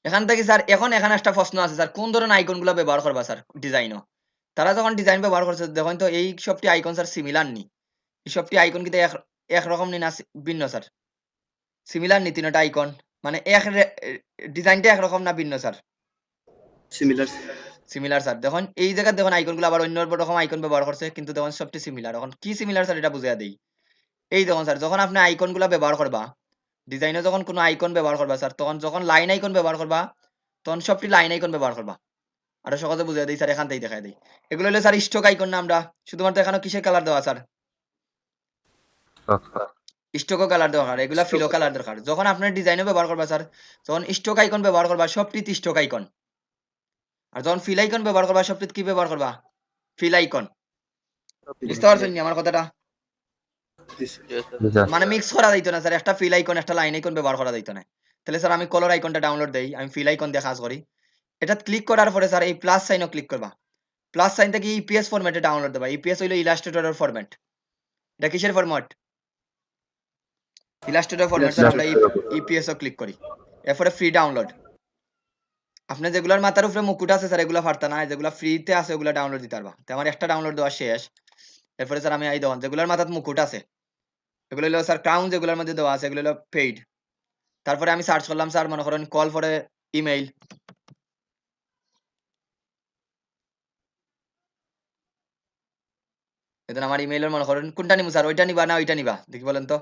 S1: এখান থেকে স্যার এখন এখানে একটা প্রশ্ন আছে স্যার, কোন ধরনের আইকন গুলো ব্যবহার করবা স্যার ডিজাইনও, তারা যখন ডিজাইন ব্যবহার করছে দেখেন তো এই সবটি আইকন স্যার সিমিলার নি, এই সবটি আইকন কিন্তু একরকম নি না, ভিন্ন স্যার, সিমিলার নি তিনটা আইকন, মানে এক ডিজাইনটা একরকম না ভিন্ন স্যার,
S7: সিমিলার।
S1: Similar sir. দেখুন এই জায়গায় দেখুন আইকন গুলো আবার অন্য রকম আইকন ব্যবহার করছে, কিন্তু দেখুন সবটি সিমিলার। এখন কি সিমিলার স্যার এটা বুঝিয়ে দেই, এই দেখুন স্যার যখন আপনি আইকন গুলা ব্যবহার করবা, ডিজাইনে যখন কোনো আইকন ব্যবহার করবা স্যার, তখন যখন লাইন আইকন ব্যবহার করবা তখন সবটি লাইন আইকন ব্যবহার করবা, আরো সহজে বুঝিয়ে দিই স্যার, এখান থেকে দেখাই দিই, এগুলো হলো স্যার স্টক আইকন না, আমরা শুধুমাত্র এখানে কিসের কালার দেওয়া স্যার, স্টকও কালার দরকার, এগুলা ফিলো কালার দরকার। যখন আপনার ডিজাইনে ব্যবহার করবা স্যার, যখন স্টক আইকন ব্যবহার করবা সবটিতে স্টক আইকন, আর যখন ফিল আইকন ব্যবহার করবা সবটিতে কি ব্যবহার করবা, ফিল আইকন। বুঝতে পারছেন আমার কথাটা?
S2: জি স্যার।
S1: মানে মিক্স করা যাইতো না স্যার, একটা ফিল আইকন একটা লাইন আইকন ব্যবহার করা যাইতো না। তাহলে স্যার আমি কলর আইকনটা ডাউনলোড দেই, আমি ফিল আইকন দিয়ে কাজ করি, এটা ক্লিক করার পরে স্যার এই প্লাস সাইনও ক্লিক করবা, প্লাস সাইন থেকে ইপিএস ফরম্যাটে ডাউনলোড দেবা, ইপিএস হইলো ইলাস্ট্রেটরের ফরম্যাট, এটা কিসের ফরম্যাট, ইলাস্ট্রেটর ফরম্যাট স্যার, আমরা ইপিএস ও ক্লিক করি, এরপরে ফ্রি ডাউনলোড। আপনি যেগুলোর মাথার উপরে মুকুট আছে স্যার এগুলো পারতা না, যেগুলো ফ্রিতে আছে ওগুলো ডাউনলোড দিতে পারবা, তো আমার একটা ডাউনলোড দেওয়া শেষ। এরপরে স্যার আমি এই দেখুন যেগুলোর মাথার মুকুট আছে এগুলো হলো স্যার ক্রাউন, যেগুলোর মধ্যে দেওয়া আছে এগুলো হলো পেইড। তারপরে আমি সার্চ করলাম স্যার, মনে করেন কল ফর ইমেইল, এখন আমার ইমেইলের মনে করেন কোনটা নিবো স্যার, ওইটা নিবা না ওইটা নিবা দেখি বলেন তো,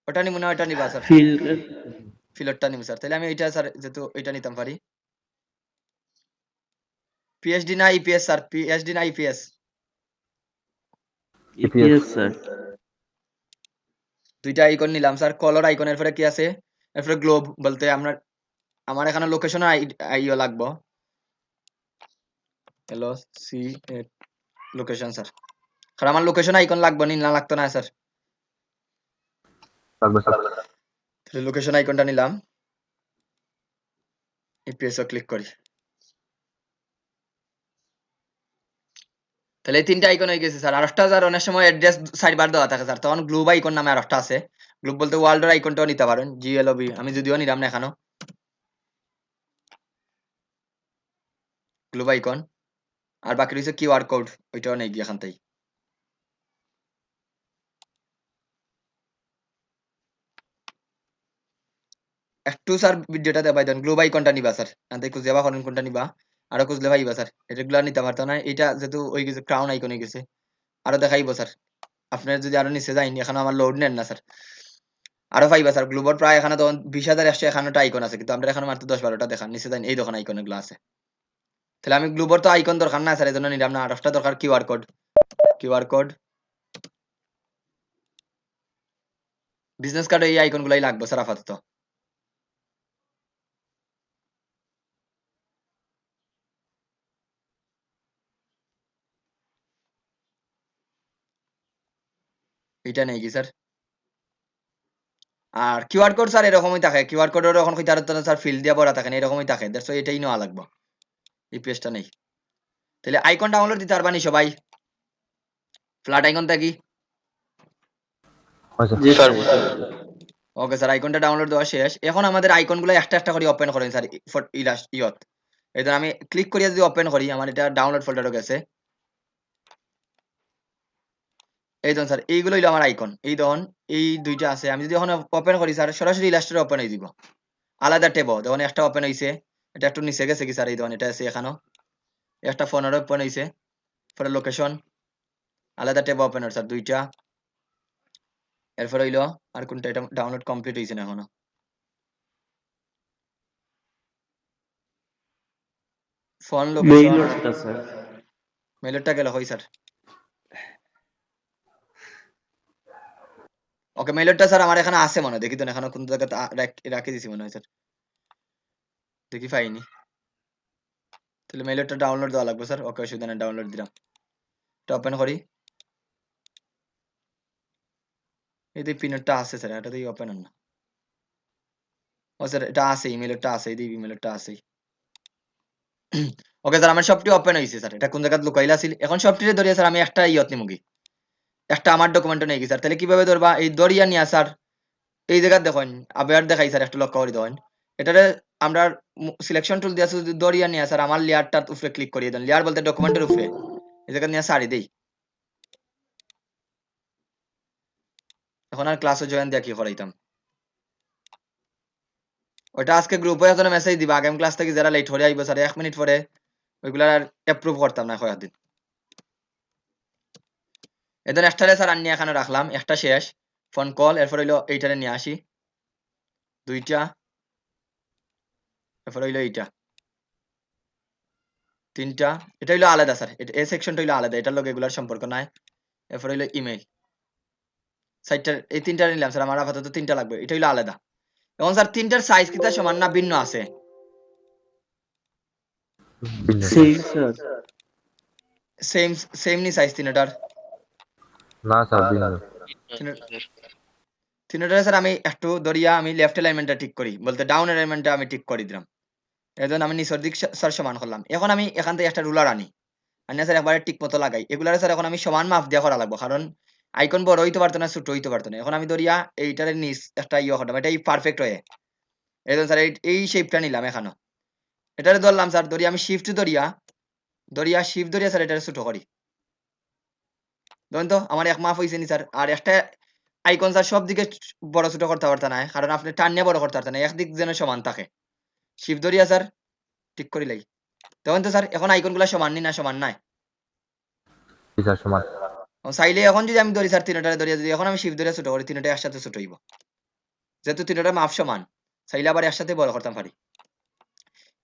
S1: ওটা নিবো না ওইটা নিবা স্যার, ফিলরটা নিবো স্যার, তাহলে আমি এইটা স্যার যেহেতু ওইটা নিতাম পারি। পিএইচডি না ইপিএস স্যার, পিএইচডি না ইপিএস,
S9: ইপিএস স্যার।
S1: দুইটা আইকন নিলাম স্যার, কলর আইকনের পরে কি আছে, এরপরে গ্লোব বলতে আমার এখানে লোকেশন আইও লাগবো, হ্যালো সি লোকেশন স্যার, কারণ আমার লোকেশন আইকন লাগবে না লাগতো না স্যার,
S2: লাগবে স্যার।
S1: তাহলে লোকেশন আইকনটা নিলাম, ইপিএস ও ক্লিক করি, তাহলে এই তিনটা আইকন হয়ে গেছে স্যার। আরেকটা স্যার অনেক সময় অ্যাড্রেস সাইডবার দেওয়া থাকে স্যার, তখন গ্লোব আইকন নামে আরেকটা আছে, গ্লোব বলতে ওয়ার্ল্ডের আইকনটাও নিতে পারেন, জিএলওবি, আমি যদিও নিলাম না এখানেও, গ্লোব আইকন। আর বাকি রয়েছে কিউআর কোড, ওইটাও নেই গিয়ে এখান থেকে। একটু স্যার ভিডিওটা দেখাই দেন, গ্লোব আইকনটা নিবা স্যার, এখান থেকে খুঁজে যাবা করেন কোনটা নিবা, আরো খুঁজলে ভাইবা স্যার, এগুলা নিতে পারতো না, এটা যেহেতু ওই গেছে ক্রাউন আইকন হয়ে গেছে, আরো দেখাইবো স্যার। আপনার যদি আরো নিচে যাইনি এখন আমার লোড নেন না স্যার, আরো পাইবা স্যার। গ্লোবর প্রায় এখানে তখন 20,000 আসছে, এখানেটা আইকন আছে, কিন্তু আমরা এখানে মাত্র 10-12টা দেখান, নিচে যাইনি এই দোকান আইকন এগুলো আছে। তাহলে আমি গ্লোবর তো আইকন দরকার না স্যার, এই জন্য নিলাম না, আরেকটা দরকার QR code. QR code business কার্ডে এই আইকন গুলাই লাগবে স্যার আপাতত। এটা নেই কি স্যার? আর কিউআর কোড স্যার এরকমই থাকে, কিউআর কোডের এখন কইতার তো স্যার ফিল দিয়া ভরা থাকে না, এরকমই থাকে, দ্যাটস এটাই নেওয়া লাগবে, এই পেজটা নেই। তাহলে আইকন ডাউনলোড দিতে পারবানি সবাই? ফ্ল্যাট আইকন থাকি।
S9: জি স্যার।
S1: ওকে স্যার, আইকনটা ডাউনলোড দেওয়া শেষ। এখন আমাদের আইকনগুলো একটা একটা করে ওপেন করেন স্যার, ইয়ত। এদের আমি ক্লিক করিয়া যদি ওপেন করি, আমার এটা ডাউনলোড ফোল্ডারে গেছে। এই ধরুন স্যার, এইগুলো হইলো আমার আইকন, এই ধরুন এই দুইটা আছে। আমি যদি এখন ওপেন করি স্যার, সরাসরি ইলাস্ট্রেটর ওপেন হয়ে দিব, আলাদা ট্যাব। দেখুন একটা ওপেন হইছে, এটা একটু নিচে গেছে কি স্যার, এই ধরুন এটা আছে এখানেও একটা ফোনের ওপেন হইছে, পরে লোকেশন আলাদা ট্যাব ওপেন হয় স্যার দুইটা। এরপর হইলো আর কোনটা, এটা ডাউনলোড কমপ্লিট হইছে না এখনো, ফোন লোকেশন
S9: মেইলটা স্যার।
S1: মেলটা গেল হই স্যার। ওকে, মেলটা স্যার আমার এখানে আছে মনে হয়, দেখি তো না এখানে কোন জায়গাতে রাখি দিছি মনে হয় স্যার, দেখি পাইনি। তাহলে মেলটা ডাউনলোড দেওয়া লাগবে স্যার। ওকে, অসুবিধা নেই, ডাউনলোড দিলাম। এটা ওপেন করি, এই যে পিনটা আছে স্যার, এটা দিয়ে ওপেন হন না। ও স্যার এটা আছে, ইমেলটা আছে, এই যে ইমেলটা আছে। ওকে স্যার, আমার সবটি ওপেন হইছে স্যার। এটা কোন জায়গায় লুকাইলা ছিল, এখন সবটিরে ধরিয়া স্যার আমি একটা ইয়ত নিমুগি, একটা আমার ডকুমেন্ট নেই স্যার। তাহলে কিভাবে ধরবা, এই দরিয়া নিয়া স্যার এই জায়গা দেখুন, আবার দেখাই স্যার, একটু লক্ষ্য করে দেখুন। এটারে আমরা সিলেকশন টুল দিয়ে যদি দরিয়া নিয়ে স্যার আমার লেয়ারটার উপরে ক্লিক করিয়ে দেন, লেয়ার বলতে ডকুমেন্টের উপরে এই জায়গা নিয়ে সারি দেই। এখন আর ক্লাসে জয়েন দিয়া কি করাইতাম, ওটা আজকে গ্রুপে এখন মেসেজ দিবা, আগামী ক্লাস থেকে যারা লেট হয়ে আইব স্যার 1 মিনিট পরে ওইগুলা আর অ্যাপ্রুভ করতাম না কয়েকদিন। এদের একটারে স্যার আনিয়ে এখানে রাখলাম, একটা শেষ ফোন কল। এরপর হইলো এইটারে নিয়ে আসি দুইটা, এরপর হইলো এইটা তিনটা। এটা হইলো আলাদা স্যার, এই সেকশনটা হইলো আলাদা, এটার লোক এগুলার সম্পর্ক নাই। এরপর হইলো ইমেল সাইটটার, এই তিনটা নিলাম স্যার, আমার আপাতত তিনটা লাগবে, এটা হইলো আলাদা। এখন স্যার তিনটার সাইজ কিতা সমান না ভিন্ন আছে?
S9: Same sir.
S1: সেম সেম নি সাইজ তিনটার?
S2: না স্যার ভিন্ন।
S1: তিনটার স্যার আমি একটু ধরিয়া আমি লেফট অ্যালাইনমেন্টটা ঠিক করি, বলতে ডাউন অ্যালাইনমেন্টটা আমি ঠিক করে দিলাম। এই জন্য আমি নিচের দিক স্যার সমান করলাম। এখন আমি এখান থেকে একটা রুলার আনি, আনিয়া স্যার একবারে ঠিক মতো লাগাই। এগুলার স্যার এখন আমি সমান মাপ দিয়া করা লাগবো, কারণ আইকন বড় হইতে পারতো না, ছোট হইতে পারতো না। এখন আমি ধরিয়া এইটার নিচ একটা ইয়ে করলাম, এটাই পারফেক্ট হয়ে। এই জন্য স্যার এই শেপটা নিলাম এখানে, এটারে ধরলাম স্যার, ধরিয়া আমি শিফট ধরিয়া শিফট ধরিয়া স্যার এটারে ছোট করি। ধরেন তো আমার এক মাপ হয়েছে নি স্যার। আর একটা আইকন স্যার সব দিকে বড় ছোট করতে পারতো না, কারণ আপনি টান নিয়ে বড় করতে পারতেন না, একদিক যেন সমান থাকে। শিফট ধরিয়া স্যার ঠিক করিলাই, তখন তো স্যার এখন আইকন গুলা সমান নি না সমান নাই?
S2: জি স্যার সমান।
S1: চাইলে এখন যদি আমি ধরি স্যার তিনটারে ধরিয়া, যদি এখন আমি শিফট ধরিয়া ছোট করি, তিনটা একসাথে ছোট হইব, যেহেতু তিনটার মাপ সমান। চাইলে আবার একসাথে বড় করতাম পারি।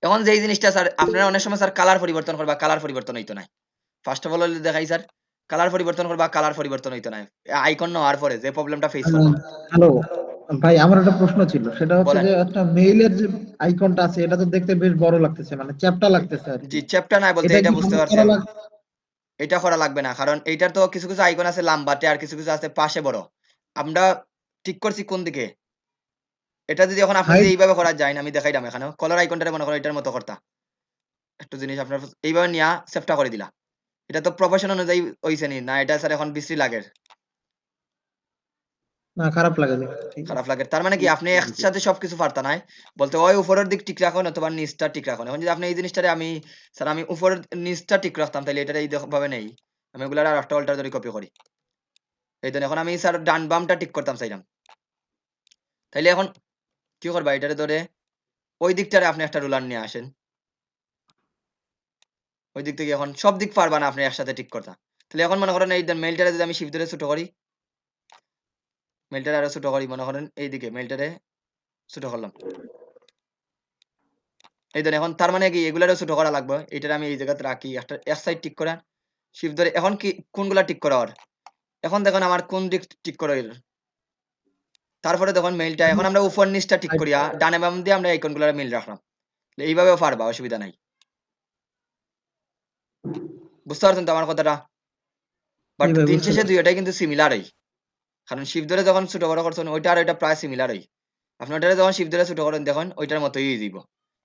S1: এখন যেই জিনিসটা স্যার আপনারা অনেক সময় স্যার কালার পরিবর্তন করবা, কালার পরিবর্তন হইতো না। ফার্স্ট অফ অল দেখাই স্যার, কালার পরিবর্তন করবা, কালার পরিবর্তন হইতো না। আইকন নেওয়ার পরে যে প্রবলেমটা ফেস করবা।
S10: হ্যালো ভাই, আমার একটা প্রশ্ন ছিল, সেটা হচ্ছে
S1: বলেন।
S10: যে একটা মেইলের যে আইকনটা আছে, এটা তো দেখতে বেশ বড় লাগতেছে, মানে চ্যাপ্টা লাগতেছে আর
S1: জি,
S10: কি।
S1: চ্যাপ্টার নাই বলতে
S10: এটা
S1: এটা
S10: কি
S1: বুঝতে
S10: আমার করা
S1: পারছেন,
S10: লাগবে?
S1: এটা করা লাগবে না, কারণ এইটার তো কিছু কিছু আইকন আছে লাম্বাতে, আর কিছু কিছু আছে পাশে বড়। আমরা ঠিক করছি কোন দিকে, এটা যদি এখন আপনি যদি
S10: হাইট।
S1: এইভাবে করা যায় না, আমি দেখাইলাম এখানে কলার আইকনটা মনে করেন এটার মতো করতা, একটু জিনিস আপনার এইভাবে নিয়ে সেভটা করে দিলা। এটা তো প্রফেশন অনুযায়ী হইছে নি না, এটা স্যার এখন বিশ্রী লাগে।
S10: না খারাপ লাগে দেখতে, ঠিক আছে।
S1: খারাপ লাগে তার মানে কি আপনি একসাথে সবকিছু পারতা নাই বলতে ওই উপরের দিক ঠিক রাখুন অথবা নিচটা ঠিক রাখুন। এখন যদি আপনি এই জিনিসটারে আমি স্যার আমি উপরের নিচটা ঠিক রাখতাম তাহলে এটা এই ভাবে নেই, আমি এগুলার আর একটা অল্টার ধরে কপি করি। এই জন্য এখন আমি স্যার ডান বামটা ঠিক করতাম চাইলাম, তাইলে এখন কি করবা এটারে ধরে ওই দিকটারে আপনি একটা রুলার নিয়ে আসেন, ওই দিক থেকে এখন সব দিক পারবা না আপনি একসাথে ঠিক করতা। তাহলে এখন মনে করেন এই মেলটারে যদি আমি শিফট ধরে ছোট করি, মেলটারে আরো ছোট করি, মনে করেন এইদিকে মেলটারে ছোট করলাম, এই ধরেন এখন তার মানে কি এগুলারও ছোট করা লাগবে, এটার আমি এই জায়গাতে রাখি একটা এক সাইড ঠিক করে শিফট ধরে এখন কি কোনগুলা ঠিক করা আর এখন দেখুন আমার কোন দিক ঠিক করে তারপরে দেখুন মেইলটা এখন আমরা উপর নিচটা ঠিক করিয়া ডানে বাম দিয়ে আমরা আইকনগুলোর মিল রাখলাম, এইভাবেও পারবা অসুবিধা নাই। বুঝতে পারছেন তো আমার কথাটা? বাট
S10: জি ভাই,
S1: দিন
S10: বুঝতে
S1: শেষে
S10: পারছি।
S1: দুইটাই কিন্তু সিমিলারই, কারণ শিফট ধরে যখন ছোট বড় করছেন ওইটা আর এটা প্রায় সিমিলারই। আপনি ওইটারে যখন শিফট ধরে ছোট করেন দেখুন ওইটার মতোই দিব,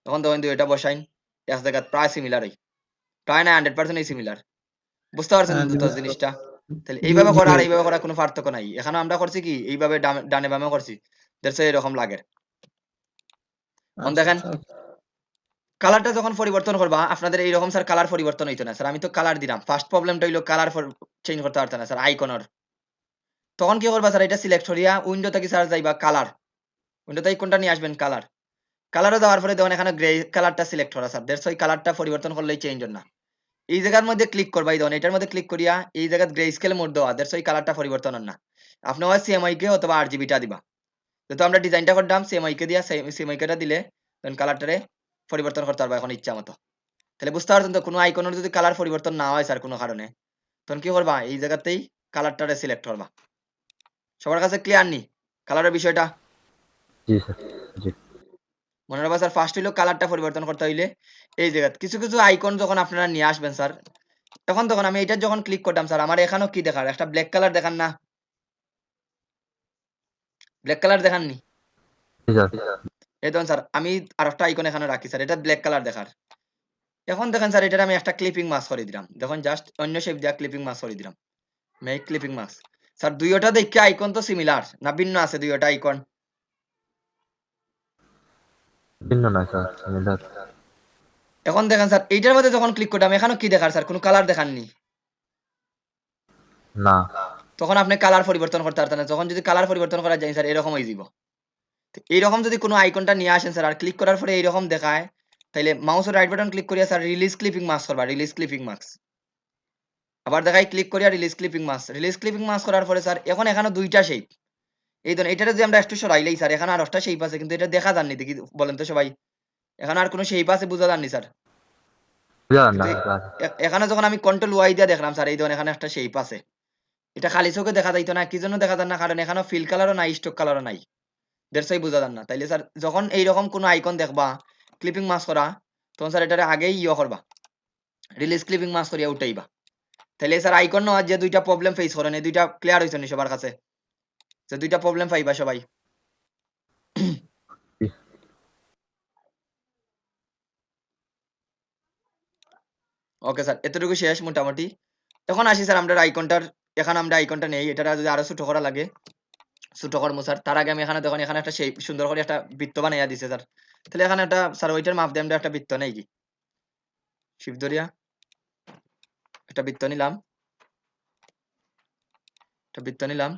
S1: তখন তখন দুইটা বসাইন এক জায়গায় প্রায় সিমিলারই, প্রায় না 100% সিমিলার। বুঝতে পারছেন
S10: হ্যাঁ জি,
S1: তো
S10: বুঝতে
S1: জিনিসটা?
S10: পারছি।
S1: তাহলে
S10: জি
S1: এইভাবে
S10: জি
S1: করা আর
S10: ভাই।
S1: এইভাবে করার কোনো পার্থক্য নাই, এখানে আমরা করছি কি এইভাবে ডানে বামে করছি, দেখছো এরকম লাগে। এখন
S10: আচ্ছা
S1: দেখেন
S10: আচ্ছা, okay.
S1: কালারটা যখন পরিবর্তন করবা আপনাদের এইরকম স্যার কালার পরিবর্তন হইতো না স্যার, আমি তো কালার দিলাম, ফার্স্ট প্রবলেমটা হইলো কালার চেঞ্জ করতে পারতো না স্যার আইকনের। তখন কি করবা স্যার এটা সিলেক্ট করিয়া উইন্ডো থেকে স্যার যাইবা কালার, উইন্ডো থেকে কোনটা নিয়ে আসবেন কালার, কালারে যাওয়ার পরে দেখুন এখানে গ্রে কালারটা সিলেক্ট করা স্যার, দ্যাটস ওই কালারটা পরিবর্তন করলেই চেঞ্জ না। এই জায়গার মধ্যে ক্লিক করবা, এই দেখুন এটার মধ্যে ক্লিক করিয়া এই জায়গায় গ্রে স্কেল মোড দেওয়া, দ্যাটস ওই কালারটা পরিবর্তন না। আপনি হয় সিএমআই কে অথবা আরজিবিটা দিবা, যেহেতু আমরা ডিজাইনটা করলাম সিএমআই কে দিয়া সিএমআই কেটা দিলে দেন কালারটারে পরিবর্তন করতে পারবা এখন ইচ্ছা মতো। তাহলে বুঝতে পারছেন তো কোনো আইকনের যদি কালার পরিবর্তন না হয় স্যার কোনো কারণে, তখন কি করবা এই জায়গাতেই কালারটারে সিলেক্ট করবা। সবার কাছে ক্লিয়ার নি কালারের বিষয়টা?
S2: জি স্যার, জি।
S1: মনে রাখবা স্যার ফার্স্ট হইলো কালারটা পরিবর্তন করতে হইলে এই জায়গা কিছু কিছু আইকন যখন আপনারা নিয়ে আসবেন স্যার, তখন আমি এটা যখন ক্লিক করতাম স্যার আমার এখানেও কি দেখার একটা ব্ল্যাক কালার দেখান না, ব্ল্যাক কালার দেখাননি?
S2: জি স্যার।
S1: এই দেখুন স্যার আমি আর একটা আইকন এখানে রাখি স্যার, এটা ব্ল্যাক কালার দেখার। এখন দেখেন স্যার এটার আমি একটা ক্লিপিং মাস্ক করে দিলাম, দেখুন জাস্ট অন্য শেপ দিয়া ক্লিপিং মাস্ক করে দিলাম, মেক ক্লিপিং মাস্ক। স্যার দুইটা দেখে আইকন তো সিমিলার না ভিন্ন আছে দুইটা আইকন?
S2: ভিন্ন না স্যার, মিলার।
S1: এখন দেখেন স্যার এইটার মধ্যে যখন ক্লিক করলাম এখানেও কি দেখার স্যার কোনো কালার দেখাননি,
S2: না।
S1: তখন আপনি কালার পরিবর্তন করতে পারতেন না। যখন যদি কালার পরিবর্তন করা যায় স্যার এরকম হয়ে যাব। এইরকম যদি কোনো আইকনটা নিয়ে আসেন স্যার আর ক্লিক করার পরে এইরকম দেখায়, তাহলে মাউসের রাইট বাটন ক্লিক করিয়া স্যার রিলিজ ক্লিপিং মাস্ক করবা, রিলিজ ক্লিপিং মাস্ক। আবার দেখাই ক্লিক করিয়া release clipping mask, release clipping mask করার পরে স্যার এখন এখানে দুইটা শেপ, এই ধরুন এটারে যদি আমরা একটু সরাইলেই স্যার এখানে আর একটা শেপ আছে কিন্তু এটা দেখা যাননি, দেখি বলেন তো সবাই এখানে আর কোনো শেপ আছে বোঝা যাননি স্যার?
S2: বুঝা না
S1: কিন্তু
S2: স্যার।
S1: এখানে যখন আমি কন্ট্রোল ওয়াই দিয়ে দেখলাম স্যার এই ধরুন এখানে একটা শেপ আছে, এটা খালি চোখে দেখা যাইতো না, কি জন্য দেখা যায় না কারণ এখানে ফিল কালারও নাই স্টক কালারও নাই, দেড়শাই বোঝা যান না। তাইলে স্যার যখন এইরকম কোনো আইকন দেখবা ক্লিপিং মাস্ক করা তখন স্যার এটারে আগেই করবা রিলিজ ক্লিপিং মাস্ক করিয়া উঠাইবা। তাহলে স্যার আইকন নেওয়ার যে দুইটা প্রবলেম ফেস করেন এই দুইটা ক্লিয়ার হয়েছে নি সবার কাছে? যে দুইটা প্রবলেম পাইবা সবাই? ওকে স্যার এতটুকু শেষ মোটামুটি। তখন আসি স্যার আমরা আইকনটার, এখানে আমরা আইকনটা নেই, এটা যদি আরো ছোট করা লাগে ছোট করবো স্যার। তার আগে আমি এখানে দেখুন এখানে একটা সেই সুন্দর করে একটা বৃত্ত বানাইয়া দিছে স্যার, তাহলে এখানে একটা স্যার ওইটার মাপ দিয়ে আমরা একটা বৃত্ত নেই কি শিফট ধরিয়া একটা বৃত্ত নিলাম, একটা বৃত্ত নিলাম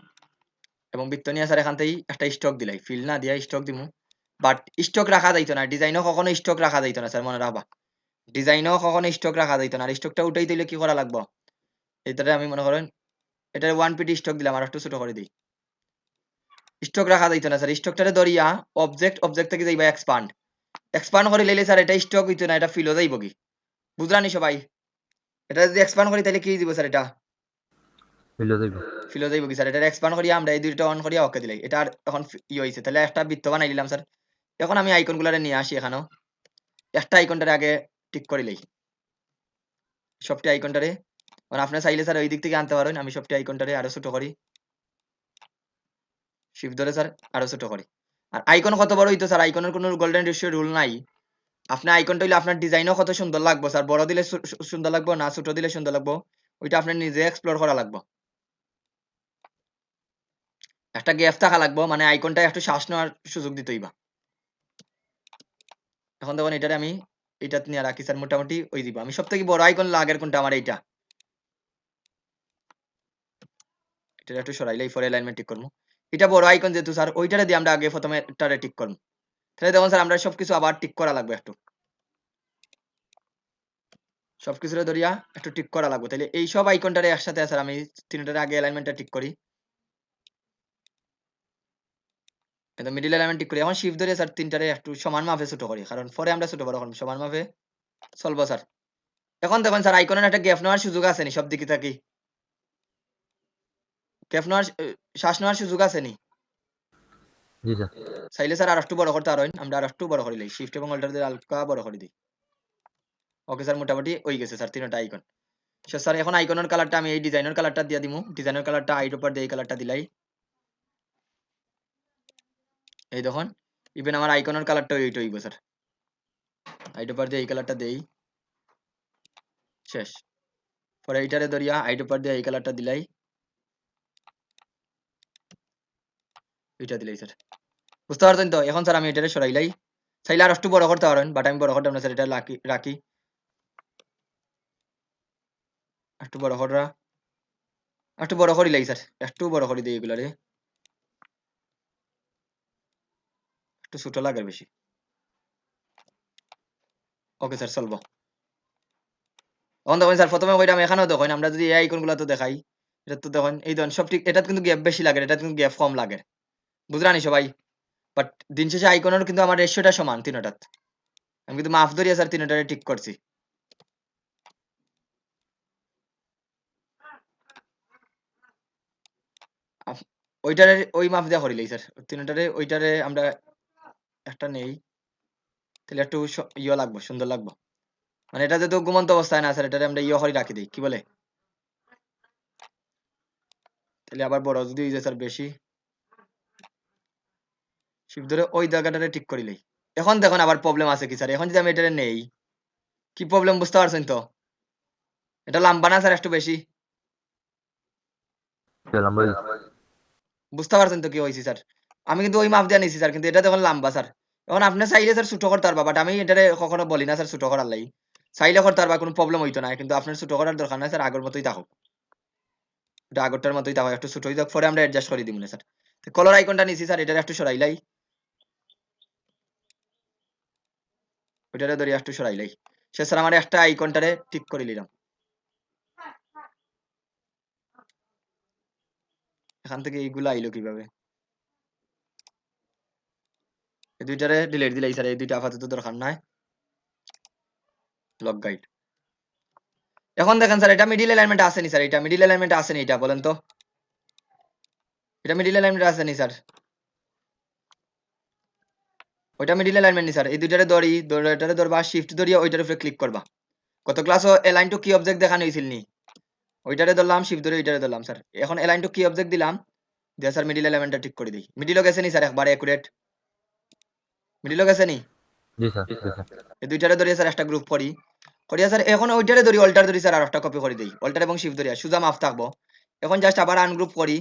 S1: এবং বৃত্ত নিয়ে স্যার এখান থেকেই একটা স্টক দিলাই, ফিল না দিয়া স্টক দিমু। বাট স্টক রাখা যাইতো না, ডিজাইনও কখনো স্টক রাখা যাইতো না স্যার, মনে রাখবা ডিজাইনও কখনো স্টক রাখা যাইতো না। আর স্টকটা উঠাই দিলে কি করা লাগবে, এটারে আমি মনে করেন এটা 1 পিটি স্টক দিলাম আর একটু ছোট করে দিই, স্টক রাখা যাইতো না স্যার। স্টকটারে ধরিয়া অবজেক্ট থেকে যাইবা এক্সপান্ড, এক্সপান্ড করে লইলে স্যার এটা স্টক হইতো না, এটা ফিলও যাইব কি বুঝলানি সবাই? এটা যদি এক্সপান্ড করি তাহলে কি দিব স্যার, এটা
S2: মিলে যাইব।
S1: ফিল যাইব কি স্যার? এটা এক্সপান্ড করিয়া আমরা এই দুইটা অন করিয়া ওকে দিলাই, এটা আর এখন হইছে। তাহলে একটা বৃত্ত বানাই দিলাম স্যার। এখন আমি আইকন গুলারে নিয়ে আসি, এখানেও একটা আইকনটারে আগে ঠিক করিলাই সবটি আইকনটারে, মানে আপনি চাইলে স্যার ওই দিক থেকে আনতে পারেন। আমি সবটি আইকনটারে আরো ছোট করি, শিফট ধরে স্যার আরো ছোট করি। আর আইকন কত বড় হইতো স্যার, আইকনের কোনো গোল্ডেন রেশিও রুল নাই। আপনার আইকনটা হইলে আপনার ডিজাইনও কত সুন্দর লাগবে স্যার, বড় দিলে সুন্দর লাগবে না ছোট দিলে সুন্দর লাগবে, ওইটা আপনি নিজে এক্সপ্লোর করা লাগবে। একটা গ্যাপ থাকা লাগবো, মানে আইকনটা একটু শ্বাস নেওয়ার সুযোগ দিতে হইবা। এখন দেখুন এটারে আমি এটা নিয়ে রাখি স্যার, মোটামুটি ওই দিব। আমি সব থেকে বড় আইকন লাগের কোনটা আমার এইটা, এটা একটু সরাইলে ফর অ্যালাইনমেন্ট ঠিক করবো। এটা বড় আইকন যেহেতু স্যার, ওইটারে দিয়ে আমরা আগে প্রথমে এটারে ঠিক করবো। তাহলে দেখুন স্যার আমরা সবকিছু আবার ঠিক করা লাগবে, একটু সবকিছুরে ধরিয়া একটু ঠিক করা লাগবে। তাহলে এই সব আইকনটারে একসাথে স্যার আমি তিনটারে আগে অ্যালাইনমেন্টটা ঠিক করি, কিন্তু মিডিল অ্যালাইনমেন্ট ঠিক করি। এখন শিফট ধরে স্যার তিনটারে একটু সমান মাপে ছোট করি, কারণ পরে আমরা ছোট বড় করব, সমান মাপে চলবো স্যার। এখন দেখুন স্যার আইকনের একটা গ্যাপ নেওয়ার সুযোগ আছে নি সব দিকে থাকি? গ্যাপ নেওয়ার শ্বাস নেওয়ার সুযোগ আছে নি?
S2: জি স্যার।
S1: চাইলে স্যার আর একটু বড় করতে পারেন, আমরা আর একটু বড় করে লই, শিফট এবং অল্টার দিয়ে হালকা বড় করে দিই। ওকে স্যার, মোটামুটি হয়ে গেছে স্যার তিনটা আইকন। স্যার এখন আইকনের কালারটা আমি এই ডিজাইনের কালারটা দিয়ে দিমু। ডিজাইনের কালারটা আইট উপর দিয়ে এই কালারটা দিলাই, এই দেখুন ইভেন আমার আইকনের কালারটা এইটা হইব স্যার। আইট উপর দিয়ে এই কালারটা দেই, শেষ। পরে এইটারে ধরিয়া আইট উপর দিয়ে এই কালারটা দিলাই, এইটা দিলাই স্যার। বুঝতে পারছেন তো? এখন স্যার আমি এটারে সরাইলাই, চাইলে আর একটু বড় করতে পারেন, বাট আমি বড় করতাম না স্যার, এটা রাখি একটু বড় করা, একটু বড় করি লাই স্যার, একটু বড় করে দিই এগুলারে, একটু ছোট লাগে বেশি। ওকে স্যার চলবো। এখন দেখুন স্যার প্রথমে কইলাম এখানেও দেখুন, আমরা যদি এই আইকন গুলা তো দেখাই, এটা তো দেখুন এই ধরুন সব ঠিক, এটা কিন্তু গ্যাপ বেশি লাগে, এটা কিন্তু গ্যাপ কম লাগে, বুঝলানি সবাই? বাট দিন শেষে আইকনের কিন্তু আমার রেশিওটা সমান তিনটাত। আমি কিন্তু মাফ ধরিয়া স্যার তিনটারে ঠিক করছি। ওইটারে ওই মাপ দিয়া করিলাই স্যার, তিনটারে ওইটারে আমরা একটা নেই, তাহলে একটু ইয়ে লাগবো, সুন্দর লাগবো। মানে এটা যেহেতু ঘুমন্ত অবস্থায় না স্যার, এটারে আমরা ইয়ে করে রাখি দিই, কি বলে? তাহলে আবার বড় যদি হয়ে যায় স্যার বেশি, শিফট ধরে ওই জায়গাটারে ঠিক করিলাই। এখন দেখুন আবার প্রবলেম আছে কি স্যার, এখন যদি আমি এটারে নেই, কি প্রবলেম বুঝতে পারছেন তো? এটা লম্বা না স্যার একটু বেশি?
S2: লম্বা
S1: বুঝতে পারছেন তো কি হয়েছে স্যার? আমি কিন্তু ওই মাপ দিয়ে নিছি স্যার, কিন্তু এটা দেখুন লম্বা স্যার। এখন আপনি চাইলে স্যার ছোট করতে পারবা, বাট আমি এটারে কখনো বলি না স্যার ছোট করার লাই। চাইলে করতে পারবা, কোনো প্রবলেম হইতো না, কিন্তু আপনার ছোট করার দরকার নাই স্যার, আগের মতোই থাকুক, এটা আগরটার মতোই থাকুক, একটু ছোট হয়ে যাক, পরে আমরা অ্যাডজাস্ট করে দিব না স্যার। কলার আইকনটা নিছি স্যার, এটারে একটু সরাইলাই, ওইটারে ধরে একটু সরাইলাই, সে স্যার আমার একটা আইকনটারে ঠিক করে নিলাম। এখান থেকে এইগুলো আইলো কিভাবে? এই দুইটারে ডিলিট দিলাই স্যার, এই দুইটা আপাতত দরকার নাই। Lock guide. এখন দেখেন স্যার এটা মিডিল অ্যালাইনমেন্ট আসেনি স্যার, এটা মিডিল অ্যালাইনমেন্ট আসেনি, এটা বলেন তো, এটা মিডিল অ্যালাইনমেন্ট আসেনি স্যার, ওইটা মিডিল অ্যালাইনমেন্ট নি স্যার। এই দুইটারে এটারে ধরবা, শিফট ধরিয়া ওইটার উপরে ক্লিক করবা। গত ক্লাসও অ্যালাইন টু কি অবজেক্ট দেখানো হয়েছিল নি, ওইটারে ধরলাম, শিফট ধরে ওইটারে ধরলাম স্যার। এখন অ্যালাইন টু কি অবজেক্ট দিলাম, দিয়ে স্যার মিডিল এলিমেন্টটা ঠিক করে দিই। মিডিলও গেছে নি স্যার একবারে একুরেট? মিডিলও গেছে নি?
S2: জি স্যার, জি স্যার।
S1: এই দুইটারে ধরিয়া স্যার একটা গ্রুপ করি, করিয়া স্যার এখন ওইটারে ধরি, অল্টার ধরি স্যার আর একটা কপি করে দিই, অল্টার এবং শিফট ধরিয়া সুজা মাফ থাকবো। এখন জাস্ট আবার আনগ্রুপ করি,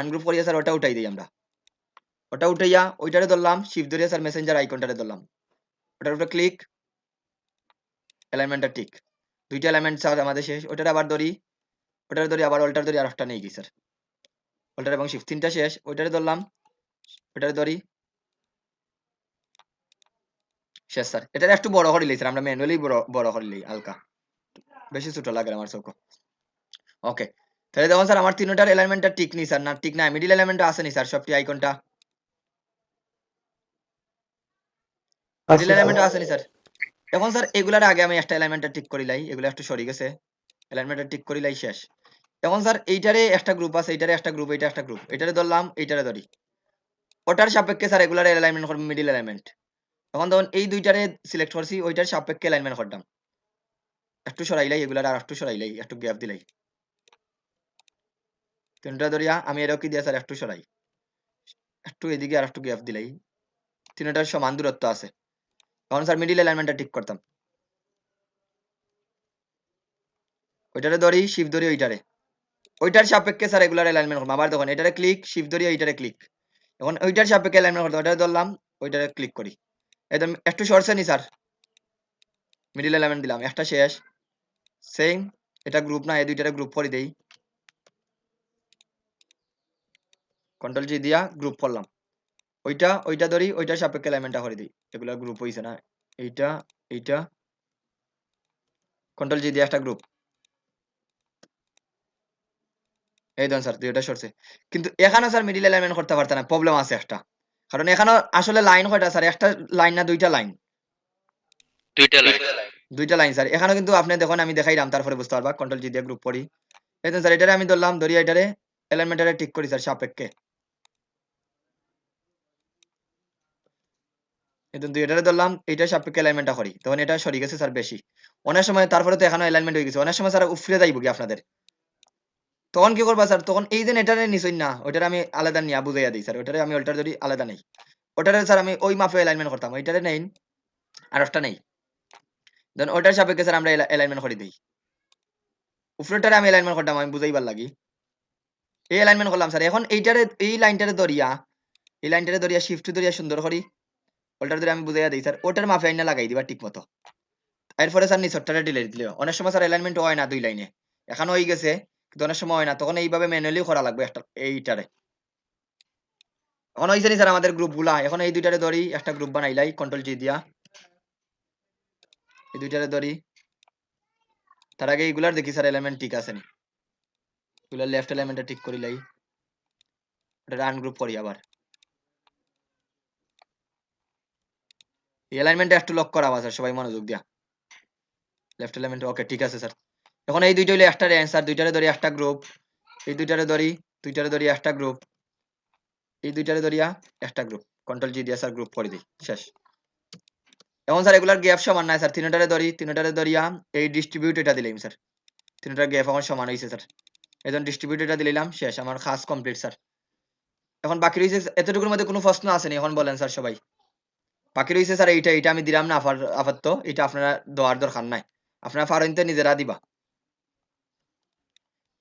S1: আনগ্রুপ করিয়া স্যার ওটা উঠাই দিই আমরা, ওটা উঠাইয়া ওইটারে ধরলাম, শিফট ধরিয়া স্যার মেসেঞ্জার আইকনটারে ধরলাম, ওটার উপরে ক্লিক, এলাইনমেন্টটা ঠিক, দুইটা এলিমেন্ট স্যার আমাদের শেষ। ওটারে আবার ধরি, ওটারে ধরি আবার অল্টার ধরি আর একটা নেই কি স্যার, অল্টার এবং শিফট তিনটা শেষ। ওইটারে ধরলাম, ওইটারে ধরি, শেষ স্যার। এটা একটু বড় করে লই স্যার, আমরা ম্যানুয়ালি বড় করে লই হালকা, বেশি ছোট লাগে আমার চোখ। ওকে, তাহলে দেখুন স্যার আমার তিনটার এলিমেন্টটা ঠিক নি স্যার, না ঠিক না, মিডিল এলিমেন্টটা আসেনি স্যার, সবটি আইকনটা মিডিল এলিমেন্টটা আসেনি স্যার। এখন স্যার এগুলার আগে আমি একটা এলিমেন্টটা ঠিক করি লাই, এগুলো একটু সরে গেছে, এলিমেন্টটা ঠিক করি লাই, শেষ। এখন স্যার এইটারে একটা গ্রুপ আছে, এইটারে একটা গ্রুপ, এইটা একটা গ্রুপ, এটারে ধরলাম, এইটারে ধরি, ওটার সাপেক্ষে স্যার এগুলার এলাইনমেন্ট করব মিডিল এলিমেন্ট। এখন ধরুন এই দুইটারে সিলেক্ট করছি, ওইটার সাপেক্ষে এলাইনমেন্ট করলাম, একটু সরাইলাই এগুলার, আর একটু সরাইলাই, একটু গ্যাপ দিলাই, তিনটা ধরিয়া আমি এরও কি দিয়া স্যার একটু সরাই, একটু এদিকে আর একটু গ্যাপ দিলাই, তিনটার সমান দূরত্ব আছে। এখন স্যার মিডিল এলাইনমেন্টটা ঠিক করতাম, ওইটারে ধরি, শিফট ধরি ওইটারে, ওইটার সাপেক্ষে স্যার রেগুলার অ্যালাইনমেন্ট করবো। আবার দেখুন এটারে ক্লিক, শিফট ধরি ওইটারে ক্লিক। এখন ওইটার সাপেক্ষে অ্যালাইনমেন্ট করতে ওইটা ধরলাম, ওইটারে ক্লিক করি। একদম একটু সরছে নি স্যার, মিডিল অ্যালাইনমেন্ট দিলাম, একটা শেষ। সেম এটা গ্রুপ না, এই দুইটারে গ্রুপ করে দেই, কন্ট্রোল জি দিয়া গ্রুপ করলাম। ওইটা ধরি, ওইটার সাপেক্ষে অ্যালাইনমেন্টটা করে দিই। এগুলা গ্রুপ হইছে না, এইটা এইটা কন্ট্রোল জি দিয়ে একটা গ্রুপ। এই ধরুন স্যার দুইটা সরছে, কিন্তু এখানে স্যার মিডিল অ্যালাইনমেন্ট করতে পারতাম না, প্রবলেম আছে একটা। কারণ এখানে আসলে লাইন কয়টা স্যার, একটা লাইন না দুইটা লাইন? দুইটা লাইন স্যার। এখানে কিন্তু আপনি দেখুন আমি দেখাইলাম, তারপরে বুঝতে পারবা। কন্ট্রোল জি দিয়ে গ্রুপ করি। এই ধরুন স্যার এটারে আমি ধরলাম, ধরি এটারে অ্যালাইনমেন্টটারে ঠিক করি স্যার সাপেক্ষে। কিন্তু দুইটারে ধরলাম, এইটার সাপেক্ষে অ্যালাইনমেন্টটা করি, তখন এটা সরে গেছে স্যার বেশি। অনেক সময় তারপরে তো এখানে অ্যালাইনমেন্ট হয়ে গেছে, অনেক সময় স্যার উফরে যাইব কি আপনাদের, তখন কি করবা স্যার? তখন এই যে এটারে নিছই না, ওইটারে আমি আলাদা নিয়ে বুঝাইয়া দিই স্যার। ওইটারে আমি অল্টার ধরি আলাদা নেই, ওটারে স্যার আমি ওই মাপে অ্যালাইনমেন্ট করতাম, ওইটারে নেই আর একটা নেই। দেন ওইটার সাপেক্ষে স্যার আমরা অ্যালাইনমেন্ট করে দিই। উপরেটারে আমি অ্যালাইনমেন্ট করতাম আমি বুঝাইবার লাগি, এই অ্যালাইনমেন্ট করলাম স্যার। এখন এইটারে এই লাইনটারে ধরিয়া, এই লাইনটারে ধরিয়া শিফট ধরিয়া সুন্দর করি, ওটার ধরে আমি বুঝাইয়া দিই স্যার। ওটার মাপে আইনা লাগাই দিবা ঠিক মতো। এরপরে স্যার নিচরটারে ডিলিট দিলে অনেক সময় স্যার অ্যালাইনমেন্ট হয় না দুই লাইনে, এখন হয়ে গেছে কিন্তু অনেক সময় হয় না, তখন এইভাবে ম্যানুয়ালি করা লাগবে একটা এইটারে। এখন হয়েছে নি স্যার আমাদের গ্রুপ গুলা। এখন এই দুইটারে ধরি একটা গ্রুপ বানাইলাই কন্ট্রোল জি দিয়া, এই দুইটারে ধরি। তার আগে এইগুলার দেখি স্যার এলিমেন্ট ঠিক আছে নি, এগুলার লেফট এলিমেন্টটা ঠিক করিলাই, এটা আনগ্রুপ করি আবার। এই এলাইনমেন্টটা একটু লক করা স্যার, সবাই মনোযোগ দিয়া। লেফট এলিমেন্ট ওকে ঠিক আছে স্যার। এখন এই দুইটা হইলো একটা রেঞ্জ স্যার, দুইটারে ধরি একটা গ্রুপ, এই দুইটারে ধরি, দুইটারে ধরি একটা গ্রুপ, এই দুইটারে ধরিয়া একটা গ্রুপ, কন্ট্রোল জি দিয়া স্যার গ্রুপ করে দিই, শেষ। এখন স্যার এগুলার গ্যাপ সমান নাই স্যার, তিনটারে ধরি, তিনটারে ধরিয়া এই ডিস্ট্রিবিউট এটা দিলাম স্যার, তিনটার গ্যাপ এখন সমান হইছে স্যার। এখন ডিস্ট্রিবিউট এটা দিলাম, শেষ, আমার কাজ কমপ্লিট স্যার। এখন বাকি রইছে এতটুকুর মধ্যে কোনো প্রশ্ন আসেনি? এখন বলেন স্যার সবাই। বাকি রইছে স্যার এইটা আমি দিলাম না আপাতত, এটা আপনারা দেওয়ার দরকার নাই, আপনারা ফারইনতে নিজেরা দিবা।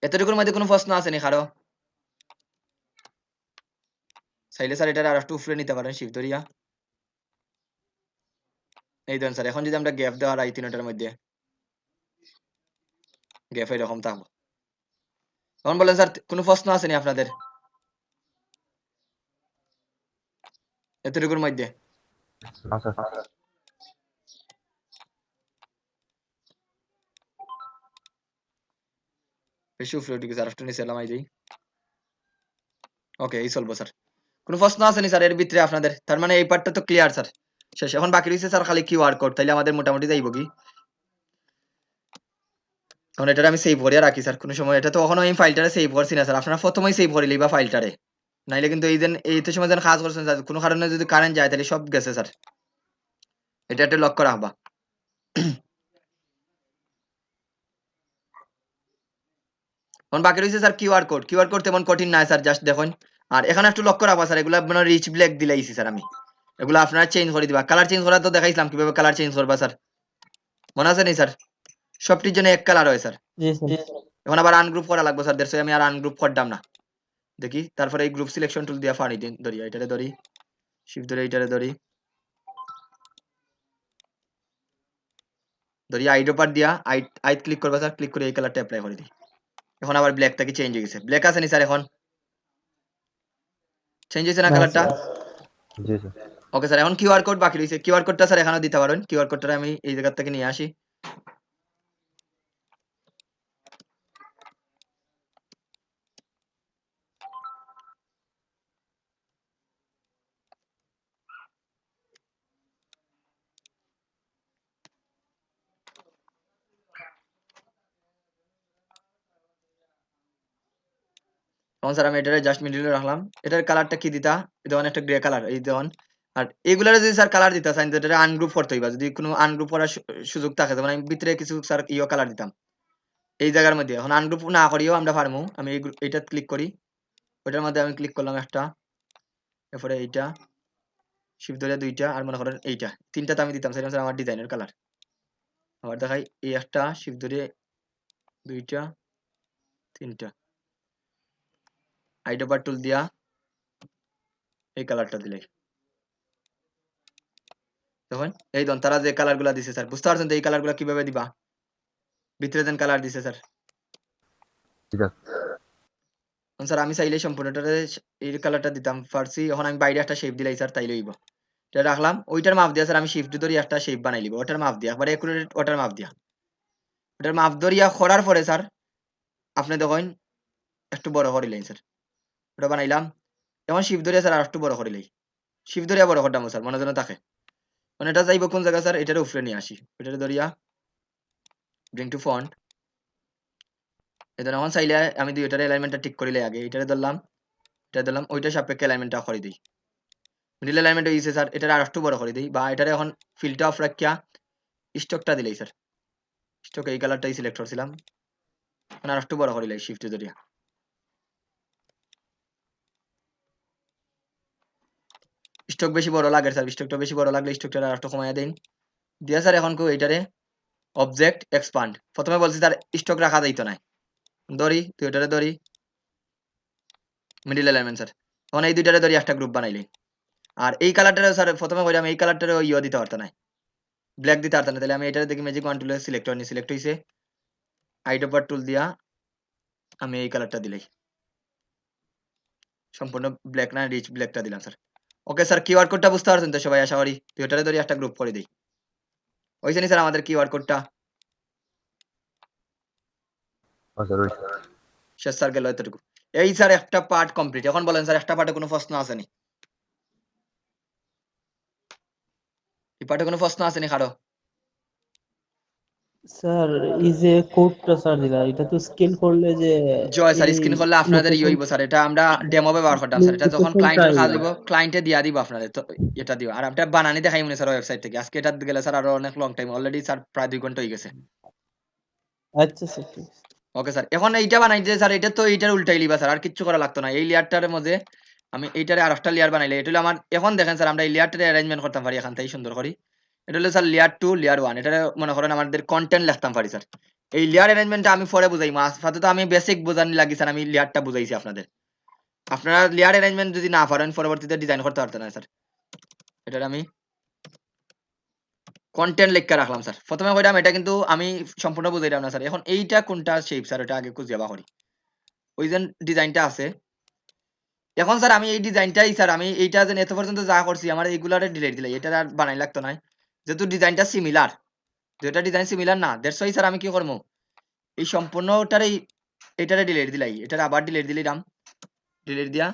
S1: এতটুকুর মধ্যে কোনো প্রশ্ন আসেনি কারো? চাইলে স্যার এটা আর একটু উপরে নিতে পারেন শিফট ধরিয়া। এই ধরেন স্যার, এখন যদি আমরা গ্যাপ দেওয়ার এই তিনটার মধ্যে গ্যাপ এরকম থাকবো। এখন বলেন স্যার কোনো প্রশ্ন আসেনি আপনাদের এতটুকুর মধ্যে?
S2: না স্যার।
S1: বেশি উপরে উঠে গেছে, আর একটু নিচে এলাম এই যাই। ওকে, এই চলবো স্যার। কোনো প্রশ্ন আসেনি স্যার এর ভিতরে আপনাদের? তার মানে এই পার্টটা তো ক্লিয়ার স্যার, শেষ। এখন বাকি রয়েছে স্যার খালি কিউআর কোড, তাইলে আমাদের মোটামুটি যাইব কি। এখন এটা আমি সেভ করিয়া রাখি স্যার, কোনো সময় এটা তো কখনো আমি ফাইলটারে সেভ করছি না স্যার, আপনারা প্রথমেই সেভ করে লিবা ফাইলটারে, নাইলে কিন্তু এই তো সময় যেন কাজ করছেন স্যার, কোনো কারণে যদি কারেন্ট যায় তাহলে সব গেছে স্যার, এটা একটা লক করা হবা। এখন বাকি রয়েছে sir QR code. QR code তেমন কঠিন না স্যার, জাস্ট দেখুন। আর এখানে একটু লক্ষ্য রাখবা স্যার, এগুলা মানে রিচ ব্ল্যাক দিলাইছি স্যার আমি, এগুলো আপনারা চেঞ্জ করে দিবা। কালার চেঞ্জ করা তো দেখাইছিলাম কিভাবে কালার চেঞ্জ করবা স্যার, মনে আছে নি স্যার? সবটির জন্য এক কালার হয় স্যার। এখন আবার আনগ্রুপ করা লাগবে স্যার, দেড়শো আমি আর আনগ্রুপ করতাম না। দেখি তারপরে এই গ্রুপ সিলেকশন টুল দিয়া ফাড়ি দিন, ধরি এটারে ধরি, শিফট ধরে এইটারে ধরি, ধরি আইড্রোপার দিয়া আইট ক্লিক করবা স্যার, ক্লিক করে এই কালারটা অ্যাপ্লাই করে দিই। এখন আবার ব্ল্যাকটা কি চেঞ্জ হয়ে গেছে? ব্ল্যাক আছে নি স্যার এখন? চেঞ্জ হয়েছে না কালারটা?
S2: জি স্যার।
S1: ওকে স্যার, এখন কিউআর কোড বাকি রয়েছে। কিউআর কোডটা স্যার এখানেও দিতে পারেন, কিউআর কোডটা আমি এই জায়গা থেকে নিয়ে আসি। এখন স্যার আমি এটারে জাস্ট মিডিলে রাখলাম। এটার কালারটা কি দিতা? এটা একটা গ্রে কালার, এই দেখুন। আর এগুলার যদি স্যার কালার দিতা চান, এটা আনগ্রুপ করতে হইবা, যদি কোনো আনগ্রুপ করার সুযোগ থাকে, যেমন আমি ভিতরে কিছু স্যার ইও কালার দিতাম এই জায়গার মধ্যে। এখন আনগ্রুপ না করিও আমরা পারমু, আমি এইটা ক্লিক করি, ওইটার মধ্যে আমি ক্লিক করলাম একটা, এরপরে এইটা শিফট ধরে দুইটা, আর মনে করেন এইটা তিনটাতে আমি দিতাম স্যার আমার ডিজাইনের কালার। আবার দেখাই, এই একটা শিফট ধরে দুইটা তিনটা, আইডোপার টুল দিয়া এই কালারটা দিলাই দেখুন এই দন তারা যে কালার গুলা দিছে স্যার বুঝতে পারছেন তো এই কালার গুলা কিভাবে দিবা ভিতরে দেন কালার দিছে স্যার
S2: জি স্যার
S1: স্যার আমি চাইলে সম্পূর্ণটারে এই কালারটা দিতাম পারছি এখন আমি বাইরে একটা শেপ দিলাই স্যার তাইলে হইব এটা রাখলাম ওইটার মাপ দিয়া স্যার আমি শিফট ধরি একটা শেপ বানাই লিব ওটার মাপ দিয়া একবারে একুরেট ওটার মাপ দিয়া ওটার মাপ ধরিয়া করার পরে স্যার আপনি দেখুন একটু বড় করিলেন স্যার ওটা বানাইলাম এখন শিফট ধরিয়া স্যার আর একটু বড় করিলাই শিফট ধরিয়া বড় করতাম স্যার মনে যেন থাকে মানে এটা যাইব কোন জায়গা স্যার এটার উপরে নিয়ে আসি এটারে ধরিয়া ব্রিং টু ফন্ট এটা এখন চাইলে আমি দুইটার অ্যালাইনমেন্টটা ঠিক করিলে আগে এটারে ধরলাম এটা ধরলাম ওইটা সাপেক্ষে অ্যালাইনমেন্টটা করে দিই মিডল অ্যালাইনমেন্ট হইছে স্যার এটারে আর একটু বড় করে দিই বা এটারে এখন ফিল্ডটা অফ রাখিয়া স্টকটা দিলেই স্যার স্টক এই কালারটাই সিলেক্ট করছিলাম এখন আর একটু বড় করিলাই শিফট ধরিয়া স্টক বেশি বড় লাগে স্যার স্টকটা বেশি বড় লাগলে স্টকটা আর একটু কমাইয়া দেন দিয়া স্যার এখন কেউ এটারে অবজেক্ট এক্সপান্ড প্রথমে বলছি স্যার স্টক রাখা যাইতো না ধরি তুই এটারে ধরি মিডল অ্যালাইনমেন্ট স্যার এখন এই দুইটারে ধরি একটা গ্রুপ বানাইলি আর এই কালারটারে স্যার প্রথমে কইলাম এই কালারটারে ইয়ে দিতে পারতো না ব্ল্যাক দিতে পারতো না তাহলে আমি এটারে দেখি ম্যাজিক ওয়ান টুলে সিলেক্ট করিনি সিলেক্ট হইছে আইডোপার টুল দিয়া আমি এই কালারটা দিলাই সম্পূর্ণ ব্ল্যাক না রিচ ব্ল্যাকটা দিলাম স্যার ওকে স্যার কিউআর কোডটা বুঝতে পারছেন তো সবাই আশা করি তুই এটারে ধরি একটা গ্রুপ করে দিই ওইখানে স্যার আমাদের কিউআর কোডটা
S2: স্যার ওই
S1: শেষ স্যার গেল এতটুকু এই স্যার একটা পার্ট কমপ্লিট এখন বলেন স্যার একটা পার্টে কোনো প্রশ্ন আসেনি এই পার্টে কোনো প্রশ্ন আসেনি কারো
S9: স্যার এই যে কোডটা স্যার দিলা এটা তো স্ক্যান করলে যে
S1: জয় স্যার
S9: এই
S1: স্ক্রিন করলে আপনাদের ইয়ে হইব স্যার এটা আমরা ডেমো ব্যবহার করতাম স্যার এটা যখন ক্লায়েন্টের কাজ দিব ক্লায়েন্টে দিয়া দিব আপনাদের তো এটা দিও আর আপনি বানানি দেখাই মনে স্যার ওয়েবসাইট থেকে আজকে এটা গেলে স্যার আরো অনেক লং টাইম অলরেডি স্যার প্রায় 2 ঘন্টা হয়ে গেছে
S9: আচ্ছা স্যার ঠিক আছে।
S1: ওকে স্যার এখন এইটা বানাইতে স্যার এটা তো এইটার উল্টাই লিবা স্যার আর কিচ্ছু করা লাগতো না এই লেয়ারটার মধ্যে আমি এইটারে আর একটা লেয়ার বানাইলে এটা হলো আমার এখন দেখেন স্যার আমরা এই লেয়ারটারে অ্যারেঞ্জমেন্ট করতাম পারি এখান থেকে সুন্দর করি এটা হলো স্যার লেয়ার 2 লেয়ার 1 এটা মনে করেন আমাদের কন্টেন্ট লিখতাম পারি স্যার এই লেয়ার অ্যারেঞ্জমেন্টটা আমি পরে বুঝাই আপাতত আমি বেসিক বোঝানি লাগি স্যার আমি লেয়ারটা বুঝাইছি আপনাদের আপনারা লেয়ার অ্যারেঞ্জমেন্ট যদি না পারেন পরবর্তীতে ডিজাইন করতে পারতেন না স্যার এটা আমি কন্টেন্ট লেখা রাখলাম স্যার প্রথমে কইলাম এটা কিন্তু আমি সম্পূর্ণ বুঝাইলাম না স্যার এখন এইটা কোনটা শেপ স্যার এটা আগে খুঁজে করি ওই যে ডিজাইনটা আছে এখন স্যার আমি এই ডিজাইনটাই স্যার আমি এইটা যে এত পর্যন্ত যা করছি আমার এইগুলারে ডিলিট দিলাই এটা আর বানাই লাগতো না যেহেতু ডিজাইনটা সিমিলার যেটা ডিজাইন সিমিলার না দ্যাটস ওয়াই স্যার আমি কি করবো এই সম্পূর্ণটারই এটারে ডিলিট দিলাই এটারে আবার ডিলিট দিলাম ডিলিট দিয়া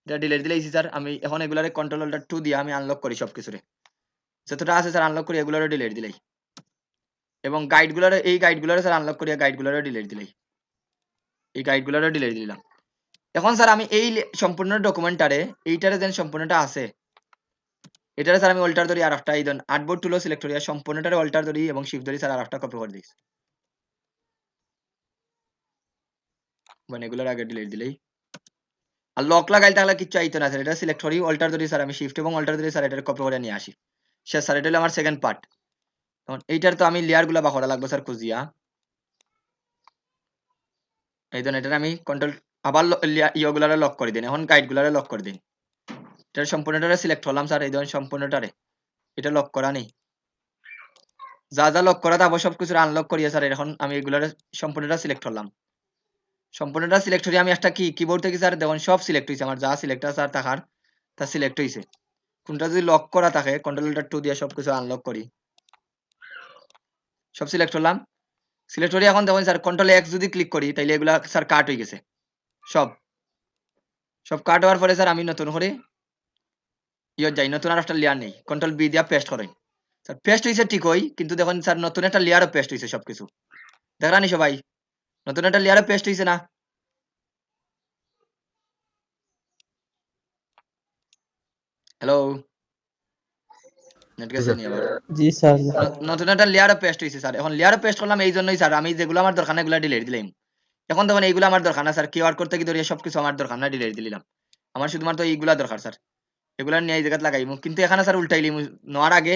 S1: এটা ডিলিট দিলাইছি স্যার আমি এখন এগুলারে কন্ট্রোল অল্টার 2 দিয়া আমি আনলক করি সবকিছুরে যতটা আছে স্যার আনলক করি এগুলারে ডিলিট দিলাই এবং গাইডগুলারে এই গাইডগুলারে স্যার আনলক করিয়া গাইডগুলারে ডিলিট দিলাই এই গাইডগুলারে ডিলিট দিলাম এখন স্যার আমি এই সম্পূর্ণ ডকুমেন্টটারে এইটারে যেন সম্পূর্ণটা আছে এটারে স্যার আমি অল্টার ধরি আর একটা এই দেন আর্টবোর্ড টুলও সিলেক্ট করি আর সম্পূর্ণটারে অল্টার ধরি এবং শিফট ধরি স্যার আর একটা কপি করে দিই মানে এগুলোর আগে ডিলিট দিলেই আর লক লাগাইতে তাহলে কিচ্ছু আইতো না স্যার এটা সিলেক্ট করি অল্টার ধরি স্যার আমি শিফট এবং অল্টার ধরি স্যার এটারে কপি করে নিয়ে আসি শেষ স্যার এটা হলো আমার সেকেন্ড পার্ট তখন এইটার তো আমি লেয়ার গুলা বাখরা লাগবে স্যার খুঁজিয়া এই দেন এটা আমি কন্ট্রোল আবার ইয়েগুলারে লক করে দিন এখন গাইড গুলারে লক করে দিন এটা সম্পূর্ণটারে সিলেক্ট করলাম স্যার এই ধরুন সম্পূর্ণটারে এটা লক করা নেই যা যা লক করা তারপর সবকিছু আনলক করিয়া স্যার এখন আমি এগুলারে সম্পূর্ণটা সিলেক্ট করলাম সম্পূর্ণটা সিলেক্ট করি আমি একটা কি কিবোর্ড থেকে স্যার দেখুন সব সিলেক্ট হয়েছে আমার যা সিলেক্ট আছে আর থাকার তা সিলেক্ট হয়েছে কোনটা যদি লক করা থাকে কন্ট্রোল অল্টার 2 দিয়ে সবকিছু আনলক করি সব সিলেক্ট করলাম সিলেক্ট করি এখন দেখুন স্যার কন্ট্রোল এক্স যদি ক্লিক করি তাইলে এগুলা স্যার কাট হয়ে গেছে সব সব কাট হওয়ার পরে স্যার আমি নতুন করে ইয়ে যাই নতুন আর একটা লেয়ার নেই কন্ট্রোল বি দিয়া পেস্ট করেন স্যার পেস্ট হয়েছে ঠিক হই কিন্তু দেখুন স্যার নতুন একটা লেয়ারও পেস্ট হয়েছে সবকিছু দেখলানি সবাই নতুন একটা লেয়ারও পেস্ট হয়েছে না হ্যালো নেট গেছে নি আবার
S9: জি স্যার
S1: নতুন একটা লেয়ারও পেস্ট হয়েছে স্যার এখন লেয়ারও পেস্ট করলাম এই জন্যই স্যার আমি যেগুলো আমার দরকার না এগুলো ডিলিট দিলাম এখন দেখুন এইগুলো আমার দরকার না স্যার কিউআর কোড থেকে ধরিয়ে সবকিছু আমার দরকার না ডিলিট দিলাম আমার শুধুমাত্র এইগুলা দরকার স্যার এগুলা নিয়ে এই জায়গায় লাগাইমু কিন্তু এখানে স্যার উল্টাইলিম নেওয়ার আগে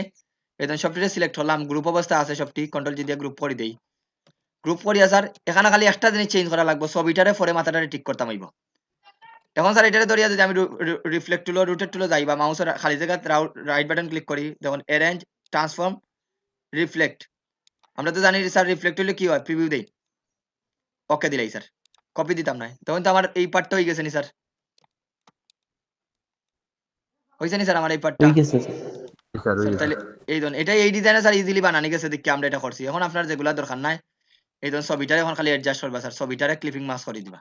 S1: এই সবটি সিলেক্ট করলাম গ্রুপ অবস্থা আছে সবটি কন্ট্রোল জি দিয়ে গ্রুপ করে দেই গ্রুপ করিয়া স্যার এখানে খালি একটা জিনিস চেঞ্জ করা লাগবে ছবিটারে পরে মাথাটারে ঠিক করতাম হইব এখন স্যার এটারে ধরিয়া যদি আমি রিফ্লেক্ট টুলো রোটেট টুলো যাই বা মাউসের খালি জায়গায় রাইট বাটন ক্লিক করি যখন অ্যারেঞ্জ ট্রান্সফর্ম রিফ্লেক্ট আমরা তো জানি স্যার রিফ্লেক্ট হলে কি হয় প্রিভিউ দেই ওকে দিলাই স্যার কপি দিতাম না তখন তো আমার এই পার্টটা হয়ে গেছে নি স্যার হয়েছে নি স্যার আমার এই পার্টটা
S9: হয়ে গেছে
S2: জি স্যার
S1: স্যার
S2: হয়ে
S1: তাহলে
S2: গেছে
S1: এই ধরুন এটা এই ডিজাইনে স্যার ইজিলি বানানি গেছে দেখি আমরা এটা করছি এখন আপনার যেগুলা দরকার নাই এই ধরুন ছবিটারে এখন খালি অ্যাডজাস্ট করবা স্যার ছবিটারে ক্লিপিং মাস্ক করে দিবা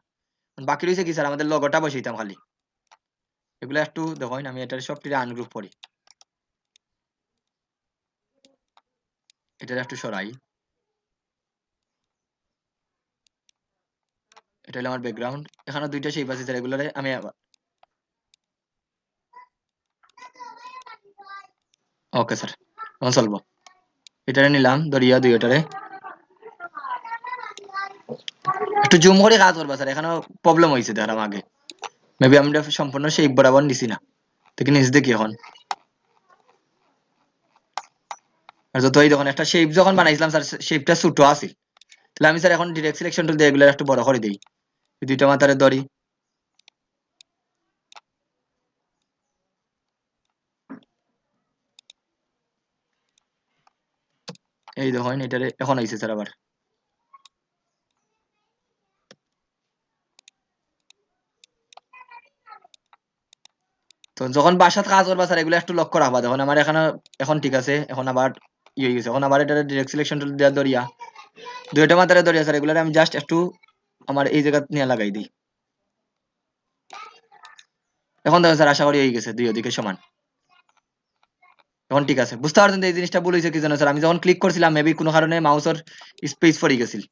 S1: বাকি রয়েছে কি স্যার আমাদের লগোটা বসাইতাম খালি এগুলো একটু দেখুন আমি এটার সবটিরে আনগ্রুপ করি এটার একটু সরাই এটা হলো আমার ব্যাকগ্রাউন্ড এখানে দুইটা শেপ আছে স্যার এগুলোরে আমি ওকে স্যার এখন চলবো এটারে নিলাম ধরিয়া দুইটারে একটু জুম করে কাজ করবা স্যার এখানে প্রবলেম হয়েছে দেখলাম আগে মেবি আমরা সম্পূর্ণ শেপ বরাবর নিছি না দেখি নিচ দেখি এখন আর যতই যখন একটা শেপ যখন বানাইছিলাম স্যার শেপটা ছোট আছে তাহলে আমি স্যার এখন ডিরেক্ট সিলেকশন টুল দিয়ে এগুলো একটু বড় করে দিই এই দুইটা মাথারে ধরি এই দেখুন এটারে এখন আইছে স্যার আবার তো যখন বাসাত কাজ করবা স্যার এগুলো একটু লক্ষ্য রাখবা দেখুন আমার এখানে এখন ঠিক আছে এখন আবার হয়ে গেছে এখন আবার এটা ডিরেক্ট সিলেকশন টুল দিয়ে ধরিয়া দুইটা মাথারে ধরিয়া স্যার এগুলো আমি জাস্ট একটু আমার এই জায়গা নিয়ে লাগাই দিই এখন দেখো স্যার আশা করি হয়ে গেছে দুই ওদিকে সমান এখন ঠিক আছে বুঝতে পারছেন তো এই জিনিসটা ভুল হয়েছে কি জন্য স্যার আমি যখন ক্লিক করছিলাম মেবি কোনো কারণে মাউসের স্পেস পড়ে গেছিল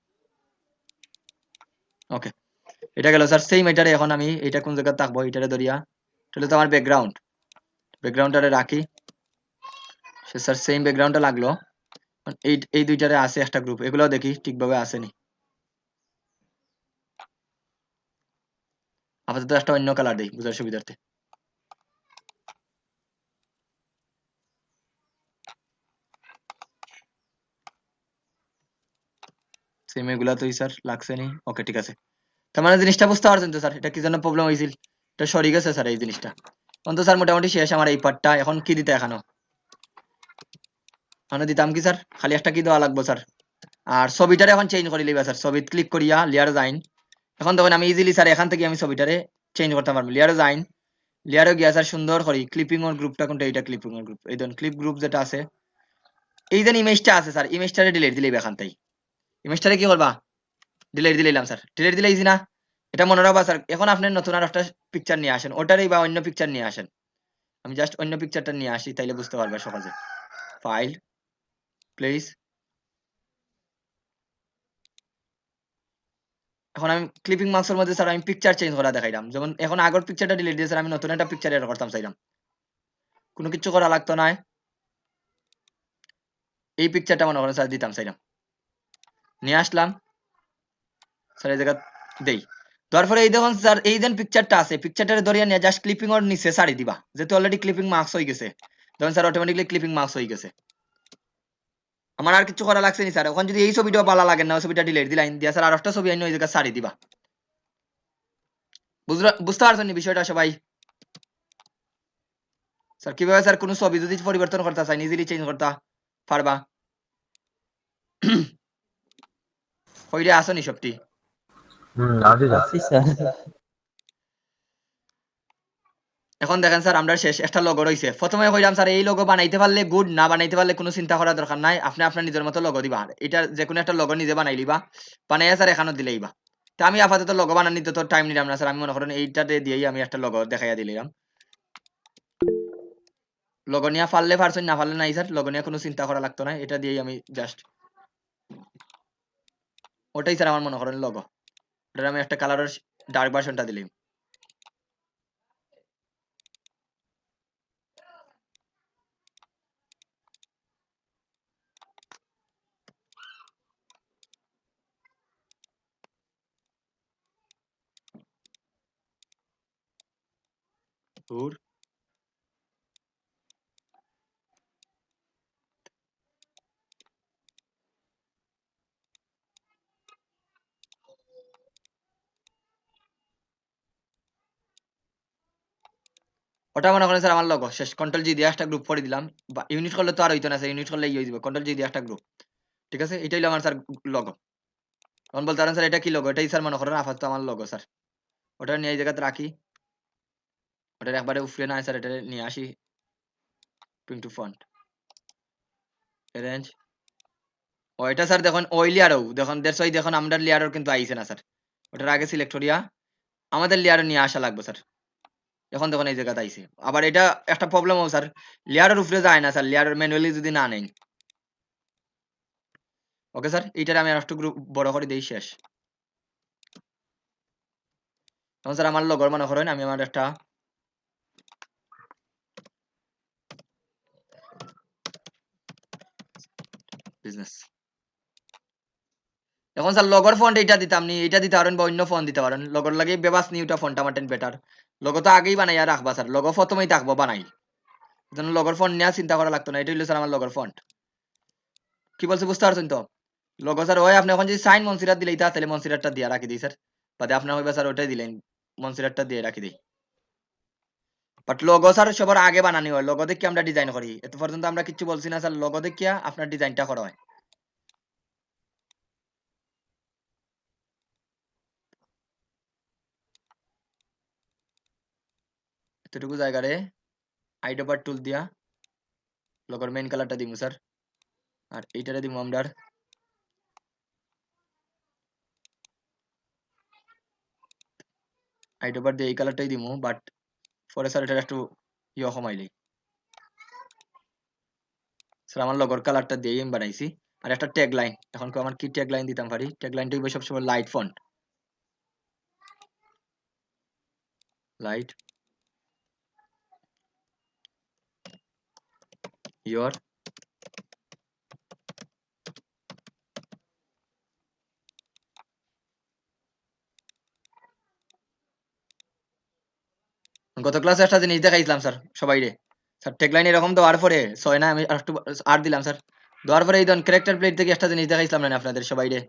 S1: ওকে এটা গেল স্যার সেম এটারে এখন আমি এটা কোন জায়গায় থাকবো এটারে ধরিয়া তাহলে তো আমার ব্যাকগ্রাউন্ডটারে রাখি সে স্যার সেম ব্যাকগ্রাউন্ডটা লাগলো এই এই দুইটারে আছে একটা গ্রুপ এগুলো দেখি ঠিকভাবে আসেনি আপাতত একটা অন্য কালার দেই বুঝার সুবিধার্থে সেম এগুলা তো স্যার লাগছে নি ওকে ঠিক আছে তার মানে জিনিসটা বুঝতে পারছেন তো স্যার এটা কি জন্য প্রবলেম হয়েছিল এটা সরে গেছে স্যার এই জিনিসটা এখন তো স্যার মোটামুটি শেষ আমার এই পার্টটা এখন কি দিতে এখানো এখানে দিতাম কি স্যার খালি একটা কি দেওয়া লাগবে স্যার আর ছবিটারে এখন চেঞ্জ করে লিবা স্যার ছবি ক্লিক করিয়া লেয়ার যাইন এখন দেখুন আমি ইজিলি স্যার এখান থেকে আমি ছবিটারে চেঞ্জ করতে পারবো লেয়ার যাইন লেয়ারে গিয়া স্যার সুন্দর করি ক্লিপিং ওর গ্রুপটা কোনটা এইটা ক্লিপিং ওর গ্রুপ এই ধরুন ক্লিপ গ্রুপ যেটা আছে এই যে ইমেজটা আছে স্যার ইমেজটারে ডিলিট দিলেই এখান থেকে ইমেজটারে কি করবা ডিলিট দিলাম স্যার ডিলিট দিলে ইজি না এটা মনে রাখবা স্যার এখন আপনি নতুন আর একটা পিকচার নিয়ে আসেন ওটারই বা অন্য পিকচার নিয়ে আসেন আমি জাস্ট অন্য পিকচারটা নিয়ে আসি তাইলে বুঝতে পারবা সহজে ফাইল প্লিজ এখন আমি ক্লিপিং মার্কসের মধ্যে স্যার আমি পিকচার চেঞ্জ করা দেখাইলাম যেমন এখন আগের পিকচারটা ডিলিট দিয়ে স্যার আমি নতুন একটা পিকচার এড করতাম চাইলাম কোনো কিছু করা লাগতো না এই পিকচারটা মনে করেন স্যার দিতাম চাইলাম নিয়ে আসলাম স্যার এই জায়গা দেই তারপরে এই দেখুন স্যার এই যে পিকচারটা আছে পিকচারটা ধরিয়া নিয়ে জাস্ট ক্লিপিং ওর নিচে সারি দিবা যেহেতু অলরেডি ক্লিপিং মার্কস হয়ে গেছে দেখুন স্যার অটোমেটিকলি ক্লিপিং মার্কস হয়ে গেছে আমার আর কিছু করা লাগছে নি স্যার এখন যদি এই ছবিটা ভালো লাগে না ছবিটা ডিলিট দিলাম দিয়া স্যার আর একটা ছবি আইন ওই জায়গা সারি দিবা বুঝতে পারছেন বিষয়টা সবাই স্যার কিভাবে স্যার কোনো ছবি যদি পরিবর্তন করতে চাই ইজিলি চেঞ্জ করতে পারবা ওইটা আসনি সবটি
S2: আসি স্যার
S9: আছি স্যার
S1: এখন দেখেন স্যার আমরা শেষ একটা লোগো রয়েছে প্রথমে কইলাম স্যার এই লোগো বানাইতে পারলে গুড না বানাইতে পারলে কোনো চিন্তা করার দরকার নাই আপনি আপনার নিজের মতো লোগো দিবা এটা যে কোনো একটা লোগো নিজে বানাই লিবা বানাইয়া স্যার এখানে দিলেইবা তা আমি আপাতত লোগো বানানি তো টাইম নিলাম না স্যার আমি মনে করেন এইটাতে দিয়েই আমি একটা লোগো দেখাইয়া দিলাম লোগো নিয়ে পারলে পারছেন না পারলে নাই স্যার লোগো নিয়ে কোনো চিন্তা করা লাগতো না এটা দিয়েই আমি জাস্ট ওটাই স্যার আমার মনে করেন লোগো ওটার আমি একটা কালারের ডার্ক ভার্সনটা দিলাম দূর ওটা মনে করেন স্যার আমার লগো শেষ কন্ট্রোল জি দিয়ে একটা গ্রুপ করে দিলাম বা ইউনিট করলে তো আর হইতো না স্যার ইউনিট করলে ইয়ে হয়ে যাবে কন্ট্রোল জি দিয়ে একটা গ্রুপ ঠিক আছে এটাই হলো আমার স্যার লগো তখন বলতে পারেন স্যার এটা কি লগো এটাই স্যার মনে করেন আপাতত আমার লগো স্যার ওটা নিয়ে এই জায়গাতে রাখি ওটার একবারে উফরে না স্যার এটা নিয়ে আসি প্রিন্ট টু ফন্ট অ্যারেঞ্জ ও এটা স্যার দেখুন ওই লেয়ারও দেখুন দ্যাটস ওয়াই দেখুন আমাদের লেয়ারও কিন্তু আইছে না স্যার ওটার আগে সিলেক্ট করিয়া আমাদের লেয়ারও নিয়ে আসা লাগবে স্যার এখন দেখুন এই জায়গাতে আইছে আবার এটা একটা প্রবলেমও স্যার লেয়ারের উপরে যায় না স্যার লেয়ারের ম্যানুয়ালি যদি না নেন ওকে স্যার এইটার আমি আর একটু গ্রুপ বড় করে দেই শেষ তখন স্যার আমার লগর মনে করেন আমি আমার একটা বিজনেস এখন স্যার লগর ফন্ট এইটা দিতাম নি এটা দিতে পারেন বা অন্য ফোন দিতে পারেন লগর লাগে বেবাস নিউটা ফন্ট আমার বেটার লগো তো আগেই বানাইয়া রাখবা স্যার লগো প্রথমেই থাকবো বানাই যেন লগর ফন্ট নেওয়া চিন্তা করা লাগতো না এটা হলো স্যার আমার লগর ফন্ট কি বলছে বুঝতে পারছেন তো লগো স্যার ওই আপনি এখন যদি সাইন মনসিরাত দিলেই তাহলে মনসিরাতটা দিয়ে রাখি দিই স্যার বাদে আপনার হইবা স্যার ওটাই দিলেন মনসিরাতটা দিয়ে রাখি দিই বাট লগো স্যার সবার আগে বানানি হয় লগো দেখে আমরা ডিজাইন করি এত পর্যন্ত আমরা কিছু বলছি না স্যার লগো দেখিয়া আপনার ডিজাইনটা করা হয় এতটুকু জায়গারে আইডোপার টুল দিয়া লগোর মেইন কালারটা দিমু স্যার আর এইটারে দিমু আমরা আইডোপার দিয়ে এই কালারটাই দিমু বাট পরে স্যার এটা একটু ইয়ে কমাইলি স্যার আমার লগোর কালারটা দিয়েই আমি বানাইছি আর একটা ট্যাগ লাইন এখন আমার কি ট্যাগ লাইন দিতাম পারি ট্যাগ লাইনটা হইবে সবসময় লাইট ফন্ট লাইট ইয়োর গত ক্লাসে একটা জিনিস দেখাইছিলাম স্যার সবাই রে স্যার ট্যাগলাইন এরকম দেওয়ার পরে ছয় না আমি আর একটু আর দিলাম স্যার দেওয়ার পরে এই ধরুন ক্যারেক্টার প্লেট থেকে একটা জিনিস দেখাইছিলাম না আপনাদের সবাই রে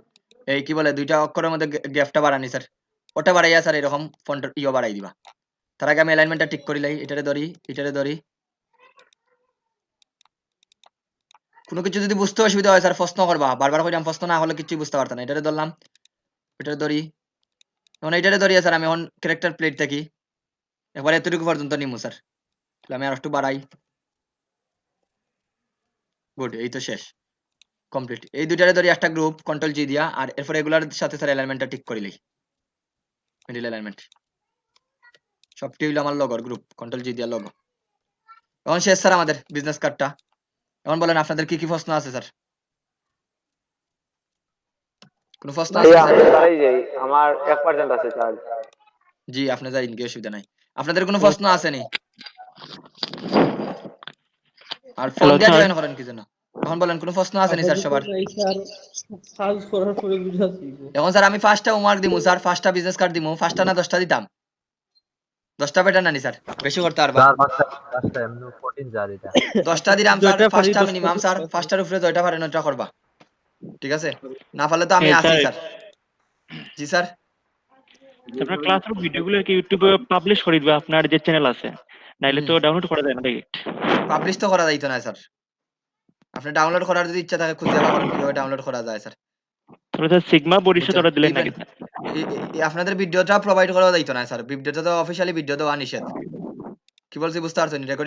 S1: এই কি বলে দুইটা অক্ষরের মধ্যে গ্যাপটা বাড়ানি স্যার ওটা বাড়াইয়া স্যার এরকম ফন্ট ইয়ে বাড়াই দিবা তার আগে আমি অ্যালাইনমেন্টটা ঠিক করিলাই এটারে ধরি কোনো কিছু যদি বুঝতে অসুবিধা হয় স্যার প্রশ্ন করবা বারবার করে আমি প্রশ্ন না হলে কিছুই বুঝতে পারতাম না এটারে ধরলাম এটারে ধরি এখন এটারে ধরিয়া স্যার আমি এখন ক্যারেক্টার প্লেট থেকে একবার এতটুকু পর্যন্ত নিমু স্যার আমি আর একটু বাড়াই গুড এই তো শেষ কমপ্লিট এই দুইটারে ধরি একটা গ্রুপ কন্ট্রোল জি দিয়া আর এরপর এগুলার সাথে স্যার অ্যালাইনমেন্টটা ঠিক করিলেই মিডল অ্যালাইনমেন্ট সবটি হইলো আমার লগর গ্রুপ কন্ট্রোল জি দিয়া লগো এখন শেষ স্যার আমাদের বিজনেস কার্ডটা এখন বলেন আপনাদের কি কি প্রশ্ন আছে স্যার কোনো প্রশ্ন আছে
S8: ভাইয়া
S1: স্যার
S8: আমি বাড়াই যাই আমার 1% আছে চার্জ
S1: জি আপনি যাই কি অসুবিধা নাই আপনাদের কোনো প্রশ্ন আছে নি আর ফোন দিয়ে জয়েন করেন কি জন্য এখন বলেন কোনো প্রশ্ন আছে নি স্যার সবার
S9: সার্চ করার পরে বুঝাচ্ছি
S1: এখন স্যার আমি ফার্স্টটা হোমওয়ার্ক দিমু স্যার ফার্স্টটা বিজনেস কার্ড দিমু ফার্স্টটা না 10টা দিতাম 10টা বেটার নানি স্যার বেশি করতে পারবা
S2: 4 এমনি 14 যার এটা
S1: 10টা দিলাম স্যার
S9: জয়টা পারি,
S1: ফার্স্টটা
S9: 10টা
S1: মিনিমাম স্যার
S9: করতে
S1: ফার্স্টটার উপরে জয়টা পারেন ওটা করবা ঠিক আছে না পারলে তো আমি আছি স্যার জি স্যার
S11: আপনার ক্লাসের ভিডিওগুলো কি ইউটিউবে পাবলিশ করে দিবে আপনার যে চ্যানেল আছে নাইলে তো ডাউনলোড করা যায় না ডাইরেক্ট
S1: পাবলিশ তো করা যাইতো না স্যার আপনি ডাউনলোড করার যদি ইচ্ছা থাকে খুঁজে পাবেন কিভাবে ডাউনলোড করা যায় স্যার
S11: তাহলে সিগমা বরিশাল অর্ডার দিলেন নাকি
S1: আপনাদের ভিডিওটা প্রোভাইড করা যাইতো না স্যার ভিডিওটা তো অফিশিয়ালি ভিডিও দেওয়া নিষেধ কি বলছি বুঝতে পারছেন রেকর্ডিং